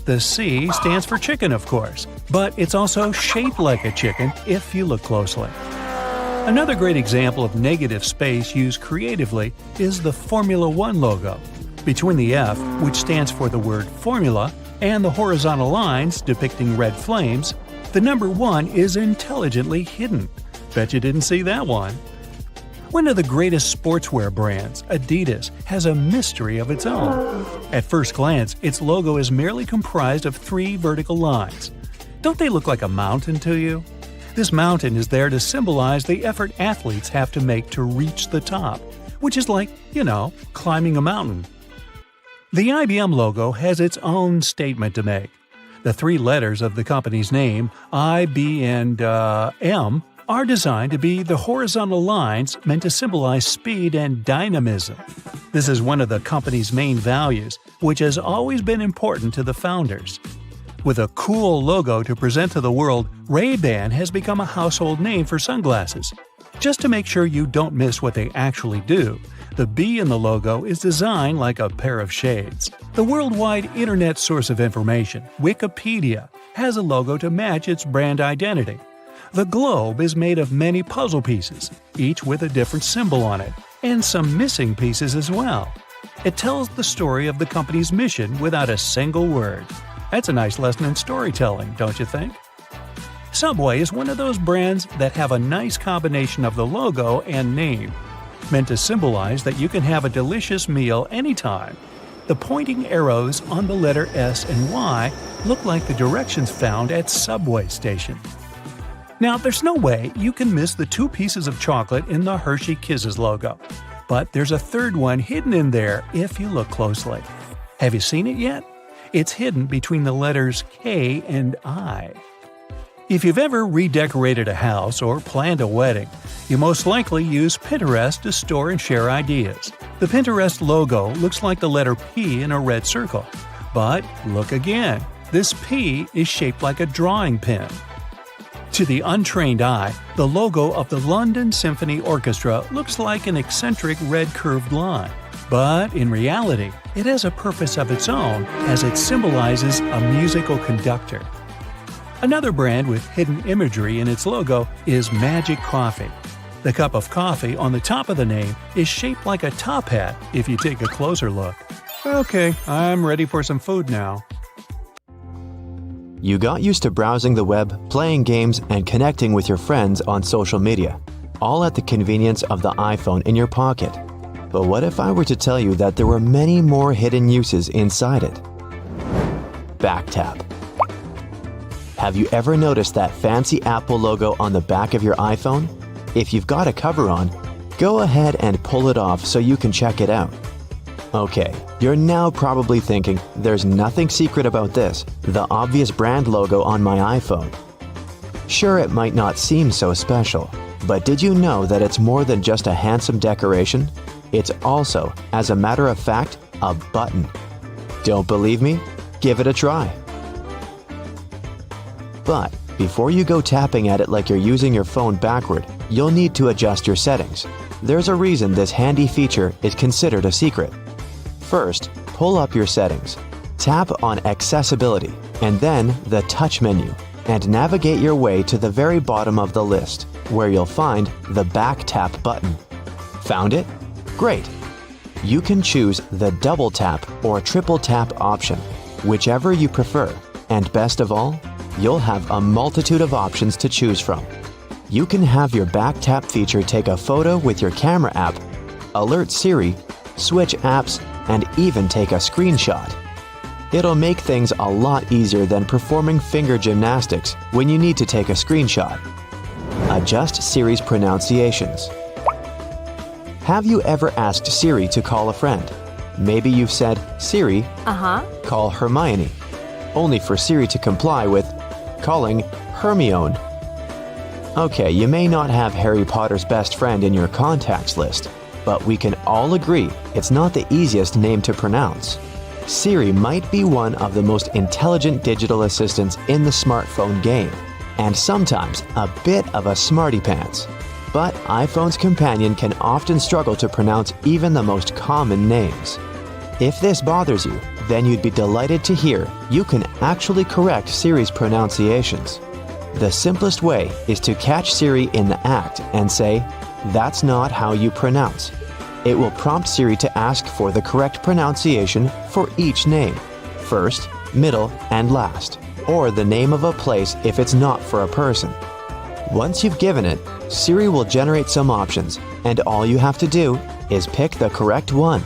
The C stands for chicken, of course, but it's also shaped like a chicken if you look closely. Another great example of negative space used creatively is the Formula One logo. Between the F, which stands for the word formula, and the horizontal lines depicting red flames, the number 1 is intelligently hidden. Bet you didn't see that one. One of the greatest sportswear brands, Adidas, has a mystery of its own. At first glance, its logo is merely comprised of 3 vertical lines. Don't they look like a mountain to you? This mountain is there to symbolize the effort athletes have to make to reach the top, which is like, climbing a mountain. The IBM logo has its own statement to make. The 3 letters of the company's name, I, B, and M, are designed to be the horizontal lines meant to symbolize speed and dynamism. This is one of the company's main values, which has always been important to the founders. With a cool logo to present to the world, Ray-Ban has become a household name for sunglasses. Just to make sure you don't miss what they actually do, the B in the logo is designed like a pair of shades. The worldwide internet source of information, Wikipedia, has a logo to match its brand identity. The globe is made of many puzzle pieces, each with a different symbol on it, and some missing pieces as well. It tells the story of the company's mission without a single word. That's a nice lesson in storytelling, don't you think? Subway is one of those brands that have a nice combination of the logo and name, meant to symbolize that you can have a delicious meal anytime. The pointing arrows on the letter S and Y look like the directions found at subway stations. Now, there's no way you can miss the 2 pieces of chocolate in the Hershey Kisses logo, but there's a third one hidden in there if you look closely. Have you seen it yet? It's hidden between the letters K and I. If you've ever redecorated a house or planned a wedding, you most likely use Pinterest to store and share ideas. The Pinterest logo looks like the letter P in a red circle. But look again, this P is shaped like a drawing pen. To the untrained eye, the logo of the London Symphony Orchestra looks like an eccentric red curved line. But in reality, it has a purpose of its own as it symbolizes a musical conductor. Another brand with hidden imagery in its logo is Magic Coffee. The cup of coffee on the top of the name is shaped like a top hat if you take a closer look. Okay, I'm ready for some food now. You got used to browsing the web, playing games, and connecting with your friends on social media, all at the convenience of the iPhone in your pocket. But what if I were to tell you that there were many more hidden uses inside it? Backtap. Have you ever noticed that fancy Apple logo on the back of your iPhone? If you've got a cover on, go ahead and pull it off so you can check it out. Okay, you're now probably thinking, there's nothing secret about this, the obvious brand logo on my iPhone. Sure, it might not seem so special, but did you know that it's more than just a handsome decoration? It's also, as a matter of fact, a button. Don't believe me? Give it a try. But before you go tapping at it like you're using your phone backward, you'll need to adjust your settings. There's a reason this handy feature is considered a secret. First, pull up your settings. Tap on Accessibility and then the Touch menu and navigate your way to the very bottom of the list, where you'll find the Back Tap button. Found it? Great! You can choose the Double Tap or Triple Tap option, whichever you prefer, and best of all, you'll have a multitude of options to choose from. You can have your Back Tap feature take a photo with your camera app, alert Siri, switch apps, and even take a screenshot. It'll make things a lot easier than performing finger gymnastics when you need to take a screenshot. Adjust Siri's pronunciations. Have you ever asked Siri to call a friend? Maybe you've said, "Siri, call Hermione," only for Siri to comply with calling Hermione. Okay, you may not have Harry Potter's best friend in your contacts list, but we can all agree it's not the easiest name to pronounce. Siri might be one of the most intelligent digital assistants in the smartphone game, and sometimes a bit of a smarty pants. But iPhone's companion can often struggle to pronounce even the most common names. If this bothers you, then you'd be delighted to hear you can actually correct Siri's pronunciations. The simplest way is to catch Siri in the act and say, "That's not how you pronounce." It will prompt Siri to ask for the correct pronunciation for each name, first, middle, and last, or the name of a place if it's not for a person. Once you've given it, Siri will generate some options, and all you have to do is pick the correct one.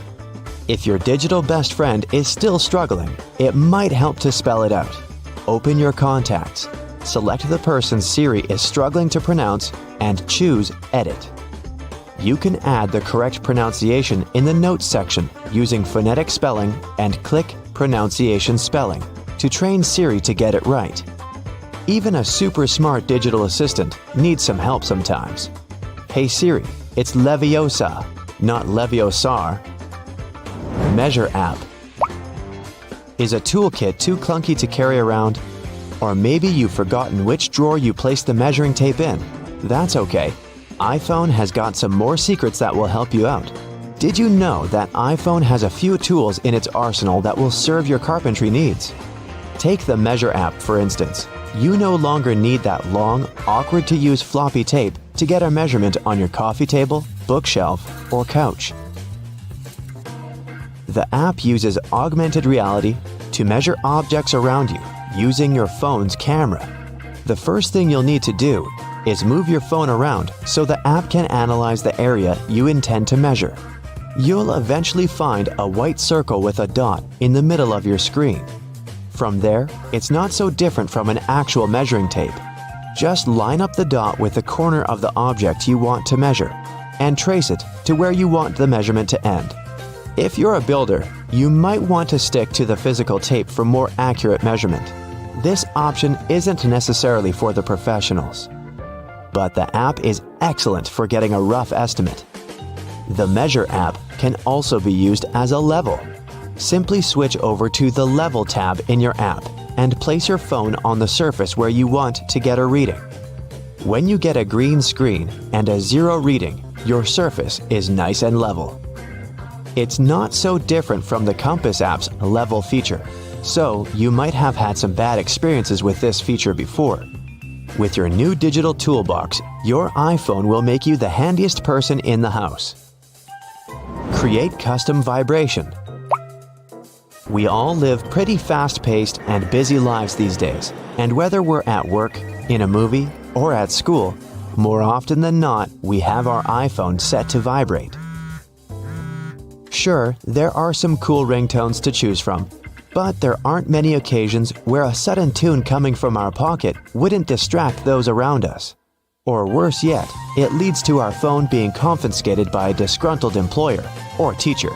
If your digital best friend is still struggling, it might help to spell it out. Open your contacts, select the person Siri is struggling to pronounce, and choose Edit. You can add the correct pronunciation in the Notes section using phonetic spelling and click Pronunciation Spelling to train Siri to get it right. Even a super smart digital assistant needs some help sometimes. Hey Siri, it's Leviosa, not Leviosar. Measure app. Is a toolkit too clunky to carry around? Or maybe you've forgotten which drawer you placed the measuring tape in. That's okay. iPhone has got some more secrets that will help you out. Did you know that iPhone has a few tools in its arsenal that will serve your carpentry needs? Take the Measure app, for instance. You no longer need that long, awkward-to-use floppy tape to get a measurement on your coffee table, bookshelf, or couch. The app uses augmented reality to measure objects around you using your phone's camera. The first thing you'll need to do is move your phone around so the app can analyze the area you intend to measure. You'll eventually find a white circle with a dot in the middle of your screen. From there, it's not so different from an actual measuring tape. Just line up the dot with the corner of the object you want to measure and trace it to where you want the measurement to end. If you're a builder, you might want to stick to the physical tape for more accurate measurement. This option isn't necessarily for the professionals, but the app is excellent for getting a rough estimate. The Measure app can also be used as a level. Simply switch over to the Level tab in your app and place your phone on the surface where you want to get a reading. When you get a green screen and a 0 reading, your surface is nice and level. It's not so different from the Compass app's Level feature, so you might have had some bad experiences with this feature before. With your new digital toolbox, your iPhone will make you the handiest person in the house. Create custom vibration. We all live pretty fast-paced and busy lives these days, and whether we're at work, in a movie, or at school, more often than not, we have our iPhone set to vibrate. Sure, there are some cool ringtones to choose from, but there aren't many occasions where a sudden tune coming from our pocket wouldn't distract those around us. Or worse yet, it leads to our phone being confiscated by a disgruntled employer or teacher.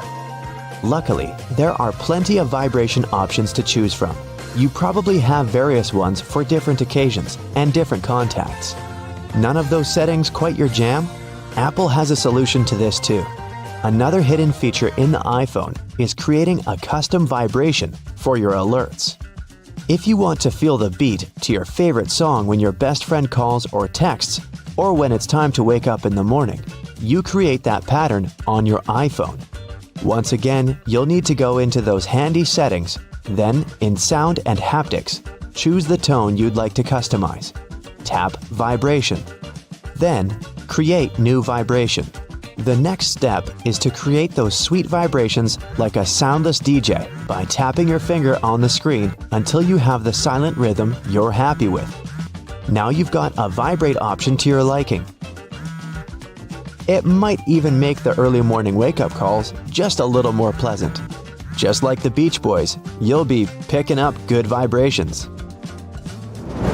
Luckily, there are plenty of vibration options to choose from. You probably have various ones for different occasions and different contacts. None of those settings quite your jam? Apple has a solution to this too. Another hidden feature in the iPhone is creating a custom vibration for your alerts. If you want to feel the beat to your favorite song when your best friend calls or texts, or when it's time to wake up in the morning, you create that pattern on your iPhone. Once again, you'll need to go into those handy settings, then in Sound and Haptics, choose the tone you'd like to customize. Tap Vibration. Then, Create New Vibration. The next step is to create those sweet vibrations like a soundless DJ by tapping your finger on the screen until you have the silent rhythm you're happy with. Now you've got a vibrate option to your liking. It might even make the early morning wake-up calls just a little more pleasant. Just like the Beach Boys, you'll be picking up good vibrations.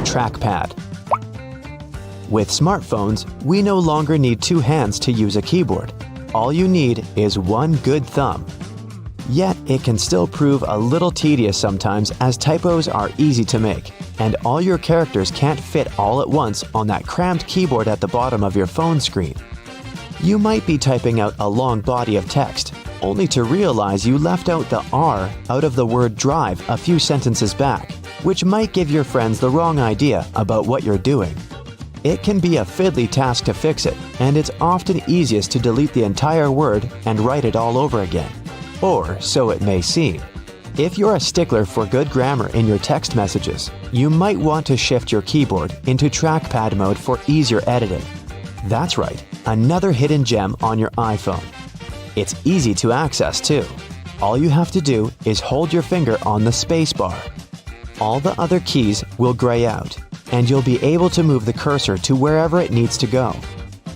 Trackpad. With smartphones, we no longer need two hands to use a keyboard. All you need is one good thumb. Yet, it can still prove a little tedious sometimes as typos are easy to make, and all your characters can't fit all at once on that cramped keyboard at the bottom of your phone screen. You might be typing out a long body of text, only to realize you left out the R out of the word drive a few sentences back, which might give your friends the wrong idea about what you're doing. It can be a fiddly task to fix it, and it's often easiest to delete the entire word and write it all over again. Or so it may seem. If you're a stickler for good grammar in your text messages, you might want to shift your keyboard into trackpad mode for easier editing. That's right, another hidden gem on your iPhone. It's easy to access too. All you have to do is hold your finger on the space bar. All the other keys will gray out, and you'll be able to move the cursor to wherever it needs to go.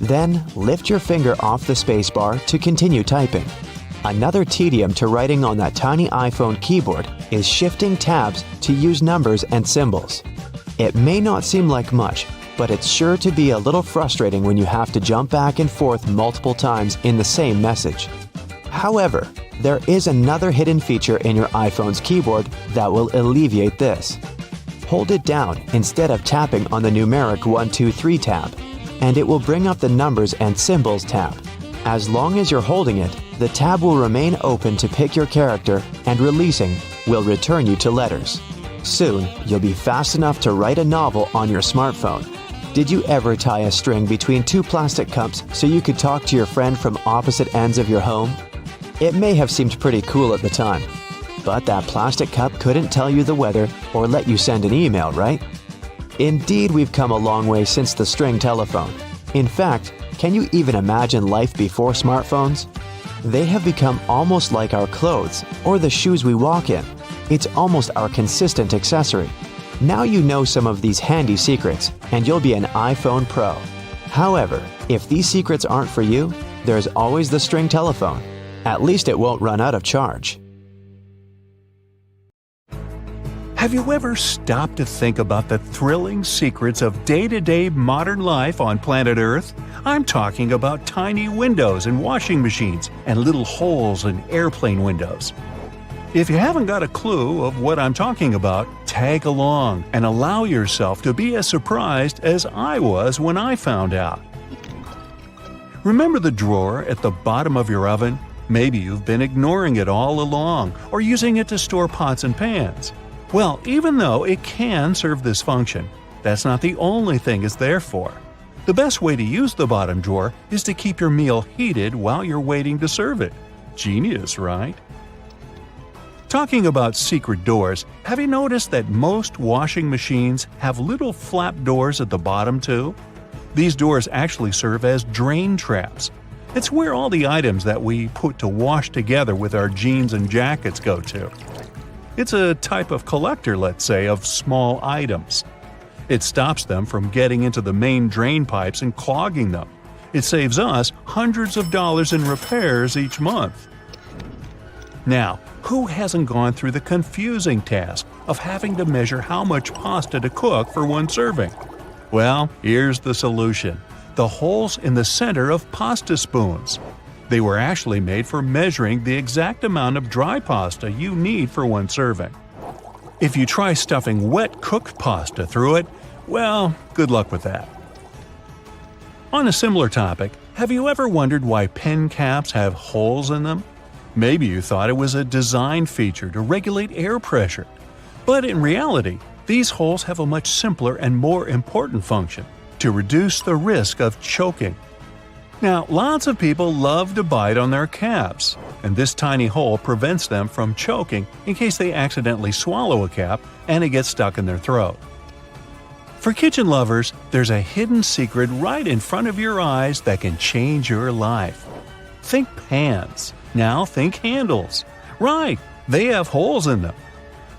Then lift your finger off the space bar to continue typing. Another tedium to writing on that tiny iPhone keyboard is shifting tabs to use numbers and symbols. It may not seem like much, but it's sure to be a little frustrating when you have to jump back and forth multiple times in the same message. However, there is another hidden feature in your iPhone's keyboard that will alleviate this. Hold it down instead of tapping on the numeric 1, 2, 3 tab, and it will bring up the Numbers and Symbols tab. As long as you're holding it, the tab will remain open to pick your character, and releasing will return you to letters. Soon, you'll be fast enough to write a novel on your smartphone. Did you ever tie a string between two plastic cups so you could talk to your friend from opposite ends of your home? It may have seemed pretty cool at the time, but that plastic cup couldn't tell you the weather or let you send an email, right? Indeed, we've come a long way since the string telephone. In fact, can you even imagine life before smartphones? They have become almost like our clothes or the shoes we walk in. It's almost our consistent accessory. Now you know some of these handy secrets, and you'll be an iPhone Pro. However, if these secrets aren't for you, there's always the string telephone. At least it won't run out of charge. Have you ever stopped to think about the thrilling secrets of day-to-day modern life on planet Earth? I'm talking about tiny windows in washing machines and little holes in airplane windows. If you haven't got a clue of what I'm talking about, tag along and allow yourself to be as surprised as I was when I found out. Remember the drawer at the bottom of your oven? Maybe you've been ignoring it all along or using it to store pots and pans. Well, even though it can serve this function, that's not the only thing it's there for. The best way to use the bottom drawer is to keep your meal heated while you're waiting to serve it. Genius, right? Talking about secret doors, have you noticed that most washing machines have little flap doors at the bottom too? These doors actually serve as drain traps. It's where all the items that we put to wash together with our jeans and jackets go to. It's a type of collector, let's say, of small items. It stops them from getting into the main drain pipes and clogging them. It saves us hundreds of dollars in repairs each month. Now, who hasn't gone through the confusing task of having to measure how much pasta to cook for one serving? Well, here's the solution: the holes in the center of pasta spoons. They were actually made for measuring the exact amount of dry pasta you need for one serving. If you try stuffing wet cooked pasta through it, well, good luck with that. On a similar topic, have you ever wondered why pen caps have holes in them? Maybe you thought it was a design feature to regulate air pressure. But in reality, these holes have a much simpler and more important function: to reduce the risk of choking. Now, lots of people love to bite on their caps, and this tiny hole prevents them from choking in case they accidentally swallow a cap and it gets stuck in their throat. For kitchen lovers, there's a hidden secret right in front of your eyes that can change your life. Think pans. Now think handles. Right, they have holes in them.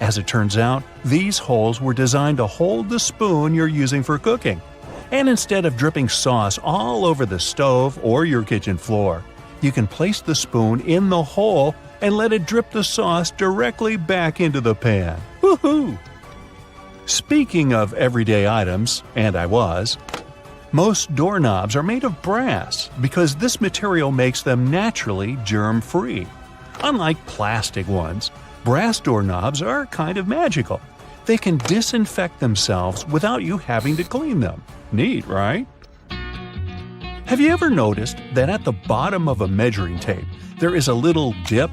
As it turns out, these holes were designed to hold the spoon you're using for cooking. And instead of dripping sauce all over the stove or your kitchen floor, you can place the spoon in the hole and let it drip the sauce directly back into the pan. Woohoo! Speaking of everyday items, and I was, Most doorknobs are made of brass because this material makes them naturally germ-free. Unlike plastic ones, brass doorknobs are kind of magical. They can disinfect themselves without you having to clean them. Neat, right? Have you ever noticed that at the bottom of a measuring tape there is a little dip?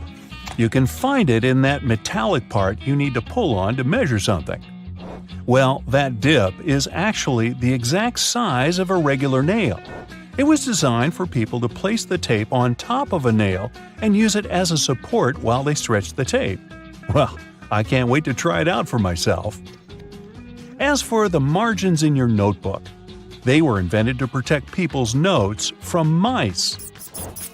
You can find it in that metallic part you need to pull on to measure something. Well, that dip is actually the exact size of a regular nail. It was designed for people to place the tape on top of a nail and use it as a support while they stretch the tape. Well, I can't wait to try it out for myself. As for the margins in your notebook, they were invented to protect people's notes from mice.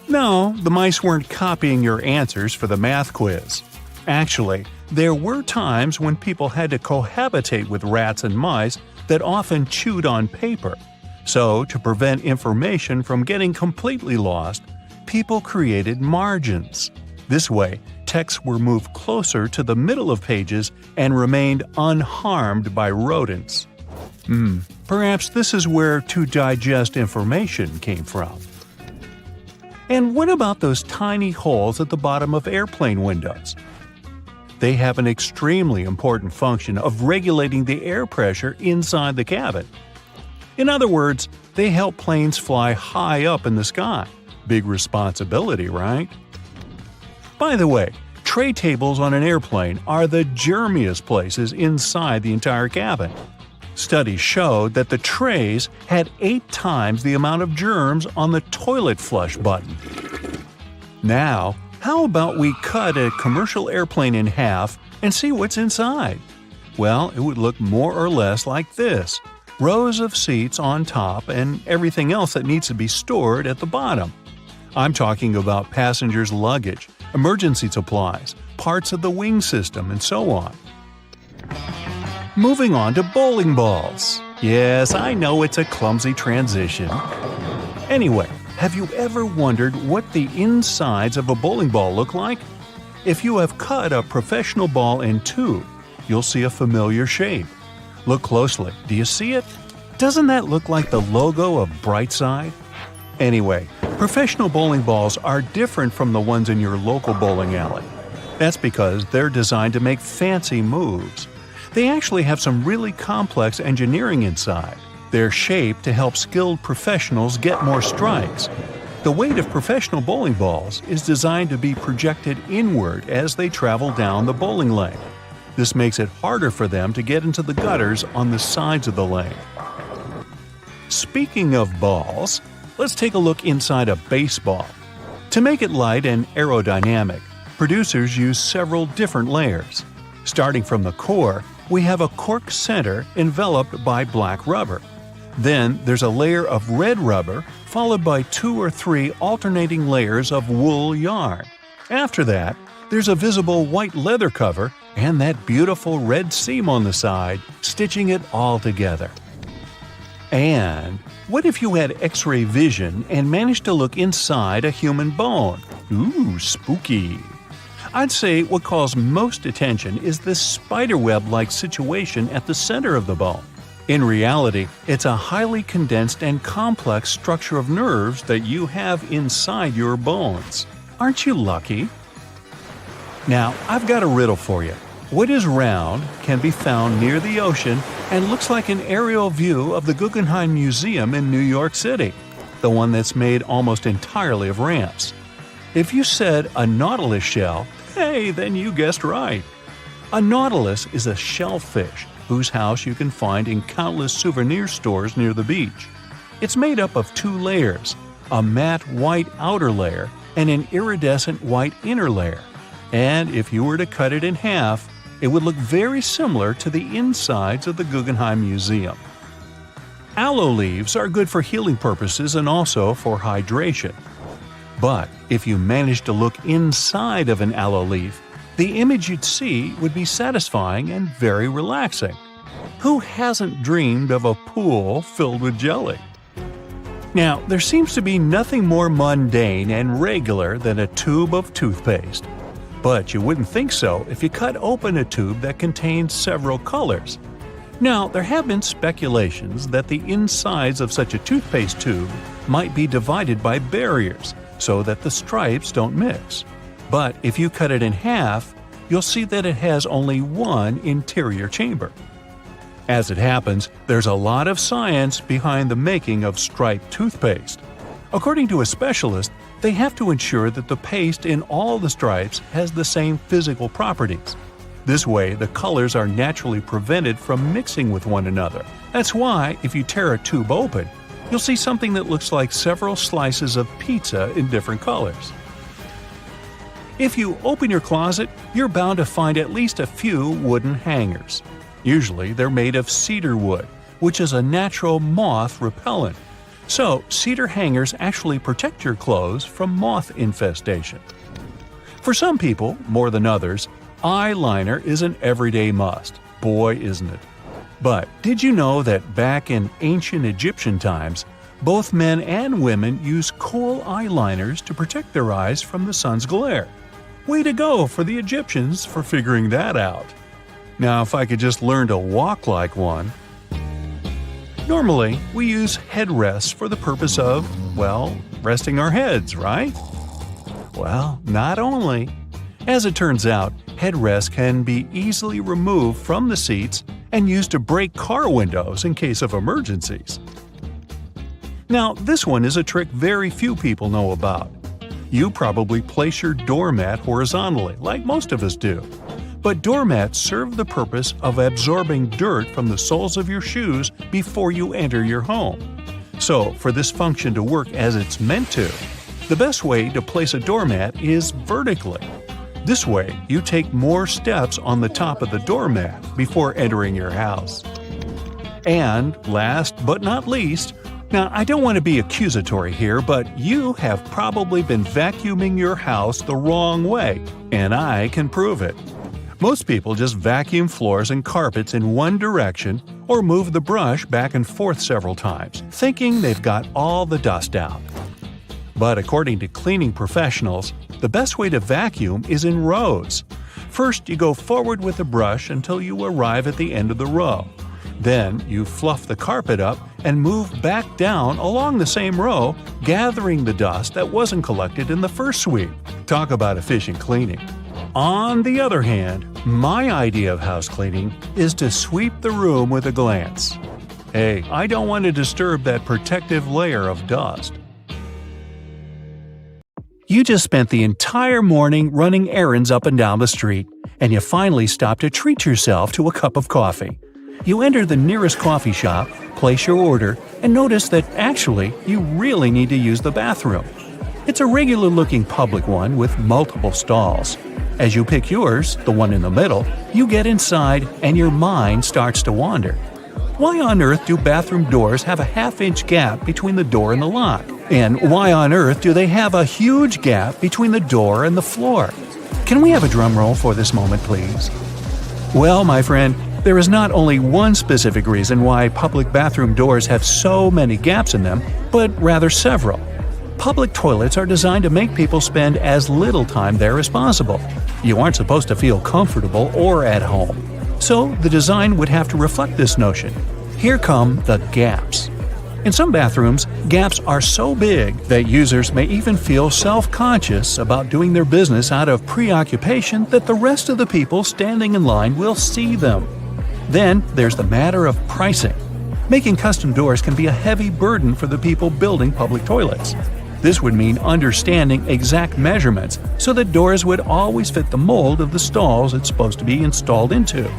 No, the mice weren't copying your answers for the math quiz. Actually, there were times when people had to cohabitate with rats and mice that often chewed on paper. So, to prevent information from getting completely lost, people created margins. This way, texts were moved closer to the middle of pages and remained unharmed by rodents. Perhaps this is where to digest information came from. And what about those tiny holes at the bottom of airplane windows? They have an extremely important function of regulating the air pressure inside the cabin. In other words, they help planes fly high up in the sky. Big responsibility, right? By the way, tray tables on an airplane are the germiest places inside the entire cabin. Studies showed that the trays had 8 times the amount of germs on the toilet flush button. Now, how about we cut a commercial airplane in half and see what's inside? Well, it would look more or less like this: rows of seats on top and everything else that needs to be stored at the bottom. I'm talking about passengers' luggage, emergency supplies, parts of the wing system, and so on. Moving on to bowling balls. Yes, I know it's a clumsy transition. Anyway, have you ever wondered what the insides of a bowling ball look like? If you have cut a professional ball in two, you'll see a familiar shape. Look closely. Do you see it? Doesn't that look like the logo of Brightside? Anyway, professional bowling balls are different from the ones in your local bowling alley. That's because they're designed to make fancy moves. They actually have some really complex engineering inside. They're shaped to help skilled professionals get more strikes. The weight of professional bowling balls is designed to be projected inward as they travel down the bowling lane. This makes it harder for them to get into the gutters on the sides of the lane. Speaking of balls, let's take a look inside a baseball. To make it light and aerodynamic, producers use several different layers. Starting from the core, we have a cork center enveloped by black rubber. Then there's a layer of red rubber, followed by 2 or 3 alternating layers of wool yarn. After that, there's a visible white leather cover and that beautiful red seam on the side, stitching it all together. And what if you had X-ray vision and managed to look inside a human bone? Ooh, spooky! I'd say what calls most attention is this spiderweb-like situation at the center of the bone. In reality, it's a highly condensed and complex structure of nerves that you have inside your bones. Aren't you lucky? Now, I've got a riddle for you. What is round, can be found near the ocean, and looks like an aerial view of the Guggenheim Museum in New York City, the one that's made almost entirely of ramps? If you said a nautilus shell, hey, then you guessed right. A nautilus is a shellfish whose house you can find in countless souvenir stores near the beach. It's made up of 2 layers, a matte white outer layer and an iridescent white inner layer. And if you were to cut it in half, it would look very similar to the insides of the Guggenheim Museum. Aloe leaves are good for healing purposes and also for hydration. But if you managed to look inside of an aloe leaf, the image you'd see would be satisfying and very relaxing. Who hasn't dreamed of a pool filled with jelly? Now, there seems to be nothing more mundane and regular than a tube of toothpaste. But you wouldn't think so if you cut open a tube that contains several colors. Now, there have been speculations that the insides of such a toothpaste tube might be divided by barriers so that the stripes don't mix. But if you cut it in half, you'll see that it has only one interior chamber. As it happens, there's a lot of science behind the making of striped toothpaste. According to a specialist, they have to ensure that the paste in all the stripes has the same physical properties. This way, the colors are naturally prevented from mixing with one another. That's why, if you tear a tube open, you'll see something that looks like several slices of pizza in different colors. If you open your closet, you're bound to find at least a few wooden hangers. Usually, they're made of cedar wood, which is a natural moth repellent. So, cedar hangers actually protect your clothes from moth infestation. For some people, more than others, eyeliner is an everyday must. Boy, isn't it. But did you know that back in ancient Egyptian times, both men and women used kohl eyeliners to protect their eyes from the sun's glare? Way to go for the Egyptians for figuring that out. Now, if I could just learn to walk like one. Normally, we use headrests for the purpose of, well, resting our heads, right? Well, not only. As it turns out, headrests can be easily removed from the seats and used to break car windows in case of emergencies. Now, this one is a trick very few people know about. You probably place your doormat horizontally, like most of us do. But doormats serve the purpose of absorbing dirt from the soles of your shoes before you enter your home. So, for this function to work as it's meant to, the best way to place a doormat is vertically. This way, you take more steps on the top of the doormat before entering your house. And last but not least, now I don't want to be accusatory here, but you have probably been vacuuming your house the wrong way, and I can prove it. Most people just vacuum floors and carpets in one direction or move the brush back and forth several times, thinking they've got all the dust out. But according to cleaning professionals, the best way to vacuum is in rows. First, you go forward with the brush until you arrive at the end of the row. Then, you fluff the carpet up and move back down along the same row, gathering the dust that wasn't collected in the first sweep. Talk about efficient cleaning. On the other hand, my idea of house cleaning is to sweep the room with a glance. Hey, I don't want to disturb that protective layer of dust. You just spent the entire morning running errands up and down the street, and you finally stop to treat yourself to a cup of coffee. You enter the nearest coffee shop, place your order, and notice that actually you really need to use the bathroom. It's a regular-looking public one with multiple stalls. As you pick yours, the one in the middle, you get inside and your mind starts to wander. Why on earth do bathroom doors have a half-inch gap between the door and the lock? And why on earth do they have a huge gap between the door and the floor? Can we have a drum roll for this moment, please? Well, my friend, there is not only one specific reason why public bathroom doors have so many gaps in them, but rather several. Public toilets are designed to make people spend as little time there as possible. You aren't supposed to feel comfortable or at home. So the design would have to reflect this notion. Here come the gaps. In some bathrooms, gaps are so big that users may even feel self-conscious about doing their business out of preoccupation that the rest of the people standing in line will see them. Then there's the matter of pricing. Making custom doors can be a heavy burden for the people building public toilets. This would mean understanding exact measurements so that doors would always fit the mold of the stalls it's supposed to be installed into.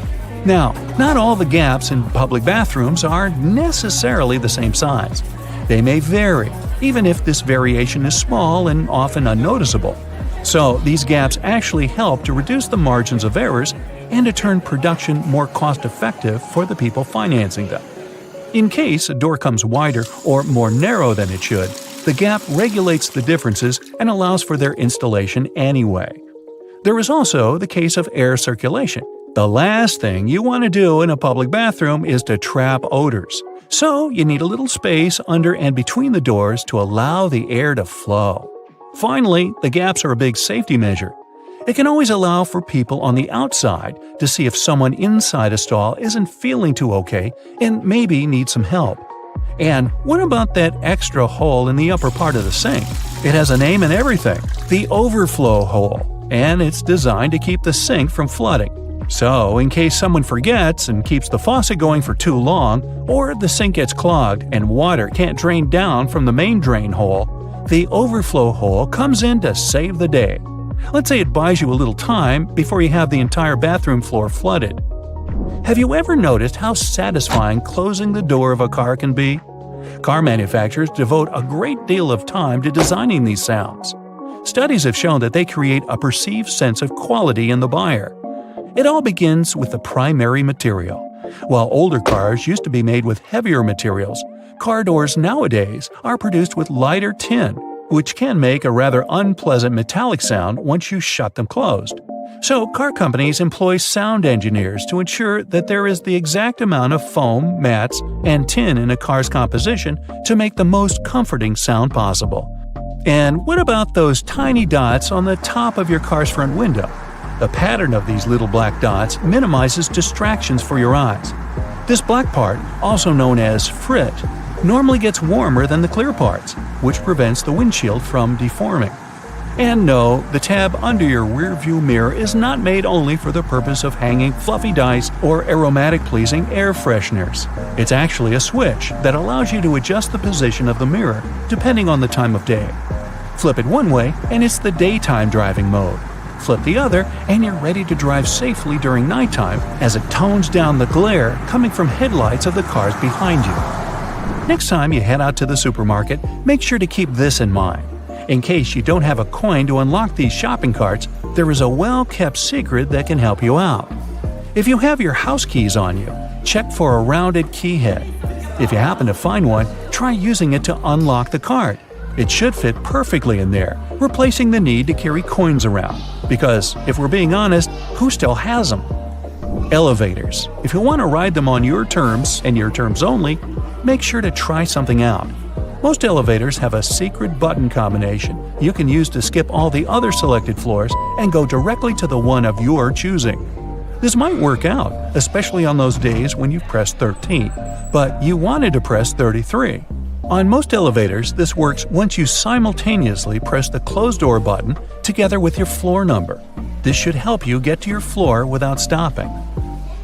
Now, not all the gaps in public bathrooms are necessarily the same size. They may vary, even if this variation is small and often unnoticeable. So, these gaps actually help to reduce the margins of errors and to turn production more cost-effective for the people financing them. In case a door comes wider or more narrow than it should, the gap regulates the differences and allows for their installation anyway. There is also the case of air circulation. The last thing you want to do in a public bathroom is to trap odors. So you need a little space under and between the doors to allow the air to flow. Finally, the gaps are a big safety measure. It can always allow for people on the outside to see if someone inside a stall isn't feeling too okay and maybe needs some help. And what about that extra hole in the upper part of the sink? It has a name and everything, the overflow hole, and it's designed to keep the sink from flooding. So, in case someone forgets and keeps the faucet going for too long, or the sink gets clogged and water can't drain down from the main drain hole, the overflow hole comes in to save the day. Let's say it buys you a little time before you have the entire bathroom floor flooded. Have you ever noticed how satisfying closing the door of a car can be? Car manufacturers devote a great deal of time to designing these sounds. Studies have shown that they create a perceived sense of quality in the buyer. It all begins with the primary material. While older cars used to be made with heavier materials, car doors nowadays are produced with lighter tin, which can make a rather unpleasant metallic sound once you shut them closed. So, car companies employ sound engineers to ensure that there is the exact amount of foam, mats, and tin in a car's composition to make the most comforting sound possible. And what about those tiny dots on the top of your car's front window? The pattern of these little black dots minimizes distractions for your eyes. This black part, also known as frit, normally gets warmer than the clear parts, which prevents the windshield from deforming. And no, the tab under your rearview mirror is not made only for the purpose of hanging fluffy dice or aromatic-pleasing air fresheners. It's actually a switch that allows you to adjust the position of the mirror depending on the time of day. Flip it one way and it's the daytime driving mode. Flip the other and you're ready to drive safely during nighttime as it tones down the glare coming from headlights of the cars behind you. Next time you head out to the supermarket, make sure to keep this in mind. In case you don't have a coin to unlock these shopping carts, there is a well-kept secret that can help you out. If you have your house keys on you, check for a rounded key head. If you happen to find one, try using it to unlock the cart. It should fit perfectly in there, replacing the need to carry coins around. Because, if we're being honest, who still has them? Elevators. If you want to ride them on your terms, and your terms only, make sure to try something out. Most elevators have a secret button combination you can use to skip all the other selected floors and go directly to the one of your choosing. This might work out, especially on those days when you've pressed 13, but you wanted to press 33. On most elevators, this works once you simultaneously press the closed door button together with your floor number. This should help you get to your floor without stopping.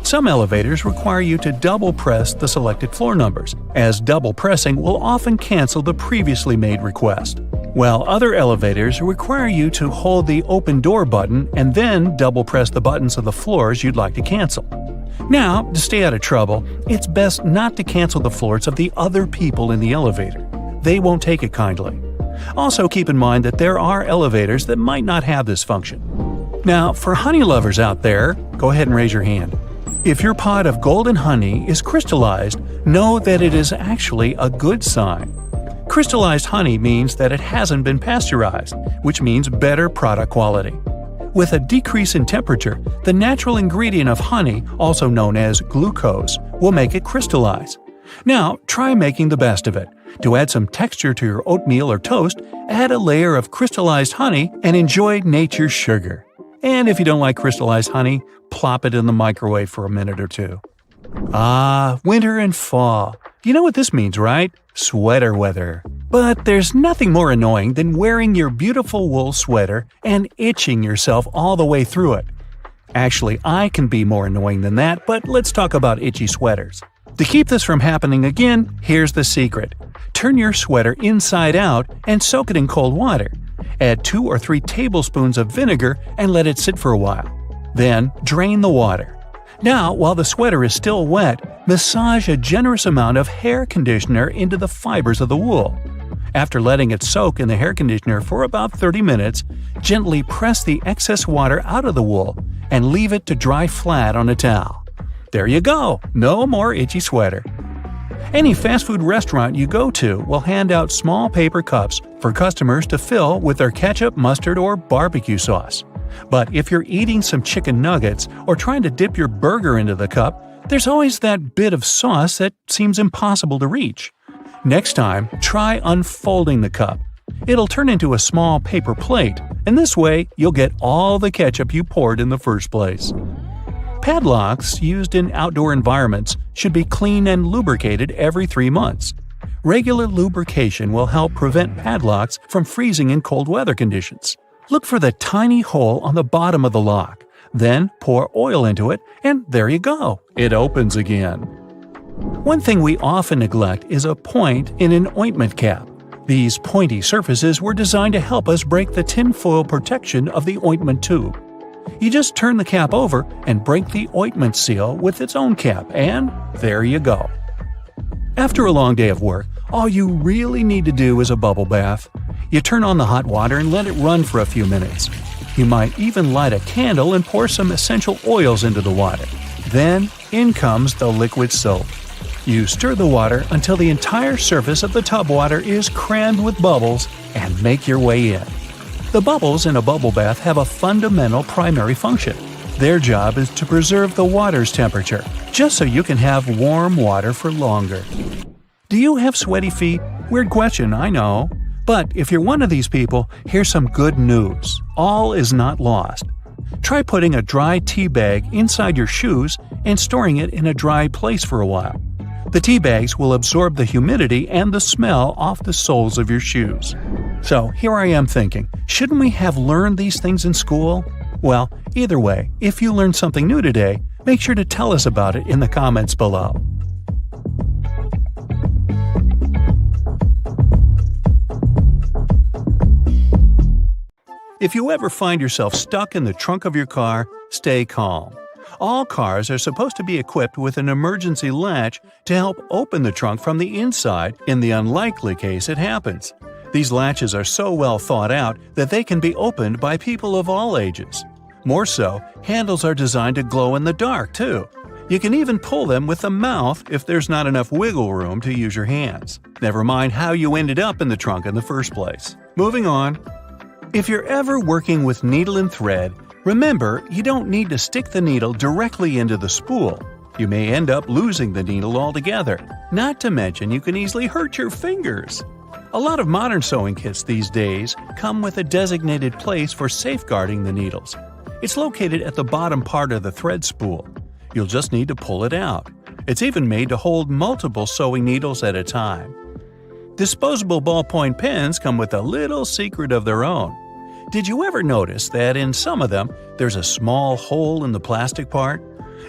Some elevators require you to double press the selected floor numbers, as double pressing will often cancel the previously made request. While other elevators require you to hold the open door button and then double press the buttons of the floors you'd like to cancel. Now, to stay out of trouble, it's best not to cancel the floors of the other people in the elevator. They won't take it kindly. Also keep in mind that there are elevators that might not have this function. Now, for honey lovers out there, go ahead and raise your hand. If your pot of golden honey is crystallized, know that it is actually a good sign. Crystallized honey means that it hasn't been pasteurized, which means better product quality. With a decrease in temperature, the natural ingredient of honey, also known as glucose, will make it crystallize. Now, try making the best of it. To add some texture to your oatmeal or toast, add a layer of crystallized honey and enjoy nature's sugar. And if you don't like crystallized honey, plop it in the microwave for a minute or two. Ah, winter and fall. You know what this means, right? Sweater weather. But there's nothing more annoying than wearing your beautiful wool sweater and itching yourself all the way through it. Actually, I can be more annoying than that, but let's talk about itchy sweaters. To keep this from happening again, here's the secret. Turn your sweater inside out and soak it in cold water. Add 2 or 3 tablespoons of vinegar and let it sit for a while. Then, drain the water. Now, while the sweater is still wet, massage a generous amount of hair conditioner into the fibers of the wool. After letting it soak in the hair conditioner for about 30 minutes, gently press the excess water out of the wool and leave it to dry flat on a towel. There you go! No more itchy sweater. Any fast food restaurant you go to will hand out small paper cups for customers to fill with their ketchup, mustard, or barbecue sauce. But if you're eating some chicken nuggets or trying to dip your burger into the cup, there's always that bit of sauce that seems impossible to reach. Next time, try unfolding the cup. It'll turn into a small paper plate, and this way you'll get all the ketchup you poured in the first place. Padlocks used in outdoor environments should be cleaned and lubricated every 3 months. Regular lubrication will help prevent padlocks from freezing in cold weather conditions. Look for the tiny hole on the bottom of the lock. Then pour oil into it, and there you go. It opens again. One thing we often neglect is a point in an ointment cap. These pointy surfaces were designed to help us break the tinfoil protection of the ointment tube. You just turn the cap over and break the ointment seal with its own cap, and there you go. After a long day of work, all you really need to do is a bubble bath. You turn on the hot water and let it run for a few minutes. You might even light a candle and pour some essential oils into the water. Then, in comes the liquid soap. You stir the water until the entire surface of the tub water is crammed with bubbles and make your way in. The bubbles in a bubble bath have a fundamental primary function. Their job is to preserve the water's temperature, just so you can have warm water for longer. Do you have sweaty feet? Weird question, I know. But if you're one of these people, here's some good news. All is not lost. Try putting a dry tea bag inside your shoes and storing it in a dry place for a while. The tea bags will absorb the humidity and the smell off the soles of your shoes. So here I am thinking, shouldn't we have learned these things in school? Well, either way, if you learned something new today, make sure to tell us about it in the comments below. If you ever find yourself stuck in the trunk of your car, stay calm. All cars are supposed to be equipped with an emergency latch to help open the trunk from the inside in the unlikely case it happens. These latches are so well thought out that they can be opened by people of all ages. More so, handles are designed to glow in the dark, too. You can even pull them with the mouth if there's not enough wiggle room to use your hands. Never mind how you ended up in the trunk in the first place. Moving on. If you're ever working with needle and thread, remember you don't need to stick the needle directly into the spool. You may end up losing the needle altogether. Not to mention you can easily hurt your fingers. A lot of modern sewing kits these days come with a designated place for safeguarding the needles. It's located at the bottom part of the thread spool. You'll just need to pull it out. It's even made to hold multiple sewing needles at a time. Disposable ballpoint pens come with a little secret of their own. Did you ever notice that in some of them, there's a small hole in the plastic part?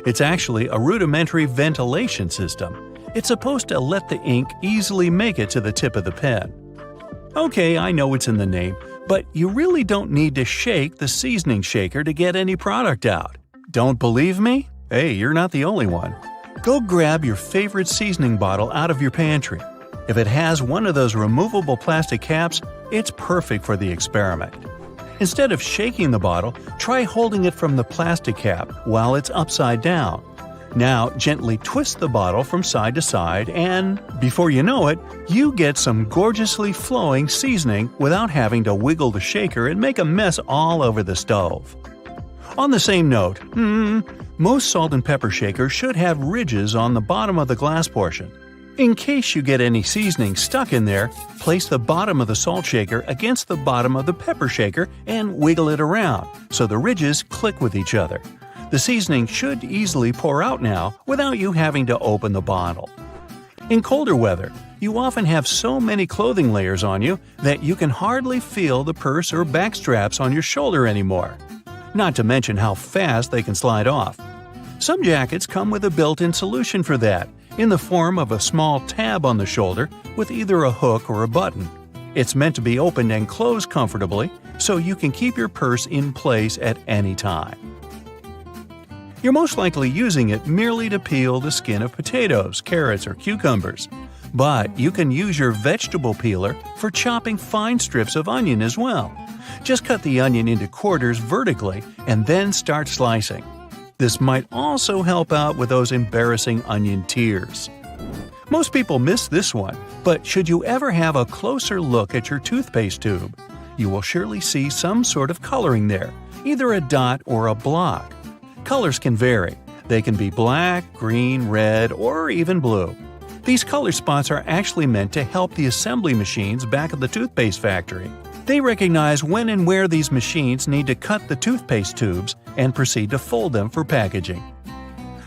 It's actually a rudimentary ventilation system. It's supposed to let the ink easily make it to the tip of the pen. Okay, I know it's in the name, but you really don't need to shake the seasoning shaker to get any product out. Don't believe me? Hey, you're not the only one. Go grab your favorite seasoning bottle out of your pantry. If it has one of those removable plastic caps, it's perfect for the experiment. Instead of shaking the bottle, try holding it from the plastic cap while it's upside down. Now gently twist the bottle from side to side and, before you know it, you get some gorgeously flowing seasoning without having to wiggle the shaker and make a mess all over the stove. On the same note, most salt and pepper shakers should have ridges on the bottom of the glass portion. In case you get any seasoning stuck in there, place the bottom of the salt shaker against the bottom of the pepper shaker and wiggle it around so the ridges click with each other. The seasoning should easily pour out now without you having to open the bottle. In colder weather, you often have so many clothing layers on you that you can hardly feel the purse or back straps on your shoulder anymore. Not to mention how fast they can slide off. Some jackets come with a built-in solution for that, in the form of a small tab on the shoulder with either a hook or a button. It's meant to be opened and closed comfortably, so you can keep your purse in place at any time. You're most likely using it merely to peel the skin of potatoes, carrots, or cucumbers. But you can use your vegetable peeler for chopping fine strips of onion as well. Just cut the onion into quarters vertically and then start slicing. This might also help out with those embarrassing onion tears. Most people miss this one, but should you ever have a closer look at your toothpaste tube, you will surely see some sort of coloring there, either a dot or a block. Colors can vary. They can be black, green, red, or even blue. These color spots are actually meant to help the assembly machines back at the toothpaste factory. They recognize when and where these machines need to cut the toothpaste tubes and proceed to fold them for packaging.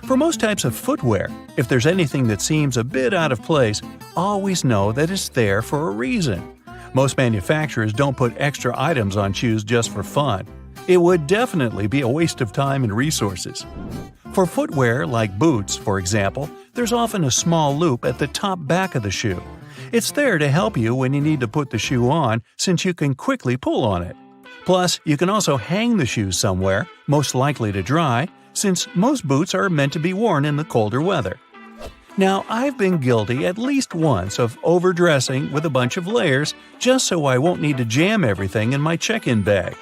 For most types of footwear, if there's anything that seems a bit out of place, always know that it's there for a reason. Most manufacturers don't put extra items on shoes just for fun. It would definitely be a waste of time and resources. For footwear like boots, for example, there's often a small loop at the top back of the shoe. It's there to help you when you need to put the shoe on, since you can quickly pull on it. Plus, you can also hang the shoes somewhere, most likely to dry, since most boots are meant to be worn in the colder weather. Now, I've been guilty at least once of overdressing with a bunch of layers just so I won't need to jam everything in my check-in bag.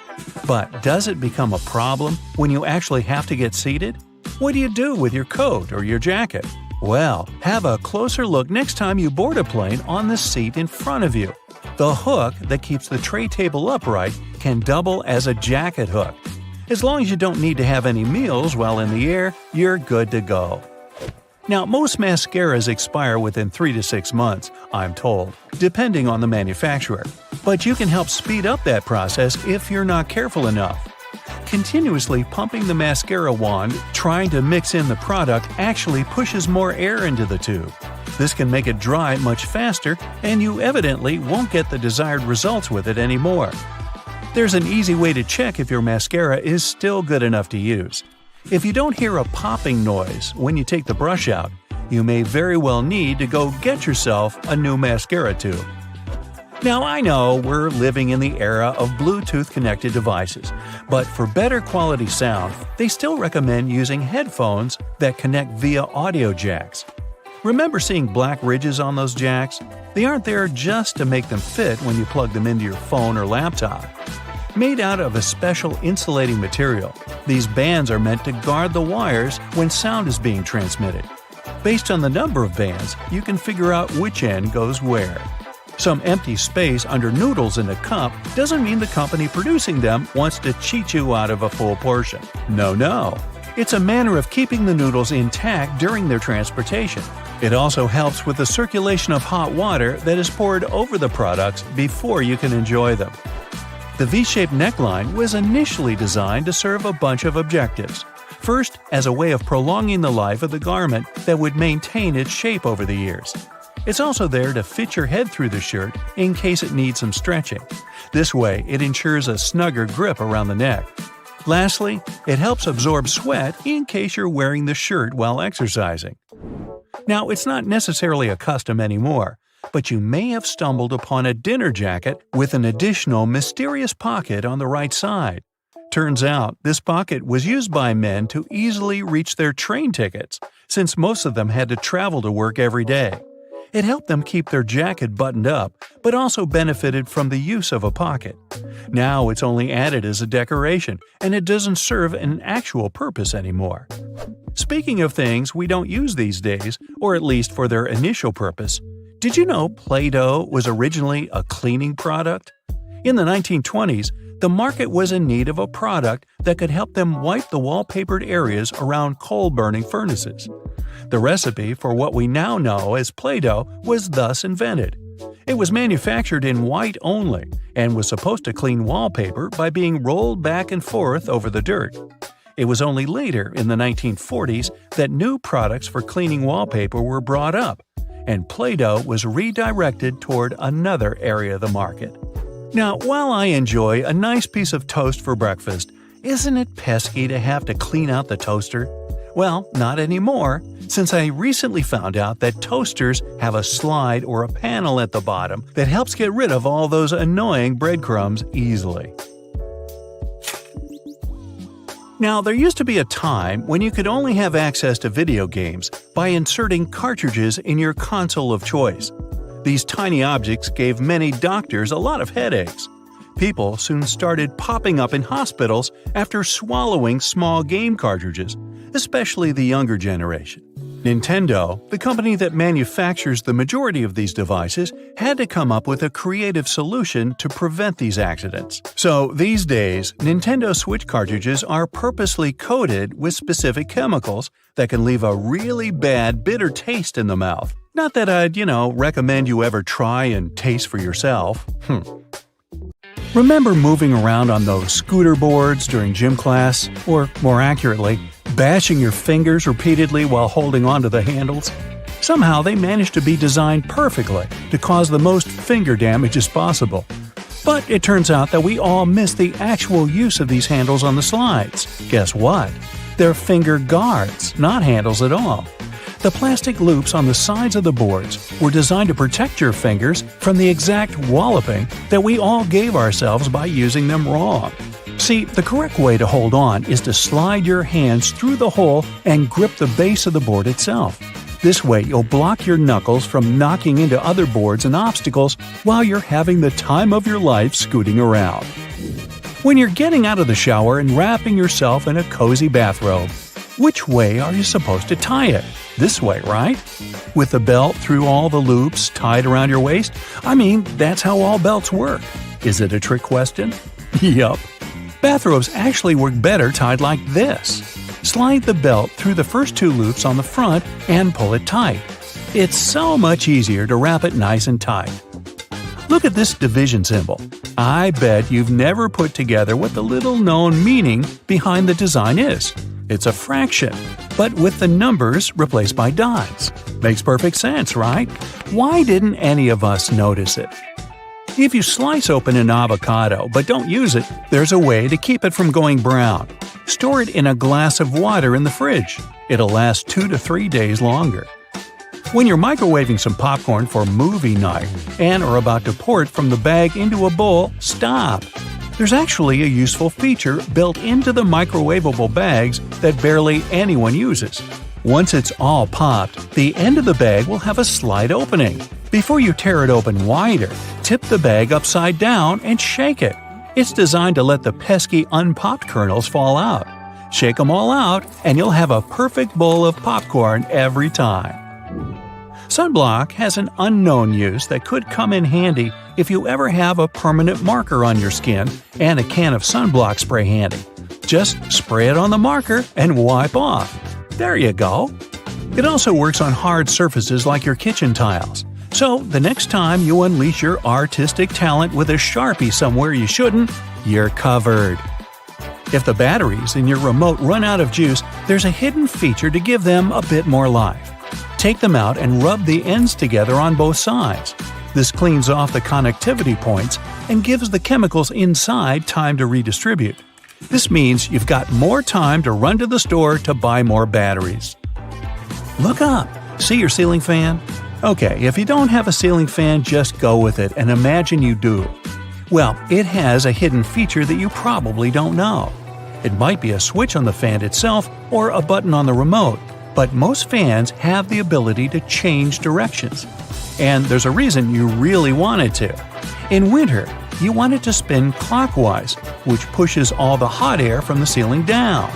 But does it become a problem when you actually have to get seated? What do you do with your coat or your jacket? Well, have a closer look next time you board a plane on the seat in front of you. The hook that keeps the tray table upright can double as a jacket hook. As long as you don't need to have any meals while in the air, you're good to go. Now, most mascaras expire within 3 to 6 months, I'm told, depending on the manufacturer. But you can help speed up that process if you're not careful enough. Continuously pumping the mascara wand, trying to mix in the product actually pushes more air into the tube. This can make it dry much faster, and you evidently won't get the desired results with it anymore. There's an easy way to check if your mascara is still good enough to use. If you don't hear a popping noise when you take the brush out, you may very well need to go get yourself a new mascara tube. Now, I know we're living in the era of Bluetooth-connected devices, but for better quality sound, they still recommend using headphones that connect via audio jacks. Remember seeing black ridges on those jacks? They aren't there just to make them fit when you plug them into your phone or laptop. Made out of a special insulating material, these bands are meant to guard the wires when sound is being transmitted. Based on the number of bands, you can figure out which end goes where. Some empty space under noodles in a cup doesn't mean the company producing them wants to cheat you out of a full portion. No. It's a manner of keeping the noodles intact during their transportation. It also helps with the circulation of hot water that is poured over the products before you can enjoy them. The V-shaped neckline was initially designed to serve a bunch of objectives. First, as a way of prolonging the life of the garment that would maintain its shape over the years. It's also there to fit your head through the shirt in case it needs some stretching. This way, it ensures a snugger grip around the neck. Lastly, it helps absorb sweat in case you're wearing the shirt while exercising. Now, it's not necessarily a custom anymore, but you may have stumbled upon a dinner jacket with an additional mysterious pocket on the right side. Turns out, this pocket was used by men to easily reach their train tickets, since most of them had to travel to work every day. It helped them keep their jacket buttoned up, but also benefited from the use of a pocket. Now it's only added as a decoration, and it doesn't serve an actual purpose anymore. Speaking of things we don't use these days, or at least for their initial purpose, did you know Play-Doh was originally a cleaning product? In the 1920s, the market was in need of a product that could help them wipe the wallpapered areas around coal-burning furnaces. The recipe for what we now know as Play-Doh was thus invented. It was manufactured in white only and was supposed to clean wallpaper by being rolled back and forth over the dirt. It was only later, in the 1940s, that new products for cleaning wallpaper were brought up, and Play-Doh was redirected toward another area of the market. Now, while I enjoy a nice piece of toast for breakfast, isn't it pesky to have to clean out the toaster? Well, not anymore, since I recently found out that toasters have a slide or a panel at the bottom that helps get rid of all those annoying breadcrumbs easily. Now, there used to be a time when you could only have access to video games by inserting cartridges in your console of choice. These tiny objects gave many doctors a lot of headaches. People soon started popping up in hospitals after swallowing small game cartridges, especially the younger generation. Nintendo, the company that manufactures the majority of these devices, had to come up with a creative solution to prevent these accidents. So these days, Nintendo Switch cartridges are purposely coated with specific chemicals that can leave a really bad bitter taste in the mouth. Not that I'd, recommend you ever try and taste for yourself. Remember moving around on those scooter boards during gym class? Or, more accurately, bashing your fingers repeatedly while holding onto the handles? Somehow they managed to be designed perfectly to cause the most finger damage as possible. But it turns out that we all miss the actual use of these handles on the slides. Guess what? They're finger guards, not handles at all. The plastic loops on the sides of the boards were designed to protect your fingers from the exact walloping that we all gave ourselves by using them wrong. See, the correct way to hold on is to slide your hands through the hole and grip the base of the board itself. This way, you'll block your knuckles from knocking into other boards and obstacles while you're having the time of your life scooting around. When you're getting out of the shower and wrapping yourself in a cozy bathrobe, which way are you supposed to tie it? This way, right? With the belt through all the loops tied around your waist? That's how all belts work. Is it a trick question? Yup. Bathrobes actually work better tied like this. Slide the belt through the first two loops on the front and pull it tight. It's so much easier to wrap it nice and tight. Look at this division symbol. I bet you've never put together what the little-known meaning behind the design is. It's a fraction, but with the numbers replaced by dots. Makes perfect sense, right? Why didn't any of us notice it? If you slice open an avocado but don't use it, there's a way to keep it from going brown. Store it in a glass of water in the fridge. It'll last 2 to 3 days longer. When you're microwaving some popcorn for movie night and are about to pour it from the bag into a bowl, stop. There's actually a useful feature built into the microwavable bags that barely anyone uses. Once it's all popped, the end of the bag will have a slight opening. Before you tear it open wider, tip the bag upside down and shake it. It's designed to let the pesky unpopped kernels fall out. Shake them all out, and you'll have a perfect bowl of popcorn every time. Sunblock has an unknown use that could come in handy if you ever have a permanent marker on your skin and a can of sunblock spray handy. Just spray it on the marker and wipe off. There you go. It also works on hard surfaces like your kitchen tiles. So the next time you unleash your artistic talent with a Sharpie somewhere you shouldn't, you're covered. If the batteries in your remote run out of juice, there's a hidden feature to give them a bit more life. Take them out and rub the ends together on both sides. This cleans off the connectivity points and gives the chemicals inside time to redistribute. This means you've got more time to run to the store to buy more batteries. Look up. See your ceiling fan? Okay, if you don't have a ceiling fan, just go with it and imagine you do. Well, it has a hidden feature that you probably don't know. It might be a switch on the fan itself or a button on the remote, but most fans have the ability to change directions. And there's a reason you really want it to. In winter, you want it to spin clockwise, which pushes all the hot air from the ceiling down.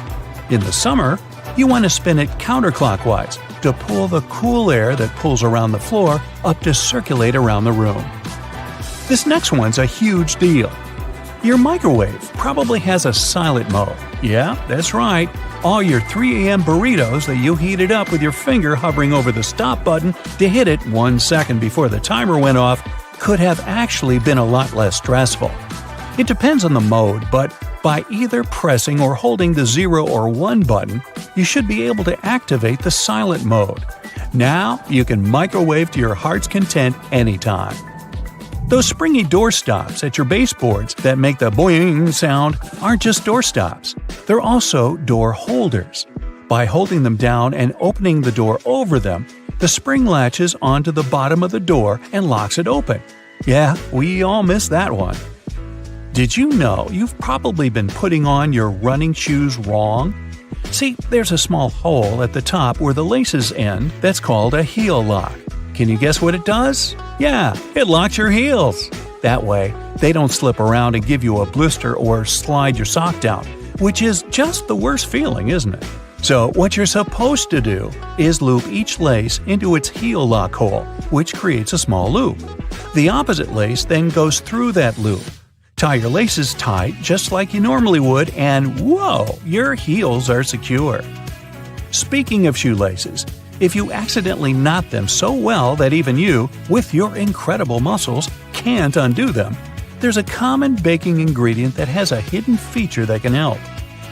In the summer, you want to spin it counterclockwise to pull the cool air that pulls around the floor up to circulate around the room. This next one's a huge deal. Your microwave probably has a silent mode. Yeah, that's right. All your 3 a.m. burritos that you heated up with your finger hovering over the stop button to hit it 1 second before the timer went off could have actually been a lot less stressful. It depends on the mode, but by either pressing or holding the 0 or 1 button, you should be able to activate the silent mode. Now you can microwave to your heart's content anytime. Those springy door stops at your baseboards that make the boing sound aren't just door stops. They're also door holders. By holding them down and opening the door over them, the spring latches onto the bottom of the door and locks it open. Yeah, we all missed that one. Did you know you've probably been putting on your running shoes wrong? See, there's a small hole at the top where the laces end that's called a heel lock. Can you guess what it does? Yeah, it locks your heels. That way, they don't slip around and give you a blister or slide your sock down, which is just the worst feeling, isn't it? So what you're supposed to do is loop each lace into its heel lock hole, which creates a small loop. The opposite lace then goes through that loop. Tie your laces tight just like you normally would, and whoa, your heels are secure. Speaking of shoelaces, if you accidentally knot them so well that even you, with your incredible muscles, can't undo them. There's a common baking ingredient that has a hidden feature that can help.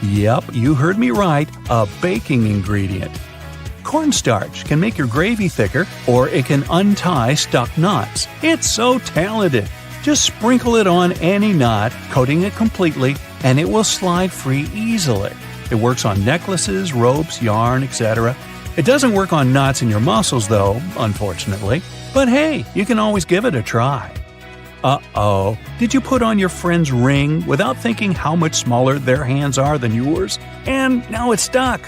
Yep, you heard me right, a baking ingredient. Cornstarch can make your gravy thicker, or it can untie stuck knots. It's so talented! Just sprinkle it on any knot, coating it completely, and it will slide free easily. It works on necklaces, ropes, yarn, etc. It doesn't work on knots in your muscles though, unfortunately. But hey, you can always give it a try. Uh-oh, did you put on your friend's ring without thinking how much smaller their hands are than yours? And now it's stuck.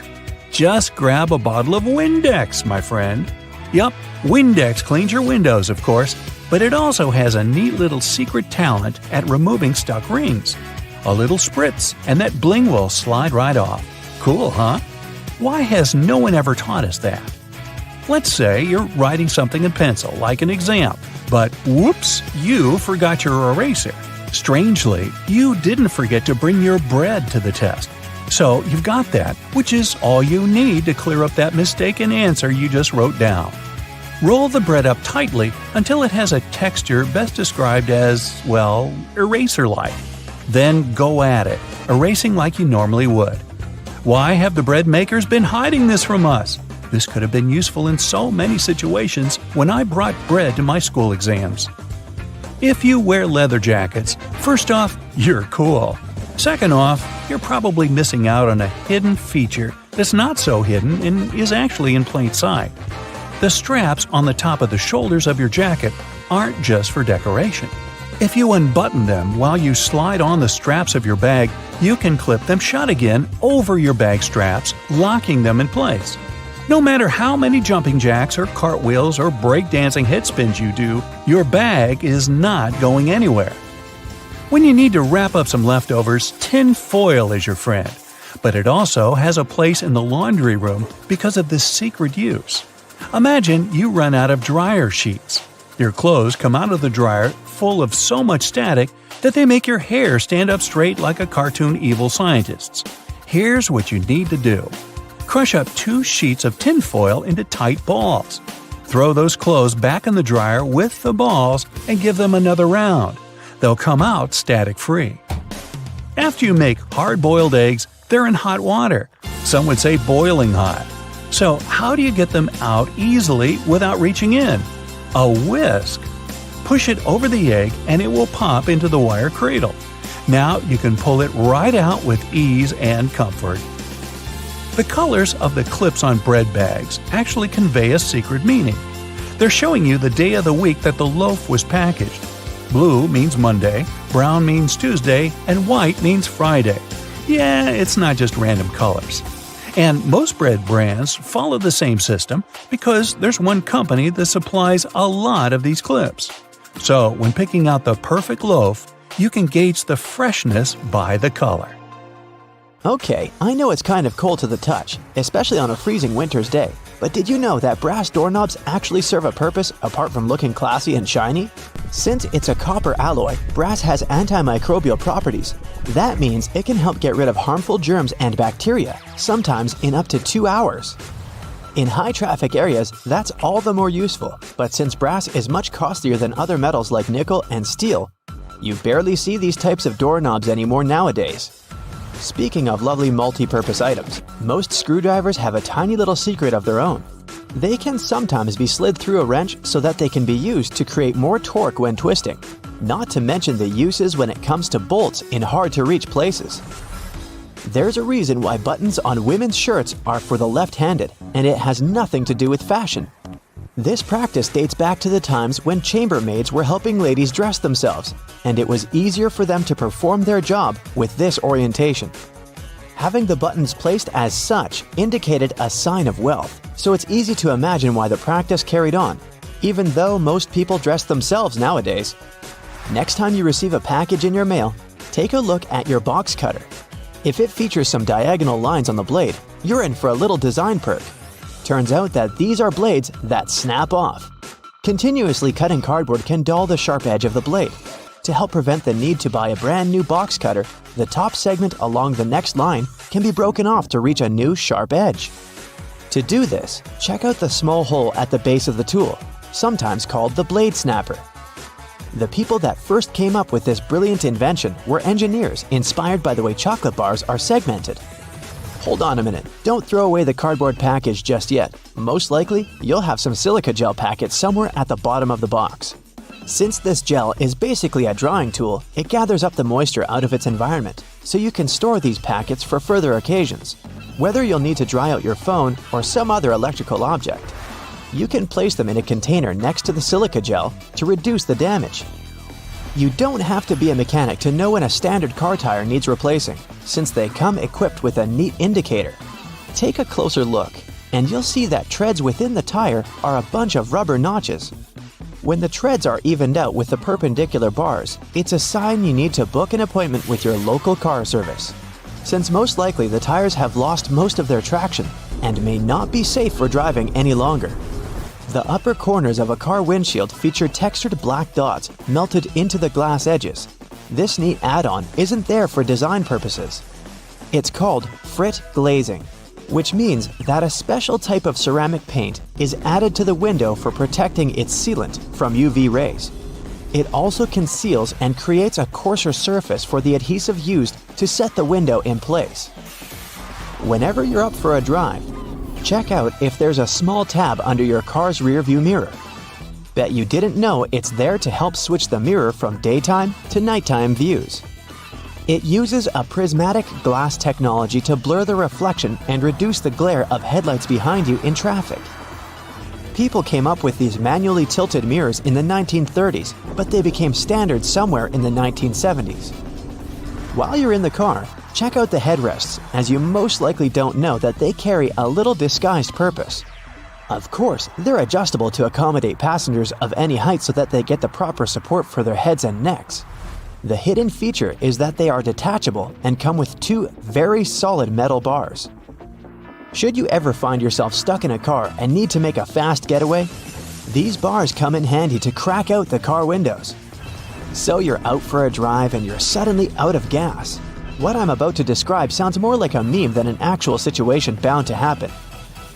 Just grab a bottle of Windex, my friend. Yup, Windex cleans your windows, of course, but it also has a neat little secret talent at removing stuck rings. A little spritz, and that bling will slide right off. Cool, huh? Why has no one ever taught us that? Let's say you're writing something in pencil, like an exam, but whoops, you forgot your eraser. Strangely, you didn't forget to bring your bread to the test. So you've got that, which is all you need to clear up that mistaken answer you just wrote down. Roll the bread up tightly until it has a texture best described as, well, eraser-like. Then go at it, erasing like you normally would. Why have the bread makers been hiding this from us? This could have been useful in so many situations when I brought bread to my school exams. If you wear leather jackets, first off, you're cool. Second off, you're probably missing out on a hidden feature that's not so hidden and is actually in plain sight. The straps on the top of the shoulders of your jacket aren't just for decoration. If you unbutton them while you slide on the straps of your bag, you can clip them shut again over your bag straps, locking them in place. No matter how many jumping jacks or cartwheels or breakdancing headspins you do, your bag is not going anywhere. When you need to wrap up some leftovers, tin foil is your friend. But it also has a place in the laundry room because of this secret use. Imagine you run out of dryer sheets. Your clothes come out of the dryer full of so much static that they make your hair stand up straight like a cartoon evil scientist's. Here's what you need to do. Crush up 2 sheets of tinfoil into tight balls. Throw those clothes back in the dryer with the balls and give them another round. They'll come out static-free. After you make hard-boiled eggs, they're in hot water. Some would say boiling hot. So how do you get them out easily without reaching in? A whisk. Push it over the egg and it will pop into the wire cradle. Now you can pull it right out with ease and comfort. The colors of the clips on bread bags actually convey a secret meaning. They're showing you the day of the week that the loaf was packaged. Blue means Monday, brown means Tuesday, and white means Friday. Yeah, it's not just random colors. And most bread brands follow the same system because there's one company that supplies a lot of these clips. So when picking out the perfect loaf, you can gauge the freshness by the color. Okay, I know it's kind of cold to the touch, especially on a freezing winter's day, but did you know that brass doorknobs actually serve a purpose apart from looking classy and shiny? Since it's a copper alloy, brass has antimicrobial properties. That means it can help get rid of harmful germs and bacteria, sometimes in up to 2 hours. In high-traffic areas, that's all the more useful, but since brass is much costlier than other metals like nickel and steel, you barely see these types of doorknobs anymore nowadays. Speaking of lovely multi-purpose items, most screwdrivers have a tiny little secret of their own. They can sometimes be slid through a wrench so that they can be used to create more torque when twisting, not to mention the uses when it comes to bolts in hard-to-reach places. There's a reason why buttons on women's shirts are for the left-handed, and it has nothing to do with fashion. This practice dates back to the times when chambermaids were helping ladies dress themselves, and it was easier for them to perform their job with this orientation. Having the buttons placed as such indicated a sign of wealth, so it's easy to imagine why the practice carried on, even though most people dress themselves nowadays. Next time you receive a package in your mail, take a look at your box cutter. If it features some diagonal lines on the blade, you're in for a little design perk. Turns out that these are blades that snap off. Continuously cutting cardboard can dull the sharp edge of the blade. To help prevent the need to buy a brand new box cutter, the top segment along the next line can be broken off to reach a new sharp edge. To do this, check out the small hole at the base of the tool, sometimes called the blade snapper. The people that first came up with this brilliant invention were engineers inspired by the way chocolate bars are segmented. Hold on a minute, don't throw away the cardboard package just yet. Most likely, you'll have some silica gel packets somewhere at the bottom of the box. Since this gel is basically a drawing tool, it gathers up the moisture out of its environment, so you can store these packets for further occasions, whether you'll need to dry out your phone or some other electrical object. You can place them in a container next to the silica gel to reduce the damage. You don't have to be a mechanic to know when a standard car tire needs replacing, since they come equipped with a neat indicator. Take a closer look, and you'll see that treads within the tire are a bunch of rubber notches. When the treads are evened out with the perpendicular bars, it's a sign you need to book an appointment with your local car service, since most likely the tires have lost most of their traction and may not be safe for driving any longer. The upper corners of a car windshield feature textured black dots melted into the glass edges. This neat add-on isn't there for design purposes. It's called frit glazing, which means that a special type of ceramic paint is added to the window for protecting its sealant from UV rays. It also conceals and creates a coarser surface for the adhesive used to set the window in place. Whenever you're up for a drive, check out if there's a small tab under your car's rearview mirror. Bet you didn't know it's there to help switch the mirror from daytime to nighttime views. It uses a prismatic glass technology to blur the reflection and reduce the glare of headlights behind you in traffic. People came up with these manually tilted mirrors in the 1930s, but they became standard somewhere in the 1970s. While you're in the car, check out the headrests, as you most likely don't know that they carry a little disguised purpose. Of course, they're adjustable to accommodate passengers of any height so that they get the proper support for their heads and necks. The hidden feature is that they are detachable and come with two very solid metal bars. Should you ever find yourself stuck in a car and need to make a fast getaway, these bars come in handy to crack out the car windows. So you're out for a drive and you're suddenly out of gas. What I'm about to describe sounds more like a meme than an actual situation bound to happen.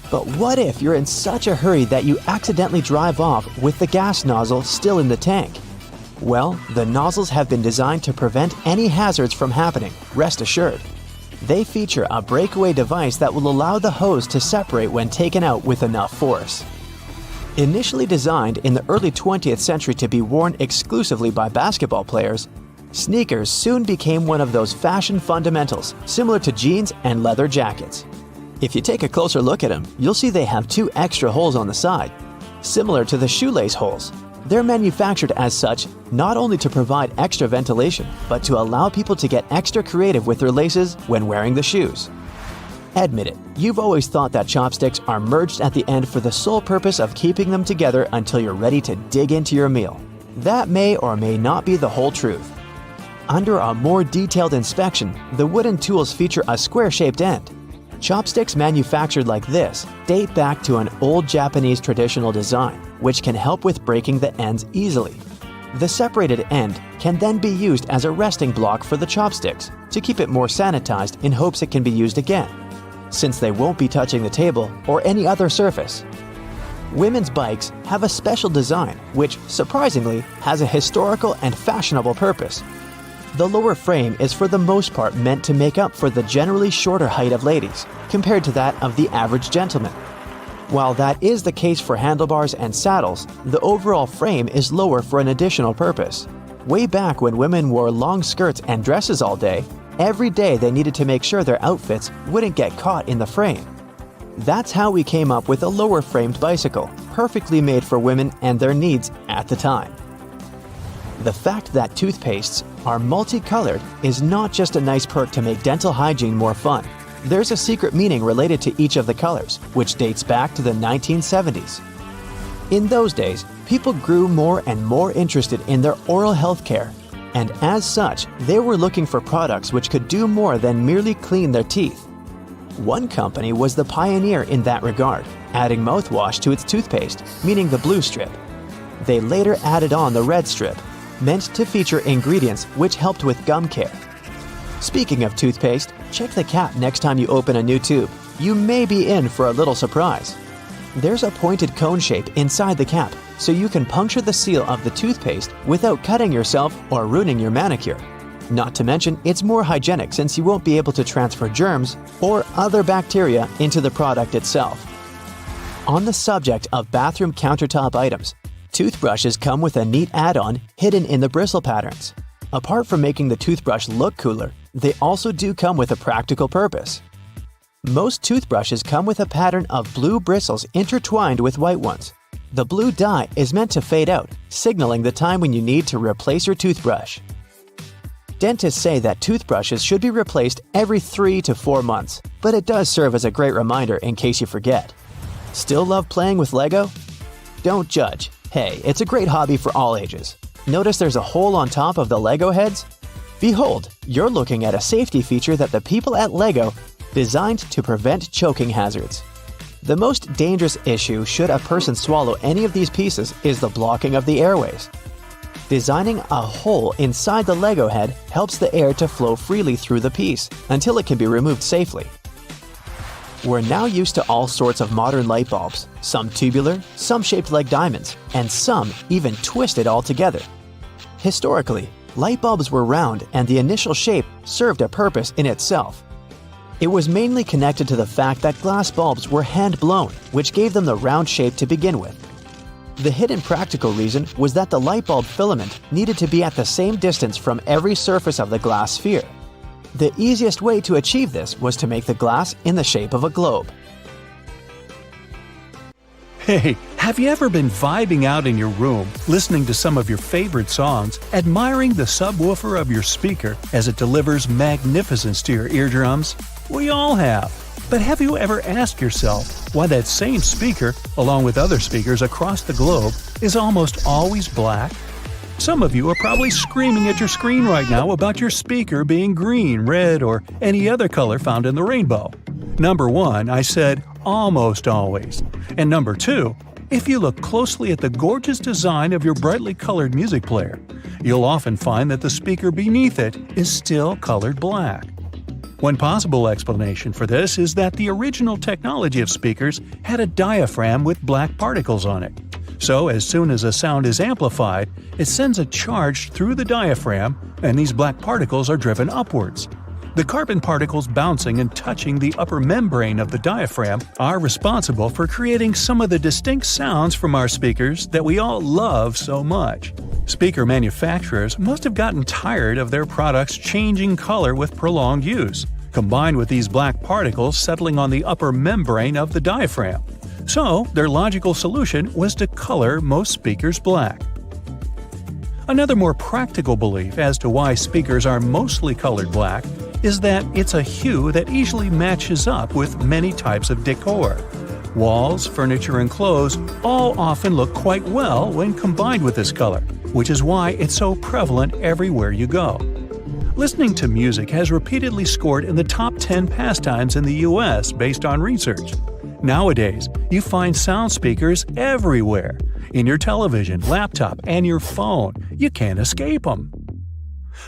But what if you're in such a hurry that you accidentally drive off with the gas nozzle still in the tank? Well, the nozzles have been designed to prevent any hazards from happening, rest assured. They feature a breakaway device that will allow the hose to separate when taken out with enough force. Initially designed in the early 20th century to be worn exclusively by basketball players, sneakers soon became one of those fashion fundamentals, similar to jeans and leather jackets. If you take a closer look at them, you'll see they have two extra holes on the side, similar to the shoelace holes. They're manufactured as such not only to provide extra ventilation, but to allow people to get extra creative with their laces when wearing the shoes. Admit it, you've always thought that chopsticks are merged at the end for the sole purpose of keeping them together until you're ready to dig into your meal. That may or may not be the whole truth. Under a more detailed inspection, the wooden tools feature a square-shaped end. Chopsticks manufactured like this date back to an old Japanese traditional design, which can help with breaking the ends easily. The separated end can then be used as a resting block for the chopsticks to keep it more sanitized in hopes it can be used again, since they won't be touching the table or any other surface. Women's bikes have a special design which, surprisingly, has a historical and fashionable purpose. The lower frame is for the most part meant to make up for the generally shorter height of ladies, compared to that of the average gentleman. While that is the case for handlebars and saddles, the overall frame is lower for an additional purpose. Way back when women wore long skirts and dresses all day, every day they needed to make sure their outfits wouldn't get caught in the frame. That's how we came up with a lower-framed bicycle, perfectly made for women and their needs at the time. The fact that toothpastes are multicolored is not just a nice perk to make dental hygiene more fun. There's a secret meaning related to each of the colors, which dates back to the 1970s. In those days, people grew more and more interested in their oral health care, and as such, they were looking for products which could do more than merely clean their teeth. One company was the pioneer in that regard, adding mouthwash to its toothpaste, meaning the blue strip. They later added on the red strip, meant to feature ingredients which helped with gum care. Speaking of toothpaste, check the cap next time you open a new tube. you may be in for a little surprise. There's a pointed cone shape inside the cap, so you can puncture the seal of the toothpaste without cutting yourself or ruining your manicure. Not to mention, it's more hygienic since you won't be able to transfer germs or other bacteria into the product itself. On the subject of bathroom countertop items, toothbrushes come with a neat add-on hidden in the bristle patterns. Apart from making the toothbrush look cooler, they also do come with a practical purpose. Most toothbrushes come with a pattern of blue bristles intertwined with white ones. The blue dye is meant to fade out, signaling the time when you need to replace your toothbrush. Dentists say that toothbrushes should be replaced every 3 to 4 months, but it does serve as a great reminder in case you forget. Still love playing with Lego? Don't judge. Hey, it's a great hobby for all ages. Notice there's a hole on top of the Lego heads? Behold, you're looking at a safety feature that the people at Lego designed to prevent choking hazards. The most dangerous issue should a person swallow any of these pieces is the blocking of the airways. Designing a hole inside the Lego head helps the air to flow freely through the piece until it can be removed safely. We're now used to all sorts of modern light bulbs, some tubular, some shaped like diamonds, and some even twisted altogether. Historically, light bulbs were round and the initial shape served a purpose in itself. It was mainly connected to the fact that glass bulbs were hand-blown, which gave them the round shape to begin with. The hidden practical reason was that the light bulb filament needed to be at the same distance from every surface of the glass sphere. The easiest way to achieve this was to make the glass in the shape of a globe. Hey, have you ever been vibing out in your room, listening to some of your favorite songs, admiring the subwoofer of your speaker as it delivers magnificence to your eardrums? We all have. But have you ever asked yourself why that same speaker, along with other speakers across the globe, is almost always black? Some of you are probably screaming at your screen right now about your speaker being green, red, or any other color found in the rainbow. Number 1, I said almost always. And number 2, if you look closely at the gorgeous design of your brightly colored music player, you'll often find that the speaker beneath it is still colored black. One possible explanation for this is that the original technology of speakers had a diaphragm with black particles on it. So as soon as a sound is amplified, it sends a charge through the diaphragm, and these black particles are driven upwards. The carbon particles bouncing and touching the upper membrane of the diaphragm are responsible for creating some of the distinct sounds from our speakers that we all love so much. Speaker manufacturers must have gotten tired of their products changing color with prolonged use, combined with these black particles settling on the upper membrane of the diaphragm. So, their logical solution was to color most speakers black. Another more practical belief as to why speakers are mostly colored black is that it's a hue that easily matches up with many types of decor. Walls, furniture, and clothes all often look quite well when combined with this color, which is why it's so prevalent everywhere you go. Listening to music has repeatedly scored in the top 10 pastimes in the US based on research. Nowadays, you find sound speakers everywhere. In your television, laptop, and your phone. You can't escape them.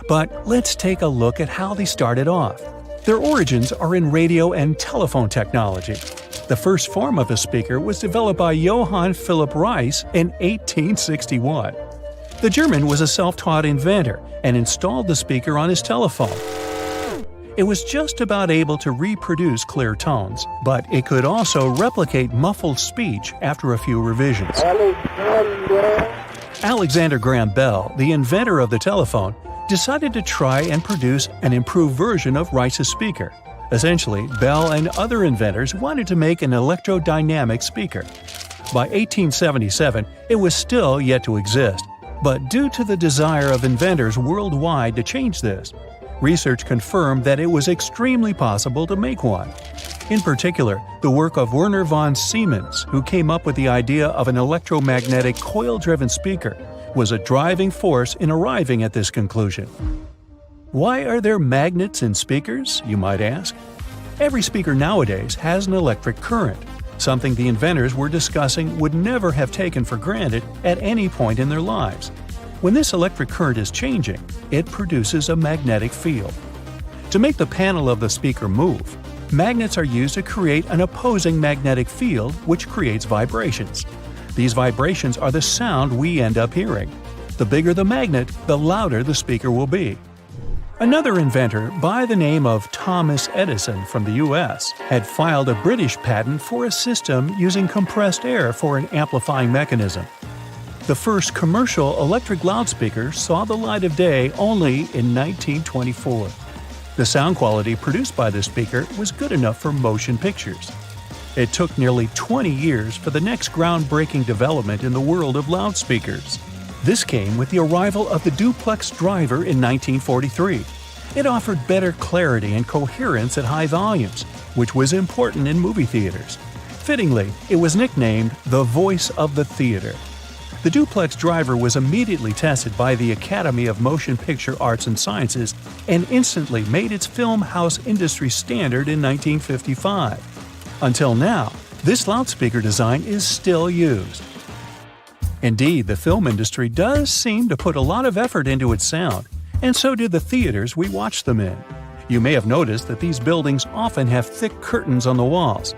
But let's take a look at how they started off. Their origins are in radio and telephone technology. The first form of a speaker was developed by Johann Philipp Reis in 1861. The German was a self-taught inventor and installed the speaker on his telephone. It was just about able to reproduce clear tones, but it could also replicate muffled speech after a few revisions. Alexander Graham Bell, the inventor of the telephone, decided to try and produce an improved version of Reis's speaker. Essentially, Bell and other inventors wanted to make an electrodynamic speaker. By 1877, it was still yet to exist, but due to the desire of inventors worldwide to change this, research confirmed that it was extremely possible to make one. In particular, the work of Werner von Siemens, who came up with the idea of an electromagnetic coil-driven speaker, was a driving force in arriving at this conclusion. Why are there magnets in speakers, you might ask? Every speaker nowadays has an electric current, something the inventors were discussing would never have taken for granted at any point in their lives. When this electric current is changing, it produces a magnetic field. To make the panel of the speaker move, Magnets are used to create an opposing magnetic field which creates vibrations. These vibrations are the sound we end up hearing. The bigger the magnet, the louder the speaker will be. Another inventor by the name of Thomas Edison from the US had filed a British patent for a system using compressed air for an amplifying mechanism. The first commercial electric loudspeaker saw the light of day only in 1924. The sound quality produced by this speaker was good enough for motion pictures. It took nearly 20 years for the next groundbreaking development in the world of loudspeakers. This came with the arrival of the duplex driver in 1943. It offered better clarity and coherence at high volumes, which was important in movie theaters. Fittingly, it was nicknamed the voice of the theater. The duplex driver was immediately tested by the Academy of Motion Picture Arts and Sciences and instantly made its film house industry standard in 1955. Until now, this loudspeaker design is still used. Indeed, the film industry does seem to put a lot of effort into its sound, and so do the theaters we watch them in. You may have noticed that these buildings often have thick curtains on the walls.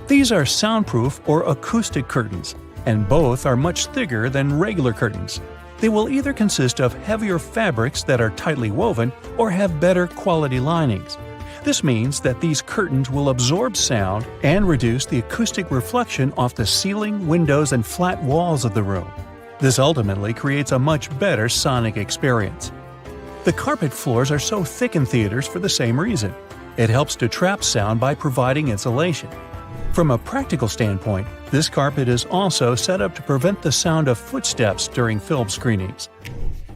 These are soundproof or acoustic curtains, and both are much thicker than regular curtains. They will either consist of heavier fabrics that are tightly woven or have better quality linings. This means that these curtains will absorb sound and reduce the acoustic reflection off the ceiling, windows, and flat walls of the room. This ultimately creates a much better sonic experience. The carpet floors are so thick in theaters for the same reason. It helps to trap sound by providing insulation. From a practical standpoint, this carpet is also set up to prevent the sound of footsteps during film screenings.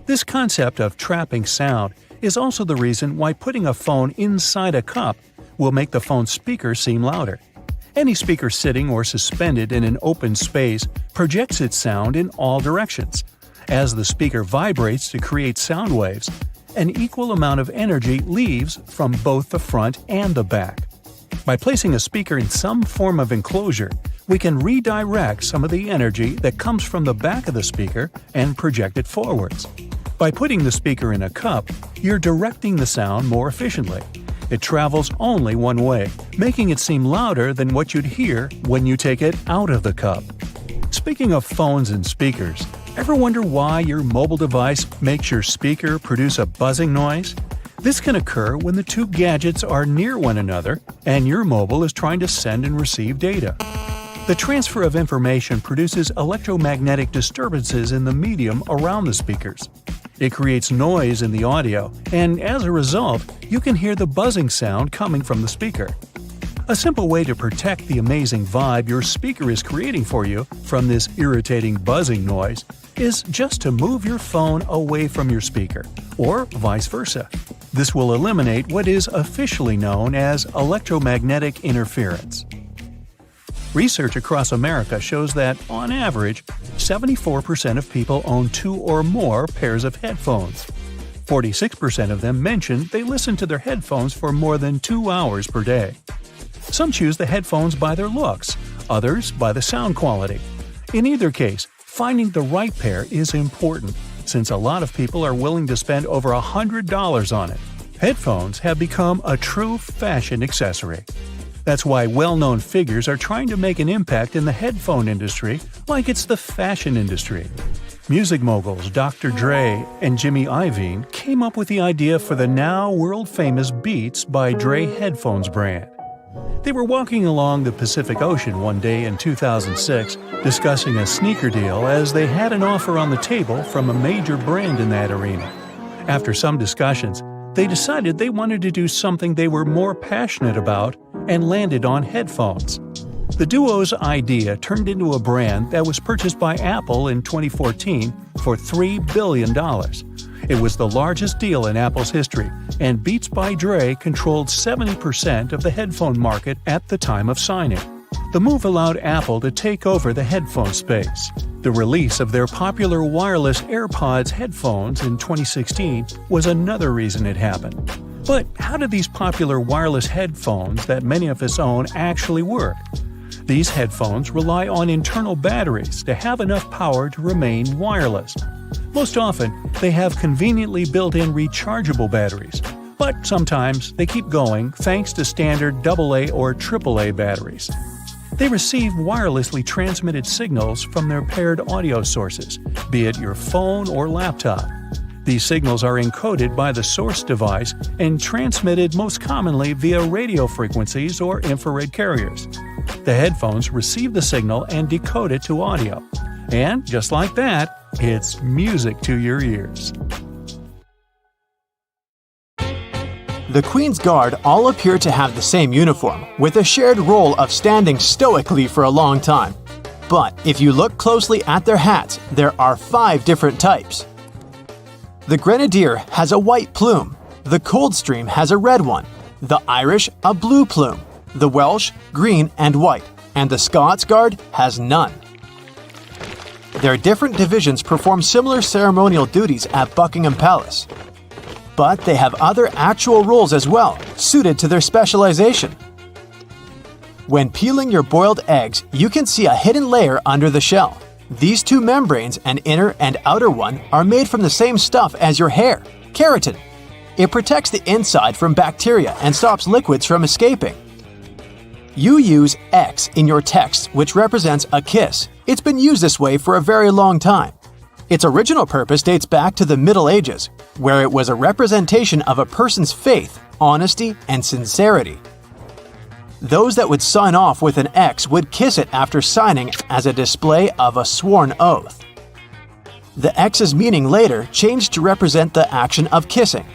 This concept of trapping sound is also the reason why putting a phone inside a cup will make the phone speaker seem louder. Any speaker sitting or suspended in an open space projects its sound in all directions. As the speaker vibrates to create sound waves, an equal amount of energy leaves from both the front and the back. By placing a speaker in some form of enclosure, we can redirect some of the energy that comes from the back of the speaker and project it forwards. By putting the speaker in a cup, you're directing the sound more efficiently. It travels only one way, making it seem louder than what you'd hear when you take it out of the cup. Speaking of phones and speakers, ever wonder why your mobile device makes your speaker produce a buzzing noise? This can occur when the two gadgets are near one another and your mobile is trying to send and receive data. The transfer of information produces electromagnetic disturbances in the medium around the speakers. It creates noise in the audio, and as a result, you can hear the buzzing sound coming from the speaker. A simple way to protect the amazing vibe your speaker is creating for you from this irritating buzzing noise is just to move your phone away from your speaker, or vice versa. This will eliminate what is officially known as electromagnetic interference. Research across America shows that, on average, 74% of people own 2 or more pairs of headphones. 46% of them mention they listen to their headphones for more than 2 hours per day. Some choose the headphones by their looks, others by the sound quality. In either case, finding the right pair is important, since a lot of people are willing to spend over $100 on it. Headphones have become a true fashion accessory. That's why well-known figures are trying to make an impact in the headphone industry like it's the fashion industry. Music moguls Dr. Dre and Jimmy Iovine came up with the idea for the now world-famous Beats by Dre headphones brand. They were walking along the Pacific Ocean one day in 2006 discussing a sneaker deal as they had an offer on the table from a major brand in that arena. After some discussions, they decided they wanted to do something they were more passionate about and landed on headphones. The duo's idea turned into a brand that was purchased by Apple in 2014 for $3 billion. It was the largest deal in Apple's history, and Beats by Dre controlled 70% of the headphone market at the time of signing. The move allowed Apple to take over the headphone space. The release of their popular wireless AirPods headphones in 2016 was another reason it happened. But how do these popular wireless headphones that many of us own actually work? These headphones rely on internal batteries to have enough power to remain wireless. Most often, they have conveniently built-in rechargeable batteries. but sometimes they keep going thanks to standard AA or AAA batteries. They receive wirelessly transmitted signals from their paired audio sources, be it your phone or laptop. These signals are encoded by the source device and transmitted most commonly via radio frequencies or infrared carriers. The headphones receive the signal and decode it to audio. And just like that, it's music to your ears. The Queen's Guard all appear to have the same uniform, with a shared role of standing stoically for a long time. But if you look closely at their hats, there are 5 different types. The Grenadier has a white plume, the Coldstream has a red one, the Irish a blue plume, the Welsh green and white, and the Scots Guard has none. Their different divisions perform similar ceremonial duties at Buckingham Palace. But they have other actual roles as well, suited to their specialization. When peeling your boiled eggs, you can see a hidden layer under the shell. These 2 membranes, an inner and outer one, are made from the same stuff as your hair, keratin. It protects the inside from bacteria and stops liquids from escaping. You use X in your text, which represents a kiss. It's been used this way for a very long time. Its original purpose dates back to the Middle Ages, where it was a representation of a person's faith, honesty, and sincerity. Those that would sign off with an X would kiss it after signing as a display of a sworn oath. The X's meaning later changed to represent the action of kissing.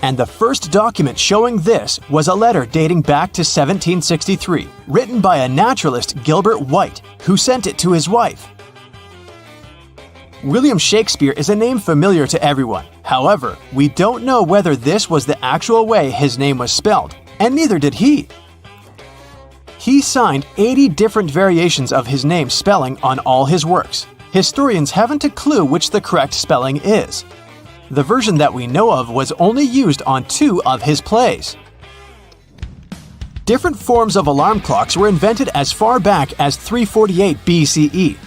And the first document showing this was a letter dating back to 1763, written by a naturalist, Gilbert White, who sent it to his wife. William Shakespeare is a name familiar to everyone. However, we don't know whether this was the actual way his name was spelled, and neither did he. He signed 80 different variations of his name spelling on all his works. Historians haven't a clue which the correct spelling is. The version that we know of was only used on 2 of his plays. Different forms of alarm clocks were invented as far back as 348 BCE,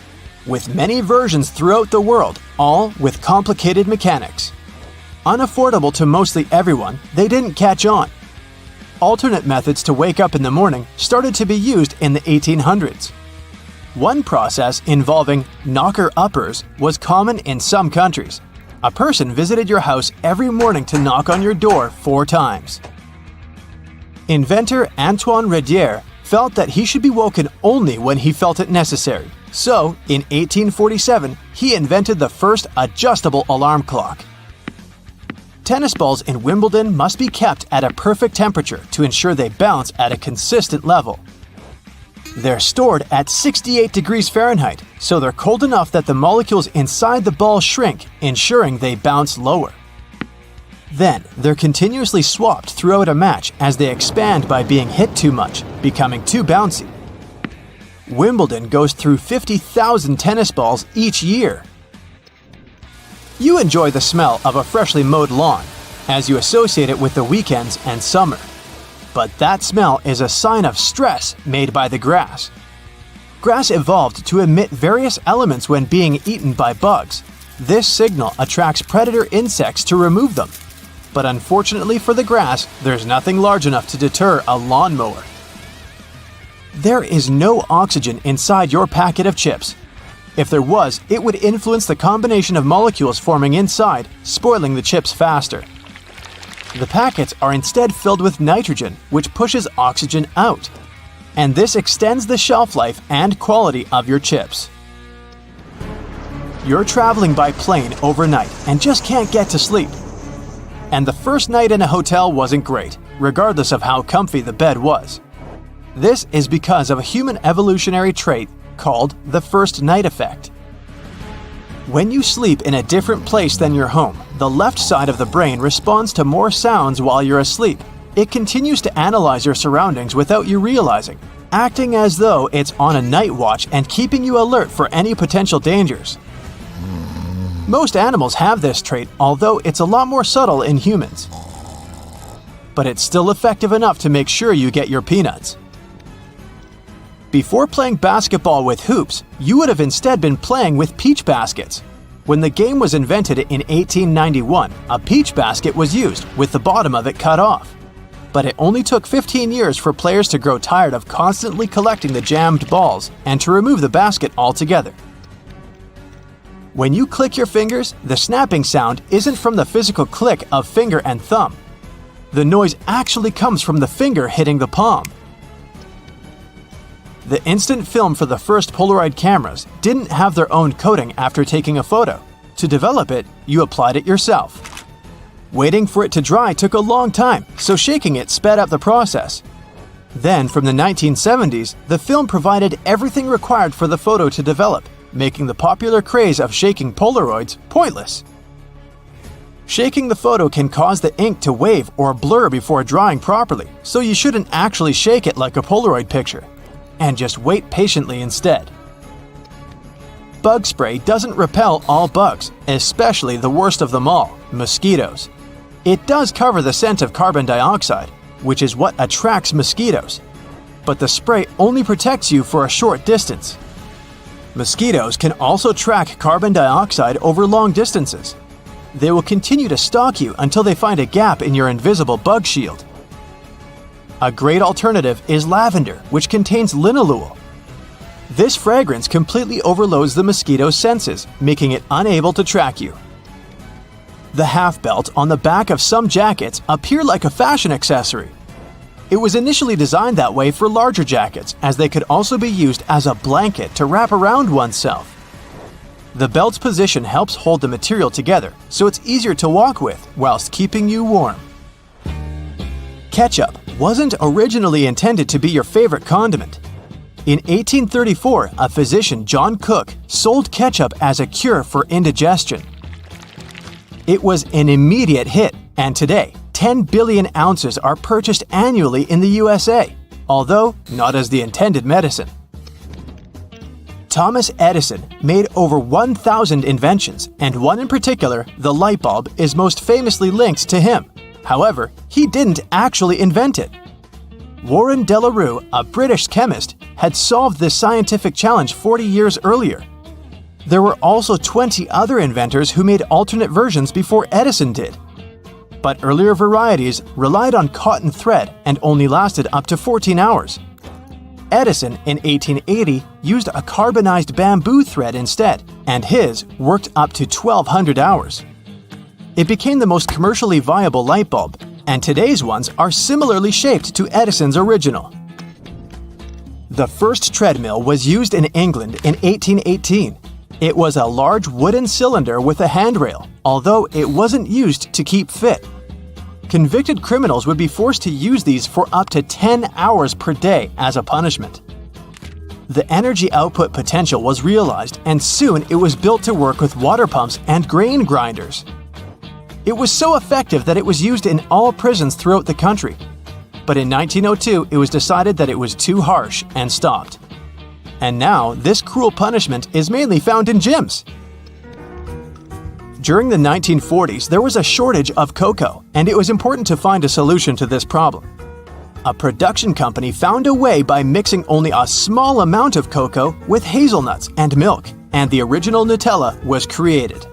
with many versions throughout the world, all with complicated mechanics. Unaffordable to mostly everyone, they didn't catch on. Alternate methods to wake up in the morning started to be used in the 1800s. One process involving knocker-uppers was common in some countries. A person visited your house every morning to knock on your door 4 times. Inventor Antoine Redier felt that he should be woken only when he felt it necessary. So, in 1847, he invented the first adjustable alarm clock. Tennis balls in Wimbledon must be kept at a perfect temperature to ensure they bounce at a consistent level. They're stored at 68 degrees Fahrenheit, so they're cold enough that the molecules inside the ball shrink, ensuring they bounce lower. Then, they're continuously swapped throughout a match as they expand by being hit too much, becoming too bouncy. Wimbledon goes through 50,000 tennis balls each year. You enjoy the smell of a freshly mowed lawn, as you associate it with the weekends and summer. But that smell is a sign of stress made by the grass. Grass evolved to emit various elements when being eaten by bugs. This signal attracts predator insects to remove them. But unfortunately for the grass, there's nothing large enough to deter a lawnmower. There is no oxygen inside your packet of chips. If there was, it would influence the combination of molecules forming inside, spoiling the chips faster. The packets are instead filled with nitrogen, which pushes oxygen out. And this extends the shelf life and quality of your chips. You're traveling by plane overnight and just can't get to sleep. And the first night in a hotel wasn't great, regardless of how comfy the bed was. This is because of a human evolutionary trait called the first night effect. When you sleep in a different place than your home, the left side of the brain responds to more sounds while you're asleep. It continues to analyze your surroundings without you realizing, acting as though it's on a night watch and keeping you alert for any potential dangers. Most animals have this trait, although it's a lot more subtle in humans. But it's still effective enough to make sure you get your peanuts. Before playing basketball with hoops, you would have instead been playing with peach baskets. When the game was invented in 1891, a peach basket was used with the bottom of it cut off. But it only took 15 years for players to grow tired of constantly collecting the jammed balls and to remove the basket altogether. When you click your fingers, the snapping sound isn't from the physical click of finger and thumb. The noise actually comes from the finger hitting the palm. The instant film for the first Polaroid cameras didn't have their own coating after taking a photo. To develop it, you applied it yourself. Waiting for it to dry took a long time, so shaking it sped up the process. Then, from the 1970s, the film provided everything required for the photo to develop, making the popular craze of shaking Polaroids pointless. Shaking the photo can cause the ink to wave or blur before drying properly, so you shouldn't actually shake it like a Polaroid picture, and just wait patiently instead. Bug spray doesn't repel all bugs, especially the worst of them all, mosquitoes. It does cover the scent of carbon dioxide, which is what attracts mosquitoes, but the spray only protects you for a short distance. Mosquitoes can also track carbon dioxide over long distances. They will continue to stalk you until they find a gap in your invisible bug shield. A great alternative is lavender, which contains linalool. This fragrance completely overloads the mosquito's senses, making it unable to track you. The half belt on the back of some jackets appear like a fashion accessory. It was initially designed that way for larger jackets, as they could also be used as a blanket to wrap around oneself. The belt's position helps hold the material together, so it's easier to walk with whilst keeping you warm. Ketchup wasn't originally intended to be your favorite condiment. In 1834, a physician, John Cook, sold ketchup as a cure for indigestion. It was an immediate hit, and today, 10 billion ounces are purchased annually in the USA, although not as the intended medicine. Thomas Edison made over 1,000 inventions, and one in particular, the light bulb, is most famously linked to him. However, he didn't actually invent it. Warren de la Rue, a British chemist, had solved this scientific challenge 40 years earlier. There were also 20 other inventors who made alternate versions before Edison did. But earlier varieties relied on cotton thread and only lasted up to 14 hours. Edison, in 1880, used a carbonized bamboo thread instead, and his worked up to 1,200 hours. It became the most commercially viable light bulb, and today's ones are similarly shaped to Edison's original. The first treadmill was used in England in 1818. It was a large wooden cylinder with a handrail, although it wasn't used to keep fit. Convicted criminals would be forced to use these for up to 10 hours per day as a punishment. The energy output potential was realized, and soon it was built to work with water pumps and grain grinders. It was so effective that it was used in all prisons throughout the country. But in 1902, it was decided that it was too harsh and stopped. And now, this cruel punishment is mainly found in gyms. During the 1940s, there was a shortage of cocoa, and it was important to find a solution to this problem. A production company found a way by mixing only a small amount of cocoa with hazelnuts and milk, and the original Nutella was created.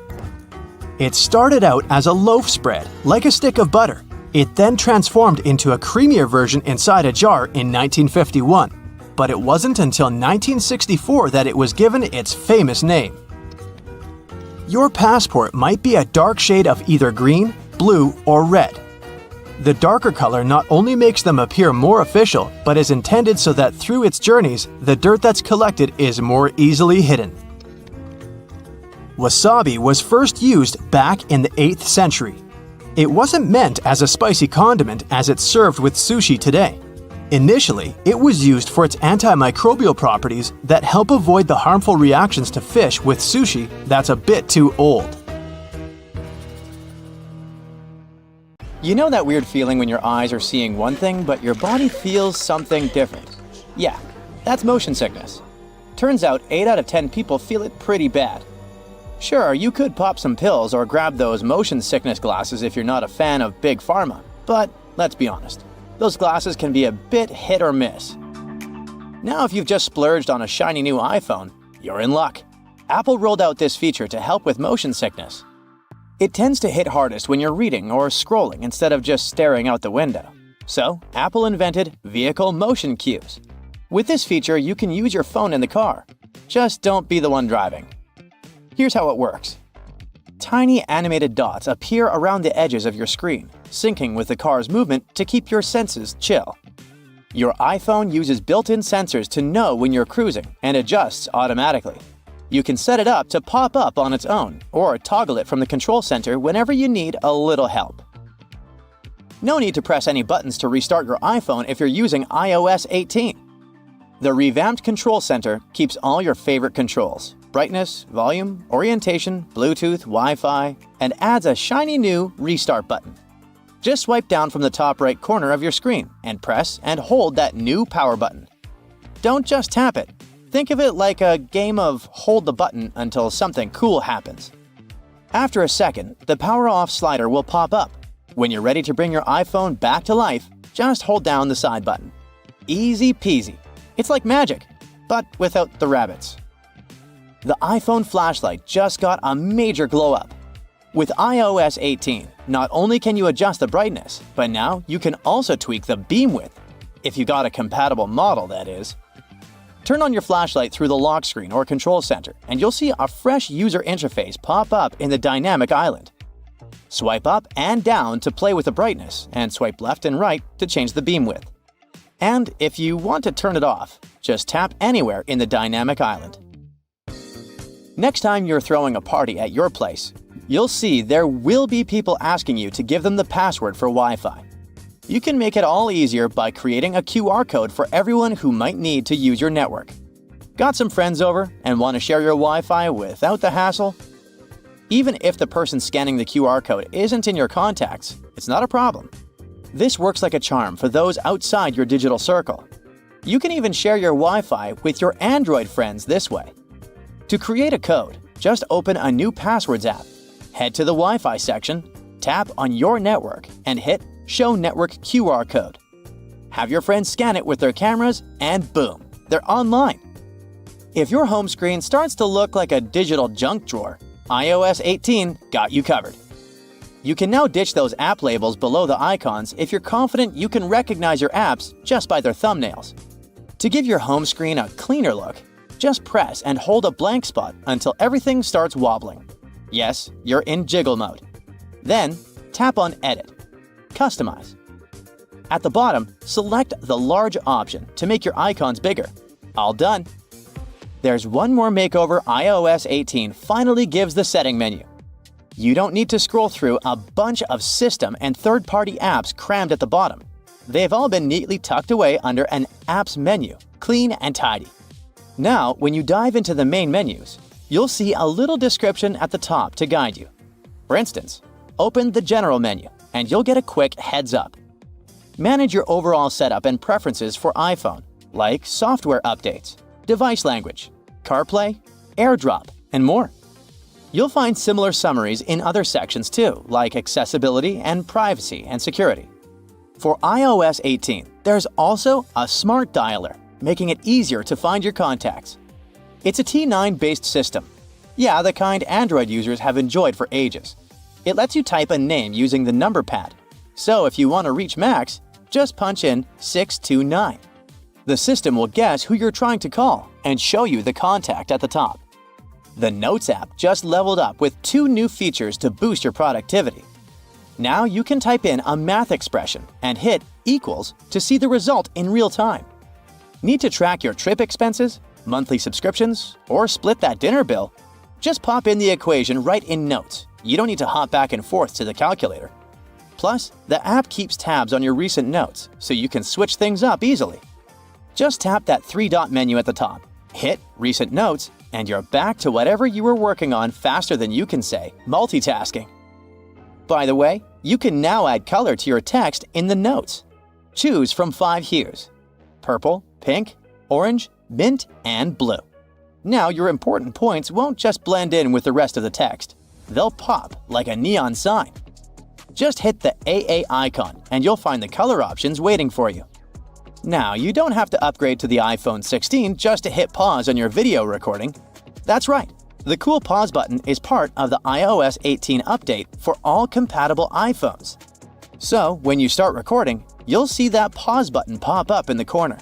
It started out as a loaf spread, like a stick of butter. It then transformed into a creamier version inside a jar in 1951. But it wasn't until 1964 that it was given its famous name. Your passport might be a dark shade of either green, blue, or red. The darker color not only makes them appear more official, but is intended so that through its journeys, the dirt that's collected is more easily hidden. Wasabi was first used back in the 8th century. It wasn't meant as a spicy condiment as it's served with sushi today. Initially, it was used for its antimicrobial properties that help avoid the harmful reactions to fish with sushi that's a bit too old. You know that weird feeling when your eyes are seeing one thing, but your body feels something different? Yeah, that's motion sickness. Turns out 8 out of 10 people feel it pretty bad. Sure, you could pop some pills or grab those motion sickness glasses if you're not a fan of Big Pharma, but let's be honest. Those glasses can be a bit hit or miss. Now if you've just splurged on a shiny new iPhone, you're in luck. Apple rolled out this feature to help with motion sickness. It tends to hit hardest when you're reading or scrolling instead of just staring out the window. So, Apple invented vehicle motion cues. With this feature, you can use your phone in the car. Just don't be the one driving. Here's how it works. Tiny animated dots appear around the edges of your screen, syncing with the car's movement to keep your senses chill. Your iPhone uses built-in sensors to know when you're cruising and adjusts automatically. You can set it up to pop up on its own or toggle it from the control center whenever you need a little help. No need to press any buttons to restart your iPhone if you're using iOS 18. The revamped control center keeps all your favorite controls: brightness, volume, orientation, Bluetooth, Wi-Fi, and adds a shiny new restart button. Just swipe down from the top right corner of your screen and press and hold that new power button. Don't just tap it. Think of it like a game of hold the button until something cool happens. After a second, the power off slider will pop up. When you're ready to bring your iPhone back to life, just hold down the side button. Easy peasy. It's like magic, but without the rabbits. The iPhone flashlight just got a major glow up. With iOS 18, not only can you adjust the brightness, but now you can also tweak the beam width. If you got a compatible model, that is. Turn on your flashlight through the lock screen or control center, and you'll see a fresh user interface pop up in the dynamic island. Swipe up and down to play with the brightness, and swipe left and right to change the beam width. And if you want to turn it off, just tap anywhere in the dynamic island. Next time you're throwing a party at your place, you'll see there will be people asking you to give them the password for Wi-Fi. You can make it all easier by creating a QR code for everyone who might need to use your network. Got some friends over and want to share your Wi-Fi without the hassle? Even if the person scanning the QR code isn't in your contacts, it's not a problem. This works like a charm for those outside your digital circle. You can even share your Wi-Fi with your Android friends this way. To create a code, just open a new Passwords app. Head to the Wi-Fi section, tap on your network, and hit Show Network QR Code. Have your friends scan it with their cameras, and boom, they're online. If your home screen starts to look like a digital junk drawer, iOS 18 got you covered. You can now ditch those app labels below the icons if you're confident you can recognize your apps just by their thumbnails. To give your home screen a cleaner look, just press and hold a blank spot until everything starts wobbling. Yes, you're in jiggle mode. Then, tap on Edit. Customize. At the bottom, select the large option to make your icons bigger. All done. There's one more makeover iOS 18 finally gives the setting menu. You don't need to scroll through a bunch of system and third-party apps crammed at the bottom. They've all been neatly tucked away under an Apps menu, clean and tidy. Now, when you dive into the main menus, you'll see a little description at the top to guide you. For instance, open the General menu, and you'll get a quick heads up. Manage your overall setup and preferences for iPhone, like software updates, device language, CarPlay, AirDrop, and more. You'll find similar summaries in other sections too, like accessibility and privacy and security. For iOS 18, there's also a smart dialer, making it easier to find your contacts. It's a T9-based system. Yeah, the kind Android users have enjoyed for ages. It lets you type a name using the number pad. So if you want to reach Max, just punch in 629. The system will guess who you're trying to call and show you the contact at the top. The Notes app just leveled up with 2 new features to boost your productivity. Now you can type in a math expression and hit equals to see the result in real time. Need to track your trip expenses, monthly subscriptions, or split that dinner bill? Just pop in the equation right in Notes. You don't need to hop back and forth to the calculator. Plus, the app keeps tabs on your recent notes, so you can switch things up easily. Just tap that 3-dot menu at the top, hit Recent Notes, and you're back to whatever you were working on faster than you can say multitasking. By the way, you can now add color to your text in the notes. Choose from 5 hues: purple, pink, orange, mint, and blue. Now your important points won't just blend in with the rest of the text. They'll pop like a neon sign. Just hit the AA icon and you'll find the color options waiting for you. Now, you don't have to upgrade to the iPhone 16 just to hit pause on your video recording. That's right, The cool pause button is part of the iOS 18 update for all compatible iPhones. So, when you start recording, you'll see that pause button pop up in the corner.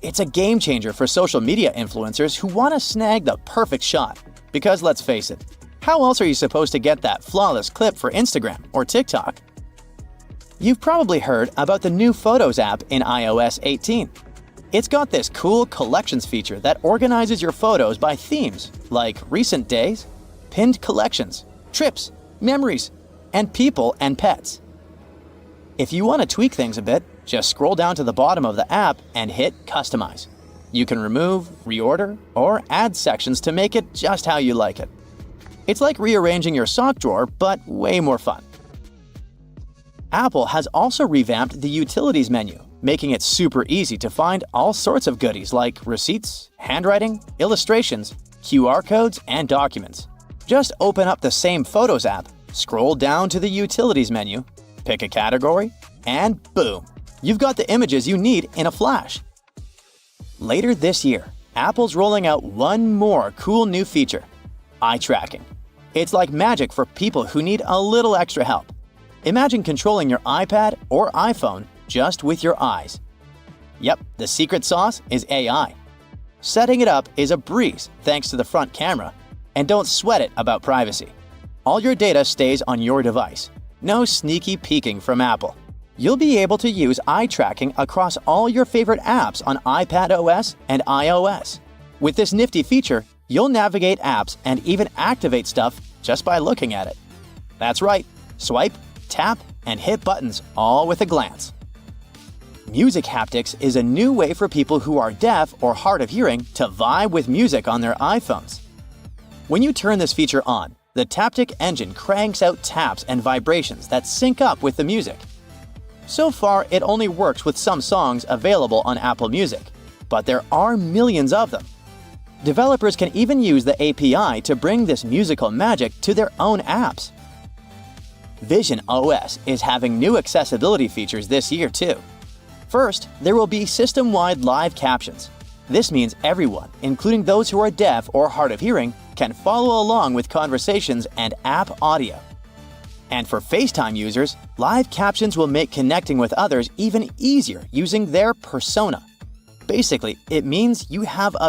It's a game changer for social media influencers who want to snag the perfect shot. Because let's face it, how else are you supposed to get that flawless clip for Instagram or TikTok? You've probably heard about the new Photos app in iOS 18. It's got this cool collections feature that organizes your photos by themes like recent days, pinned collections, trips, memories, and people and pets. If you want to tweak things a bit, just scroll down to the bottom of the app and hit Customize. You can remove, reorder, or add sections to make it just how you like it. It's like rearranging your sock drawer, but way more fun. Apple has also revamped the Utilities menu, making it super easy to find all sorts of goodies like receipts, handwriting, illustrations, QR codes, and documents. Just open up the same Photos app, scroll down to the Utilities menu, pick a category, and boom! You've got the images you need in a flash. Later this year, Apple's rolling out one more cool new feature: eye tracking. It's like magic for people who need a little extra help. Imagine controlling your iPad or iPhone just with your eyes. Yep, the secret sauce is AI. Setting it up is a breeze thanks to the front camera, and don't sweat it about privacy. All your data stays on your device. No sneaky peeking from Apple. You'll be able to use eye tracking across all your favorite apps on iPadOS and iOS. With this nifty feature, you'll navigate apps and even activate stuff just by looking at it. That's right, swipe, tap, and hit buttons all with a glance. Music haptics is a new way for people who are deaf or hard of hearing to vibe with music on their iPhones. When you turn this feature on, the Taptic engine cranks out taps and vibrations that sync up with the music. So far, it only works with some songs available on Apple Music, but there are millions of them. Developers can even use the API to bring this musical magic to their own apps. Vision OS is having new accessibility features this year too. First, there will be system-wide live captions. This means everyone, including those who are deaf or hard of hearing, can follow along with conversations and app audio. And for FaceTime users, live captions will make connecting with others even easier using their persona. Basically, it means you have a